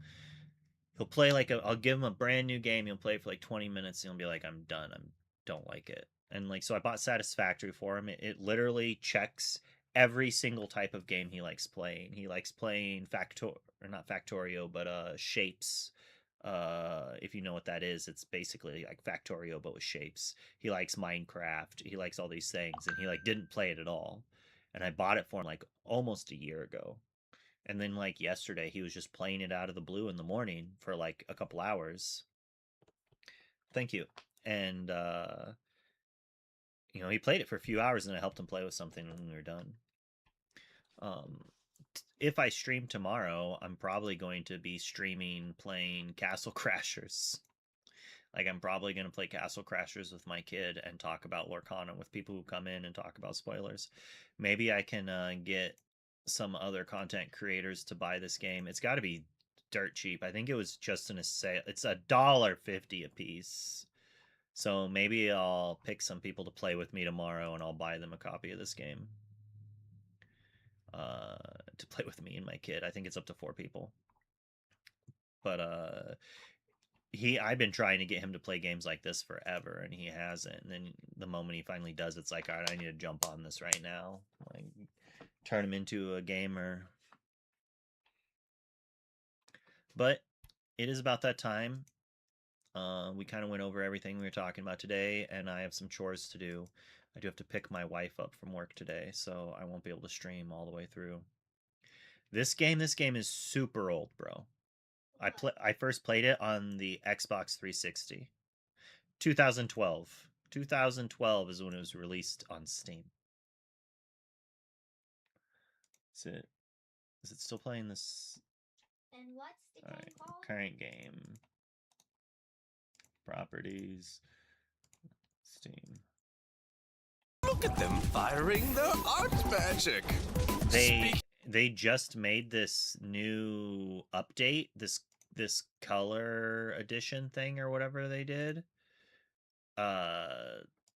He'll play like I'll give him a brand new game. He'll play for like 20 minutes and he'll be like, I'm done. I don't like it. And like, so I bought Satisfactory for him. It literally checks every single type of game he likes playing. He likes playing not Factorio, but Shapes. If you know what that is, it's basically like Factorio but with shapes. He likes Minecraft. He likes all these things, and he like didn't play it at all. And I bought it for him like almost a year ago. And then like yesterday, he was just playing it out of the blue in the morning for like a couple hours. Thank you. And you know, he played it for a few hours, and I helped him play with something when we were done. If I stream tomorrow, I'm probably going to be streaming playing Castle Crashers. Like, I'm probably going to play Castle Crashers with my kid and talk about Lorcana with people who come in and talk about spoilers. Maybe I can get some other content creators to buy this game. It's got to be dirt cheap. I think it was just in a sale. It's $1.50 a piece. So maybe I'll pick some people to play with me tomorrow, and I'll buy them a copy of this game. To play with me and my kid. I think it's up to 4 people. But I've been trying to get him to play games like this forever, and he hasn't. And then the moment he finally does, it's like, all right, I need to jump on this right now. Like, turn him into a gamer. But it is about that time. We kind of went over everything we were talking about today, and I have some chores to do. I do have to pick my wife up from work today, so I won't be able to stream all the way through. This game is super old, bro. I first played it on the Xbox 360. 2012. 2012 is when it was released on Steam. Is it still playing this? And what's the game Alright, called? current game. Properties. Steam. Look at them firing their art magic. They just made this new update, this color edition thing or whatever they did.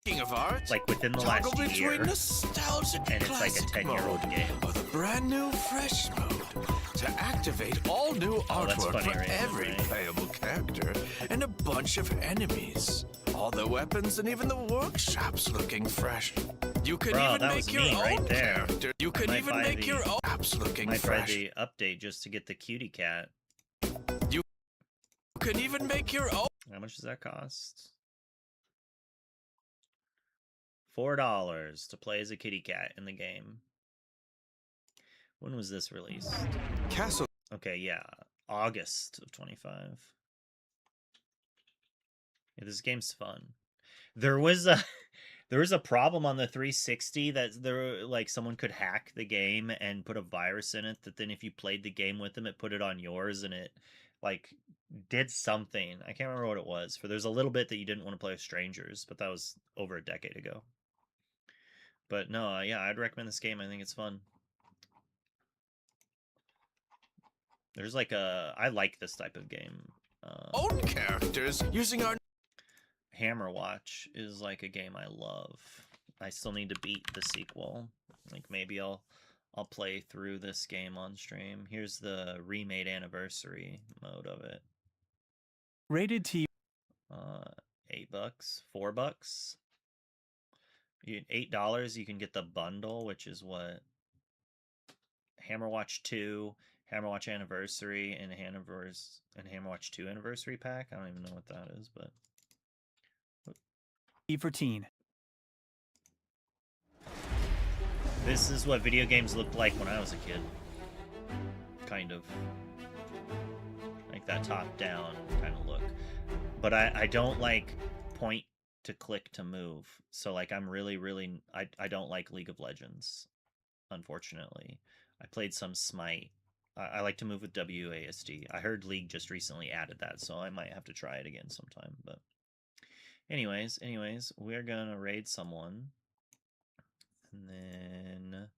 Speaking of art, like within the last toggle year, between nostalgic and it's like a classic 10-year-old mode game. or the brand new fresh mode to activate all new that's artwork funny, for right? every Right. playable character and a bunch of enemies. All the weapons and even the workshops looking fresh. You can Bro, even that make was your me own right there. character. You can might even buy make the- your own apps looking I tried fresh. the update just to get the cutie cat. You can even make your own. How much does that cost? $4 to play as a kitty cat in the game. When was this released? Castle. Okay, yeah, August of 25. Yeah, this game's fun. There was a problem on the 360 that like someone could hack the game and put a virus in it that then if you played the game with them, it put it on yours and it like did something. I can't remember what it was. There's a little bit that you didn't want to play with strangers, but that was over a decade ago. But no, yeah, I'd recommend this game. I think it's fun. There's like I like this type of game. Own characters using our. Hammer Watch is like a game I love. I still need to beat the sequel. Like maybe I'll play through this game on stream. Here's the remade anniversary mode of it. Rated T. $8, $4. $8. You can get the bundle, which is what Hammer Watch 2, Hammer Watch Anniversary, and Hammer Watch 2 Anniversary pack. I don't even know what that is, but. E for teen. This is what video games looked like when I was a kid. Kind of. like that top-down kind of look. But I don't like point to click to move. So like I'm really I don't like League of Legends, unfortunately. I played some Smite. I like to move with WASD. I heard League just recently added that, so I might have to try it again sometime. But anyways, we're gonna raid someone. And then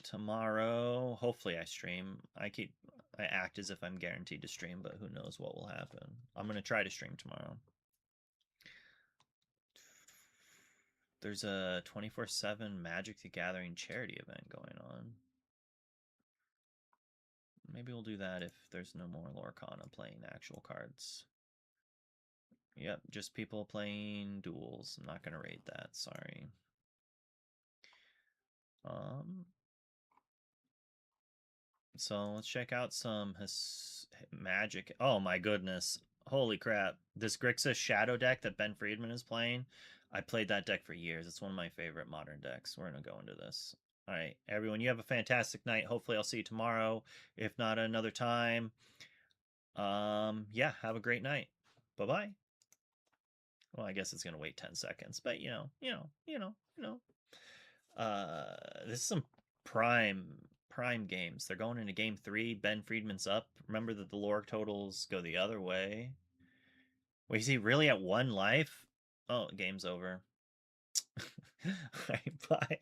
tomorrow, hopefully I stream. I act as if I'm guaranteed to stream, but who knows what will happen. I'm gonna try to stream tomorrow. There's a 24/7 Magic the Gathering charity event going on. Maybe we'll do that if there's no more Lorcana playing actual cards. Yep, just people playing duels. I'm not gonna raid that, sorry. So let's check out some Magic. Oh my goodness. Holy crap. This Grixis Shadow deck that Ben Friedman is playing, I played that deck for years. It's one of my favorite modern decks. We're going to go into this. All right, everyone, you have a fantastic night. Hopefully I'll see you tomorrow, if not another time. Yeah, have a great night. Bye-bye. Well, I guess it's going to wait 10 seconds, but you know. This is some prime games. They're going into game 3. Ben Friedman's up. Remember that the lore totals go the other way. Wait, is he really at 1 life? Oh, game's over. All right, bye.